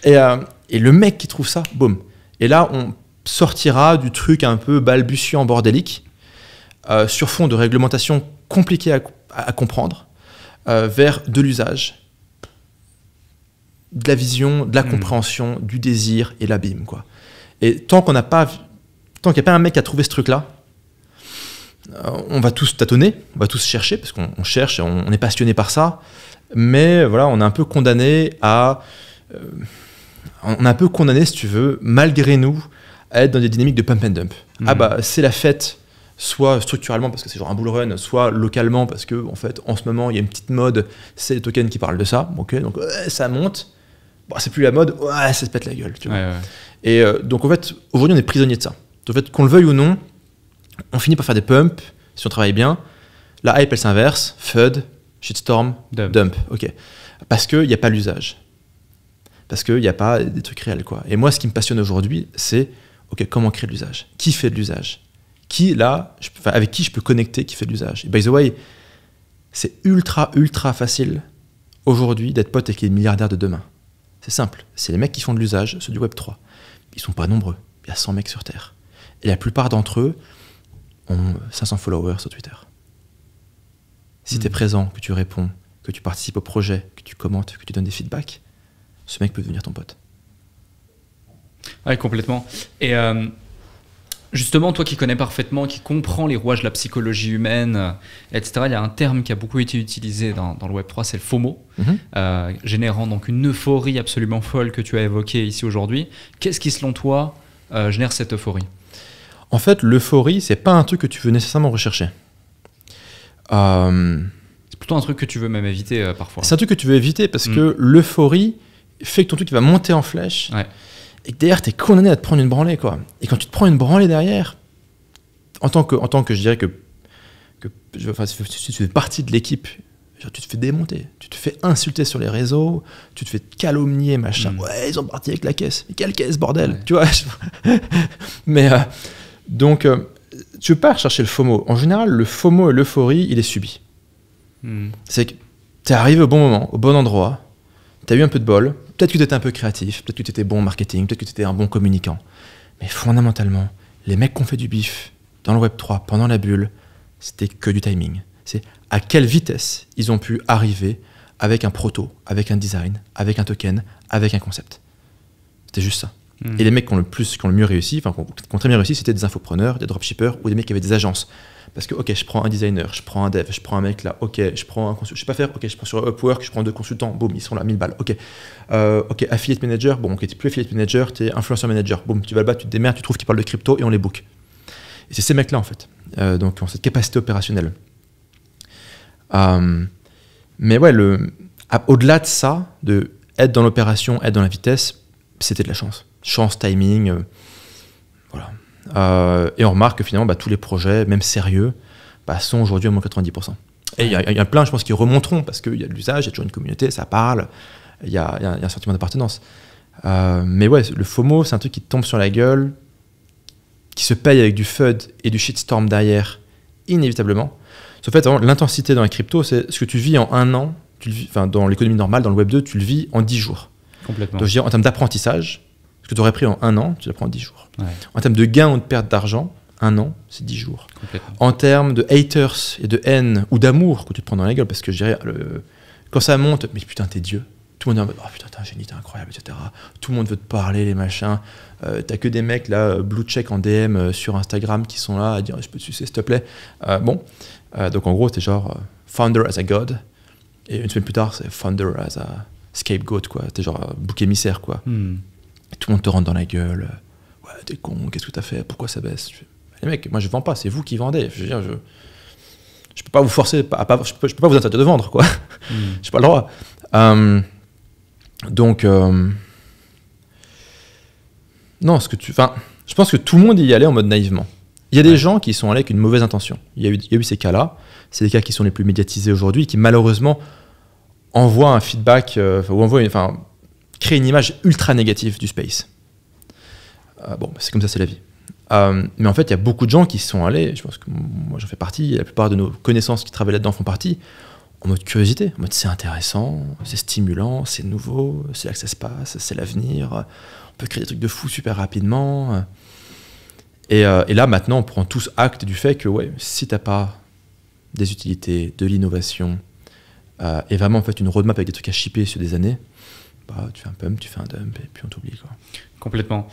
Et le mec qui trouve ça, boum. Et là, on sortira du truc un peu balbutiant, bordélique, sur fond de réglementation compliquée à comprendre. Vers de l'usage, de la vision, de la compréhension, du désir et l'abîme, quoi. Et tant qu'il n'y a pas un mec qui a trouvé ce truc-là, on va tous tâtonner, on va tous chercher, parce qu'on cherche, on est passionné par ça, mais voilà, on est un peu condamné si tu veux, malgré nous, à être dans des dynamiques de pump and dump. Ah bah, c'est la fête, soit structurellement parce que c'est genre un bull run, soit localement parce que en fait en ce moment il y a une petite mode, c'est les tokens qui parlent de ça, ok, donc ça monte, bon, c'est plus la mode, ouais, ça se pète la gueule, tu vois. Ouais. Et donc en fait aujourd'hui on est prisonnier de ça. En fait, qu'on le veuille ou non, on finit par faire des pumps si on travaille bien. La hype elle s'inverse, FUD, shitstorm, dump, ok, parce qu'il n'y a pas l'usage, parce qu'il n'y a pas des trucs réels, quoi. Et moi ce qui me passionne aujourd'hui c'est ok, comment créer de l'usage, qui fait de l'usage, avec qui je peux connecter, qui fait de l'usage. Et by the way, c'est ultra facile aujourd'hui d'être pote avec les milliardaires de demain. C'est simple, c'est les mecs qui font de l'usage, ceux du Web3. Ils sont pas nombreux, il y a 100 mecs sur Terre. Et la plupart d'entre eux ont 500 followers sur Twitter. Si tu es présent, que tu réponds, que tu participes au projet, que tu commentes, que tu donnes des feedbacks, ce mec peut devenir ton pote. Ouais, complètement. Et justement, toi qui connais parfaitement, qui comprends les rouages de la psychologie humaine, etc., il y a un terme qui a beaucoup été utilisé dans le Web3, c'est le FOMO, générant donc une euphorie absolument folle que tu as évoquée ici aujourd'hui. Qu'est-ce qui, selon toi, génère cette euphorie? En fait, l'euphorie, c'est pas un truc que tu veux nécessairement rechercher. C'est plutôt un truc que tu veux même éviter parfois. C'est un truc que tu veux éviter parce que l'euphorie fait que ton truc va monter en flèche. Ouais. Et que derrière, t'es condamné à te prendre une branlée, quoi. Et quand tu te prends une branlée derrière, en tant que je dirais que si tu fais partie de l'équipe Genre, tu te fais démonter, tu te fais insulter sur les réseaux, tu te fais calomnier, machin. Ouais, ils ont parti avec la caisse. Mais quelle caisse, bordel, tu vois. Mais donc, tu veux pas rechercher le FOMO. En général, le FOMO et l'euphorie, il est subi. C'est que t'es arrivé au bon moment, au bon endroit, t'as eu un peu de bol, peut-être que t'étais un peu créatif, peut-être que t'étais bon en marketing, peut-être que t'étais un bon communicant. Mais fondamentalement, les mecs qui ont fait du bif dans le Web3, pendant la bulle, c'était que du timing. C'est à quelle vitesse ils ont pu arriver avec un proto, avec un design, avec un token, avec un concept. C'était juste ça. Et les mecs qui ont le mieux réussi, enfin qui ont très bien réussi, c'était des infopreneurs, des dropshippers ou des mecs qui avaient des agences. Parce que, ok, je prends un designer, je prends un dev, je prends un mec là, ok, je prends un consultant, je sais pas faire, ok, je prends sur Upwork, je prends 2 consultants, boum, ils sont là, 1000 balles, ok. Ok, affiliate manager, bon, ok, t'es plus affiliate manager, t'es influencer manager, boum, tu vas là-bas, tu te démerdes, tu trouves qu'ils parlent de crypto et on les book. Et c'est ces mecs-là, en fait, donc qui ont cette capacité opérationnelle. Mais ouais, au-delà de ça, de être dans l'opération, être dans la vitesse, c'était de la chance. Chance, timing, voilà. Et on remarque que finalement, tous les projets, même sérieux, sont aujourd'hui à moins 90%. Et il y a plein, je pense, qui remonteront parce qu'il y a de l'usage, il y a toujours une communauté, ça parle, il y a un sentiment d'appartenance. Mais ouais, le FOMO, c'est un truc qui te tombe sur la gueule, qui se paye avec du FUD et du shitstorm derrière, inévitablement. En fait, l'intensité dans la crypto, c'est ce que tu vis en 1 an, dans l'économie normale, dans le Web 2, tu le vis en 10 jours. Complètement. Donc je veux dire, en termes d'apprentissage, ce que tu aurais pris en 1 an, tu l'apprends en 10 jours. Ouais. En termes de gain ou de perte d'argent, 1 an, c'est 10 jours. En termes de haters et de haine ou d'amour que tu te prends dans la gueule, parce que je dirais, quand ça monte, mais putain, t'es Dieu. Tout le monde est en mode, oh putain, t'es un génie, t'es incroyable, etc. Tout le monde veut te parler, les machins. T'as que des mecs là, blue check en DM sur Instagram qui sont là à dire, je peux te sucer, s'il te plaît. Donc en gros, c'était genre founder as a god. Et une semaine plus tard, c'est founder as a scapegoat, quoi. C'était genre bouc émissaire, quoi. Tout le monde te rentre dans la gueule. Ouais, t'es con, qu'est-ce que t'as fait? Pourquoi ça baisse? Les mecs, moi je vends pas, c'est vous qui vendez. Je veux dire, je peux pas vous forcer, je peux pas vous interdire de vendre, quoi. J'ai pas le droit. Donc, non, je pense que tout le monde y allait en mode naïvement. Il y a des gens qui sont allés avec une mauvaise intention. Il y a eu ces cas-là. C'est des cas qui sont les plus médiatisés aujourd'hui, qui malheureusement envoient un feedback, créent une image ultra négative du space. C'est comme ça, c'est la vie. Mais en fait, il y a beaucoup de gens qui sont allés, je pense que moi j'en fais partie, et la plupart de nos connaissances qui travaillent là-dedans font partie, en mode curiosité, en mode c'est intéressant, c'est stimulant, c'est nouveau, c'est là que ça se passe, c'est l'avenir, on peut créer des trucs de fou super rapidement. Et là, maintenant, on prend tous acte du fait que si t'as pas des utilités, de l'innovation, et vraiment en fait une roadmap avec des trucs à shipper sur des années, tu fais un pump, tu fais un dump, et puis on t'oublie, quoi. Complètement.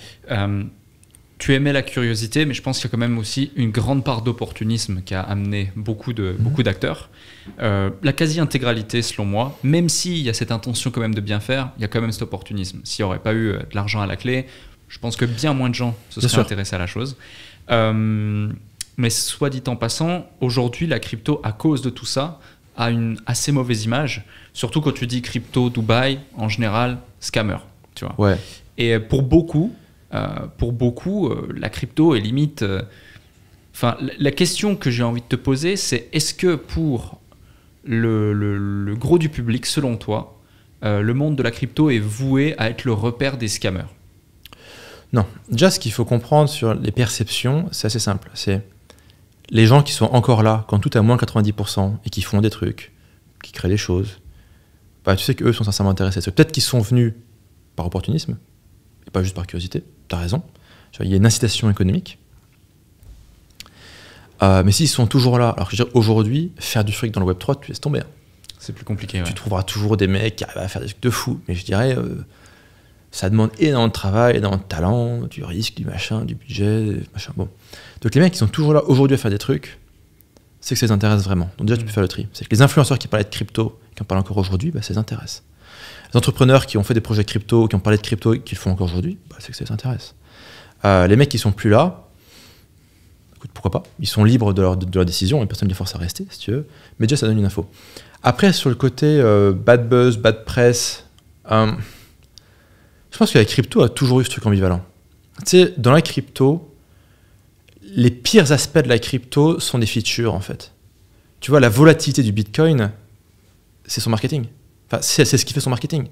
Tu aimais la curiosité, mais je pense qu'il y a quand même aussi une grande part d'opportunisme qui a amené beaucoup d'acteurs. La quasi-intégralité, selon moi, même s'il y a cette intention quand même de bien faire, il y a quand même cet opportunisme. S'il n'y aurait pas eu de l'argent à la clé, je pense que bien moins de gens se seraient intéressés à la chose. Mais soit dit en passant, aujourd'hui, la crypto, à cause de tout ça, a une assez mauvaise image. Surtout quand tu dis crypto, Dubaï, en général, scammer. Tu vois. Ouais. Et pour beaucoup, la crypto est limite... la question que j'ai envie de te poser, c'est est-ce que pour le gros du public, selon toi, le monde de la crypto est voué à être le repère des scammers? Non. Déjà, ce qu'il faut comprendre sur les perceptions, c'est assez simple. C'est les gens qui sont encore là, quand tout est à moins 90%, et qui font des trucs, qui créent des choses, tu sais qu'eux sont sincèrement intéressés. C'est peut-être qu'ils sont venus par opportunisme, et pas juste par curiosité. T'as raison. Il y a une incitation économique. Mais s'ils sont toujours là, alors que je veux dire, aujourd'hui, faire du fric dans le Web3, tu laisses tomber. C'est plus compliqué. Tu trouveras toujours des mecs qui arrivent à faire des trucs de fou. Mais je dirais, ça demande énormément de travail, énormément de talent, du risque, du machin, du budget, machin. Bon. Donc les mecs qui sont toujours là aujourd'hui à faire des trucs, c'est que ça les intéresse vraiment. Donc déjà, tu peux faire le tri. C'est que les influenceurs qui parlaient de crypto, qui en parlent encore aujourd'hui, ça les intéresse. Les entrepreneurs qui ont fait des projets crypto, qui ont parlé de crypto et qui le font encore aujourd'hui, c'est que ça les intéresse. Les mecs qui sont plus là, écoute, pourquoi pas, ils sont libres de leur décision et personne ne les force à rester, si tu veux. Mais déjà, ça donne une info. Après, sur le côté bad buzz, bad press, je pense que la crypto a toujours eu ce truc ambivalent. Tu sais, dans la crypto, les pires aspects de la crypto sont des features, en fait. Tu vois, la volatilité du Bitcoin, c'est son marketing. Enfin, c'est ce qui fait son marketing.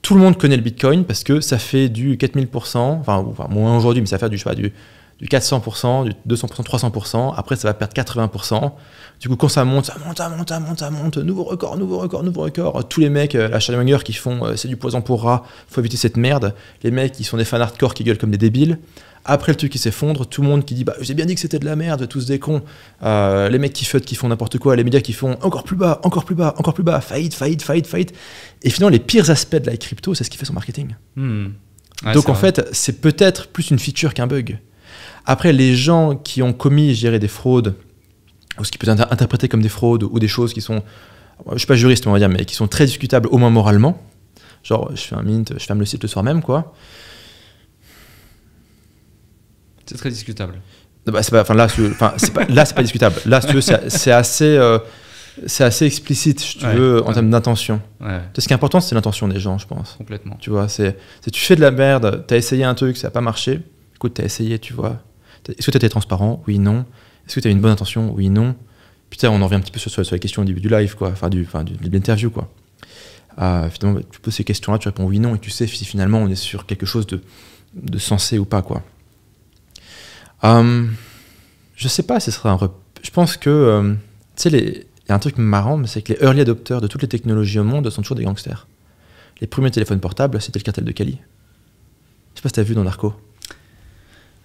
Tout le monde connaît le Bitcoin parce que ça fait du 4000%, enfin moins aujourd'hui, mais ça fait du 400%, du 200%, 300%. Après, ça va perdre 80%. Du coup, quand ça monte, nouveau record. Tous les mecs, la Challenger qui font c'est du poison pour rats, faut éviter cette merde. Les mecs qui sont des fans hardcore qui gueulent comme des débiles. Après le truc qui s'effondre, tout le monde qui dit bah j'ai bien dit que c'était de la merde, tous des cons. Les mecs qui foutent, qui font n'importe quoi, les médias qui font encore plus bas, faillite. Et finalement, les pires aspects de la crypto, c'est ce qui fait son marketing. Ouais, donc en fait, c'est peut-être plus une feature qu'un bug. Après, les gens qui ont commis, je dirais, des fraudes, ou ce qui peut être interprété comme des fraudes, ou des choses qui sont, je suis pas juriste, on va dire, mais qui sont très discutables, au moins moralement. Genre, je fais un mint, je ferme le site le soir même, quoi. C'est très discutable. Bah, c'est pas discutable. Là, si tu veux, c'est assez explicite, si tu veux, en termes d'intention. Ouais. Ce qui est important, c'est l'intention des gens, je pense. Complètement. Tu vois, c'est tu fais de la merde, t'as essayé un truc, ça n'a pas marché. Écoute, t'as essayé, tu vois. Est-ce que t'as été transparent? Oui, non. Est-ce que t'as une bonne intention? Oui, non. Putain, on en revient un petit peu sur les questions au début du live, quoi. Enfin, de l'interview, quoi. Finalement, tu poses ces questions-là, tu réponds oui, non, et tu sais si finalement on est sur quelque chose de sensé ou pas, quoi. Je sais pas si ce sera je pense que, tu sais, il y a un truc marrant, mais c'est que les early adopters de toutes les technologies au monde sont toujours des gangsters. Les premiers téléphones portables, c'était le cartel de Cali. Je sais pas si t'as vu dans Narco.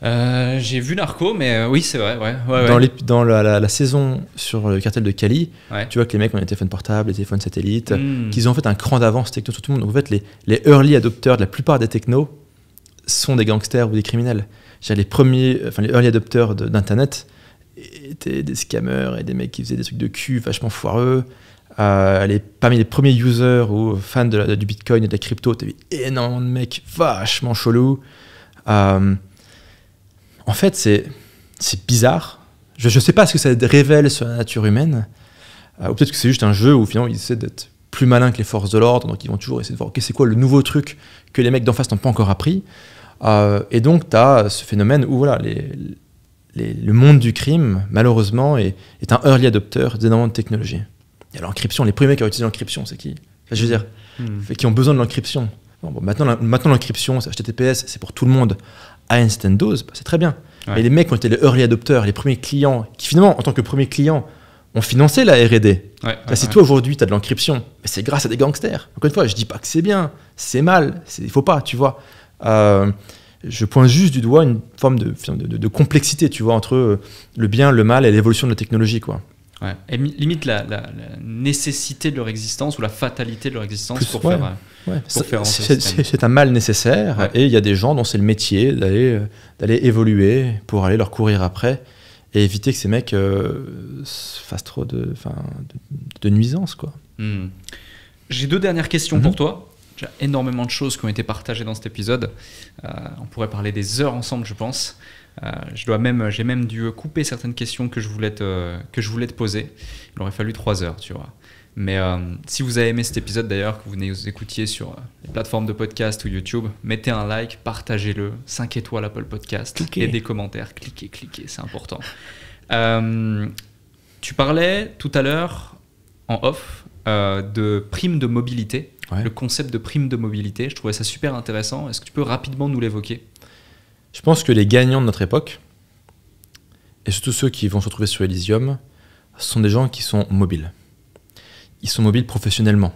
J'ai vu Narco, mais oui, c'est vrai. Ouais. Dans la saison sur le cartel de Cali, ouais. Tu vois que les mecs ont des téléphones portables, des téléphones satellites, qu'ils ont en fait un cran d'avance techno sur tout le monde. Donc en fait, les early adopters de la plupart des technos sont des gangsters ou des criminels. Les early adopters d'Internet étaient des scammers et des mecs qui faisaient des trucs de cul vachement foireux. Parmi les premiers users ou fans du Bitcoin et de la crypto, t'avais énormément de mecs vachement chelous. En fait, c'est bizarre. Je sais pas ce que ça révèle sur la nature humaine. Ou peut-être que c'est juste un jeu où finalement ils essaient d'être plus malins que les forces de l'ordre, donc ils vont toujours essayer de voir okay, c'est quoi le nouveau truc que les mecs d'en face n'ont pas encore appris. Et donc tu as ce phénomène où voilà, le monde du crime, malheureusement, est un early adopter d'énormément de technologies. Il y a l'encryption, les premiers qui ont utilisé l'encryption, c'est qui? Enfin, je veux dire, qui ont besoin de l'encryption. Maintenant l'encryption, c'est HTTPS, c'est pour tout le monde. À instant dose, c'est très bien. Ouais. Mais les mecs qui ont été les early adopters, les premiers clients, qui finalement, en tant que premiers clients, ont financé la R&D. Si toi aujourd'hui tu as de l'encryption, c'est grâce à des gangsters. Encore une fois, je dis pas que c'est bien, c'est mal, il faut pas, tu vois. Je pointe juste du doigt une forme de complexité, tu vois, entre le bien, le mal et l'évolution de la technologie, quoi. Ouais. Et limite la nécessité de leur existence ou la fatalité de leur existence pour faire c'est un mal nécessaire et il y a des gens dont c'est le métier d'aller évoluer pour aller leur courir après et éviter que ces mecs fassent trop de nuisances, quoi. J'ai 2 dernières questions pour toi. J'ai énormément de choses qui ont été partagées dans cet épisode. On pourrait parler des heures ensemble, je pense. J'ai même dû couper certaines questions que je voulais te poser. Il aurait fallu 3 heures, tu vois. Mais si vous avez aimé cet épisode d'ailleurs, que vous nous écoutiez sur les plateformes de podcast ou YouTube, mettez un like, partagez-le, 5 étoiles Apple Podcast et des commentaires. Cliquez, c'est important. Tu parlais tout à l'heure en off de prime de mobilité, le concept de prime de mobilité. Je trouvais ça super intéressant. Est-ce que tu peux rapidement nous l'évoquer ? Je pense que les gagnants de notre époque, et surtout ceux qui vont se retrouver sur Elysium, sont des gens qui sont mobiles. Ils sont mobiles professionnellement.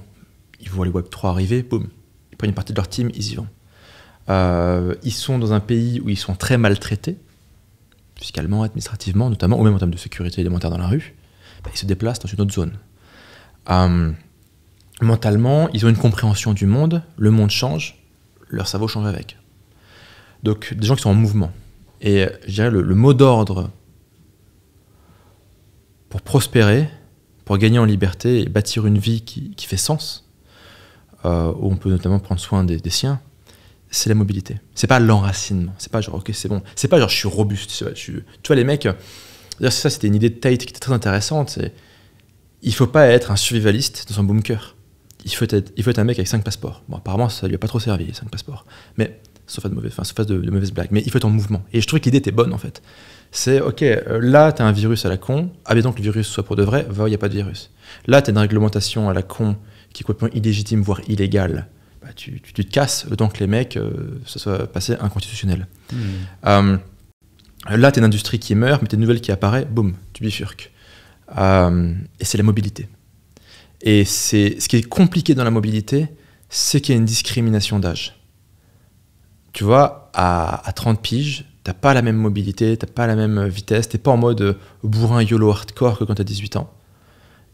Ils voient les Web3 arriver, boum, ils prennent une partie de leur team, ils y vont. Ils sont dans un pays où ils sont très maltraités, fiscalement, administrativement, notamment, ou même en termes de sécurité élémentaire dans la rue. Ils se déplacent dans une autre zone. Mentalement, ils ont une compréhension du monde, le monde change, leur cerveau change avec. Donc, des gens qui sont en mouvement. Et je dirais le mot d'ordre pour prospérer, pour gagner en liberté et bâtir une vie qui fait sens, où on peut notamment prendre soin des siens, c'est la mobilité. C'est pas l'enracinement. C'est pas genre, ok, c'est bon. C'est pas genre, je suis robuste. Tu vois, les mecs, ça, c'était une idée de Tate qui était très intéressante. Il faut pas être un survivaliste dans un bunker. Il faut être un mec avec 5 passeports. Bon, apparemment, ça lui a pas trop servi, les 5 passeports. Mais sauf faire de mauvaises blagues. Mais il faut être en mouvement. Et je trouvais que l'idée était bonne, en fait. C'est, ok, là, tu as un virus à la con, admettons que le virus soit pour de vrai, il n'y a pas de virus. Là, tu as une réglementation à la con qui est complètement illégitime, voire illégale. Bah, tu te casses le temps que les mecs, ça soit passé inconstitutionnel. Là, tu as une industrie qui meurt, mais tu as une nouvelle qui apparaît, boum, tu bifurques. Et c'est la mobilité. Et ce qui est compliqué dans la mobilité, c'est qu'il y a une discrimination d'âge. Tu vois, à 30 piges, t'as pas la même mobilité, t'as pas la même vitesse, t'es pas en mode bourrin YOLO hardcore que quand t'as 18 ans.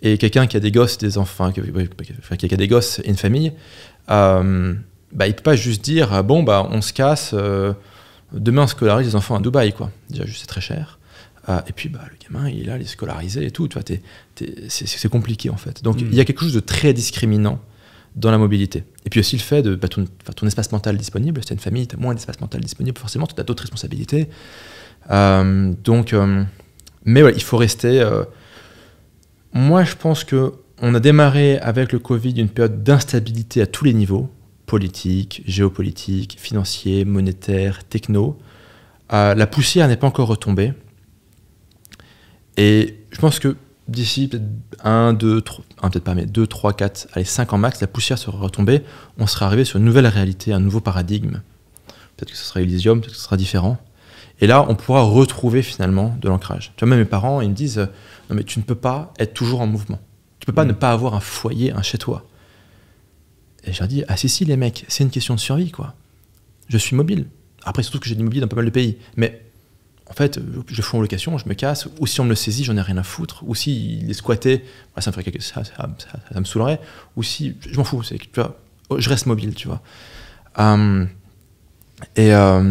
Et quelqu'un qui a des gosses, qui a des gosses et une famille, il peut pas juste dire on se casse, demain on scolarise les enfants à Dubaï, quoi. Déjà, juste c'est très cher. Et puis le gamin, il est là, il est scolarisé et tout. Tu vois, c'est compliqué en fait. Donc il y a quelque chose de très discriminant dans la mobilité. Et puis aussi le fait de ton espace mental disponible. Si tu as une famille, tu as moins d'espace mental disponible, forcément, tu as d'autres responsabilités. Mais ouais, il faut rester... Moi, je pense qu'on a démarré avec le Covid une période d'instabilité à tous les niveaux, politique, géopolitique, financier, monétaire, techno. La poussière n'est pas encore retombée. Et je pense que d'ici peut-être 2, 3, 4, allez, 5 ans max, la poussière sera retombée, on sera arrivé sur une nouvelle réalité, un nouveau paradigme. Peut-être que ce sera Elysium, peut-être que ce sera différent. Et là, on pourra retrouver finalement de l'ancrage. Tu vois, même mes parents, ils me disent non mais tu ne peux pas être toujours en mouvement. Tu peux pas ne pas avoir un foyer, un chez-toi. Et je leur dis si les mecs, c'est une question de survie, quoi. Je suis mobile. Après, surtout que j'ai de l'immobilier dans pas mal de pays. Mais en fait, je fous en location, je me casse, ou si on me le saisit, j'en ai rien à foutre, ou si il est squatté, ça me saoulerait, ou si, je m'en fous, tu vois, je reste mobile, tu vois. Tu vois,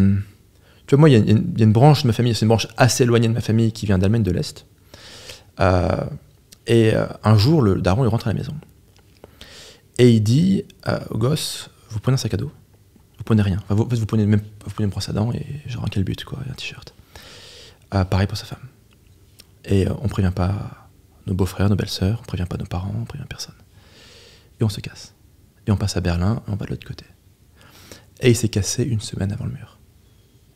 moi, il y a une branche de ma famille, c'est une branche assez éloignée de ma famille qui vient d'Allemagne de l'Est, un jour, le daron, il rentre à la maison, et il dit au gosse, vous prenez un sac à dos, vous prenez rien, enfin, vous prenez une brosse à dents, et genre un calbut, quoi, et un t-shirt. Pareil pour sa femme. Et on prévient pas nos beaux-frères, nos belles-sœurs, on prévient pas nos parents, on prévient personne. Et on se casse. Et on passe à Berlin, et on va de l'autre côté. Et il s'est cassé une semaine avant le mur.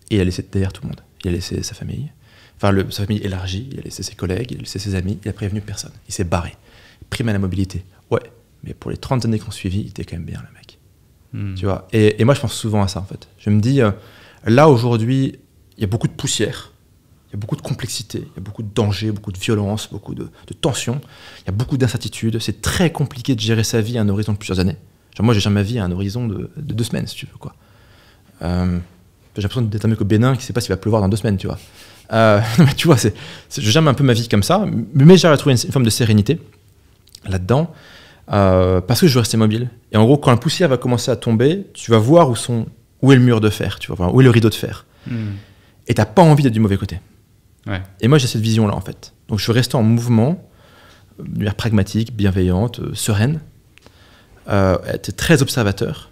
Et il a laissé derrière tout le monde. Il a laissé sa famille, sa famille élargie, il a laissé ses collègues, il a laissé ses amis, il a prévenu personne. Il s'est barré. Prime à la mobilité. Ouais, mais pour les 30 années qu'on suivi, il était quand même bien, le mec. Tu vois, et moi, je pense souvent à ça, en fait. Je me dis, là, aujourd'hui, il y a beaucoup de poussière. Il y a beaucoup de complexité, il y a beaucoup de danger, beaucoup de violence, beaucoup de tension, il y a beaucoup d'incertitudes. C'est très compliqué de gérer sa vie à un horizon de plusieurs années. Genre moi, je gère ma vie à un horizon de 2 semaines, si tu veux, quoi. J'ai l'impression d'être un mec au Bénin qui ne sait pas s'il va pleuvoir dans 2 semaines, tu vois. Mais tu vois, je gère un peu ma vie comme ça, mais j'arrive à trouver une forme de sérénité là-dedans, parce que je veux rester mobile. Et en gros, quand la poussière va commencer à tomber, tu vas voir où est le mur de fer, tu vois, où est le rideau de fer. Et tu n'as pas envie d'être du mauvais côté. Ouais. Et moi, j'ai cette vision-là, en fait. Donc, je veux rester en mouvement, de manière pragmatique, bienveillante, sereine, être très observateur.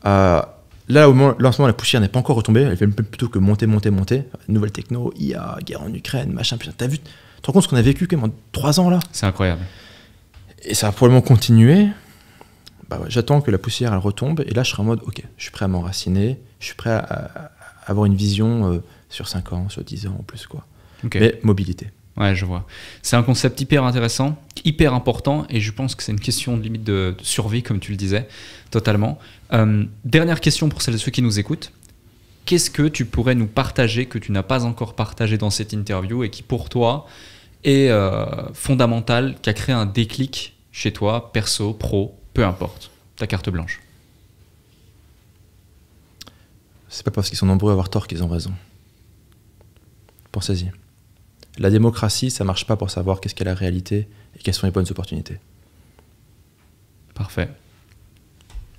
Là, en ce moment, la poussière n'est pas encore retombée. Elle fait plutôt que monter. Nouvelle techno, IA, guerre en Ukraine, machin. Putain, t'as vu, tu te rends compte ce qu'on a vécu quand même en 3 ans, là ? C'est incroyable. Et ça va probablement continuer. J'attends que la poussière, elle retombe. Et là, je serai en mode, ok, je suis prêt à m'enraciner. Je suis prêt à avoir une vision... sur 5 ans, sur 10 ans ou plus, quoi. Okay. Mais mobilité. Ouais, je vois. C'est un concept hyper intéressant, hyper important, et je pense que c'est une question de limite de survie, comme tu le disais, totalement. Dernière question pour celles et ceux qui nous écoutent. Qu'est-ce que tu pourrais nous partager, que tu n'as pas encore partagé dans cette interview, et qui pour toi est fondamental, qui a créé un déclic chez toi, perso, pro, peu importe, ta carte blanche? C'est pas parce qu'ils sont nombreux à avoir tort qu'ils ont raison. Pensez-y. La démocratie, ça marche pas pour savoir qu'est-ce qu'est la réalité et quelles sont les bonnes opportunités. Parfait.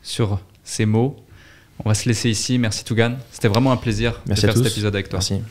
Sur ces mots, on va se laisser ici. Merci Tougan. C'était vraiment un plaisir de faire cet épisode avec toi. Merci.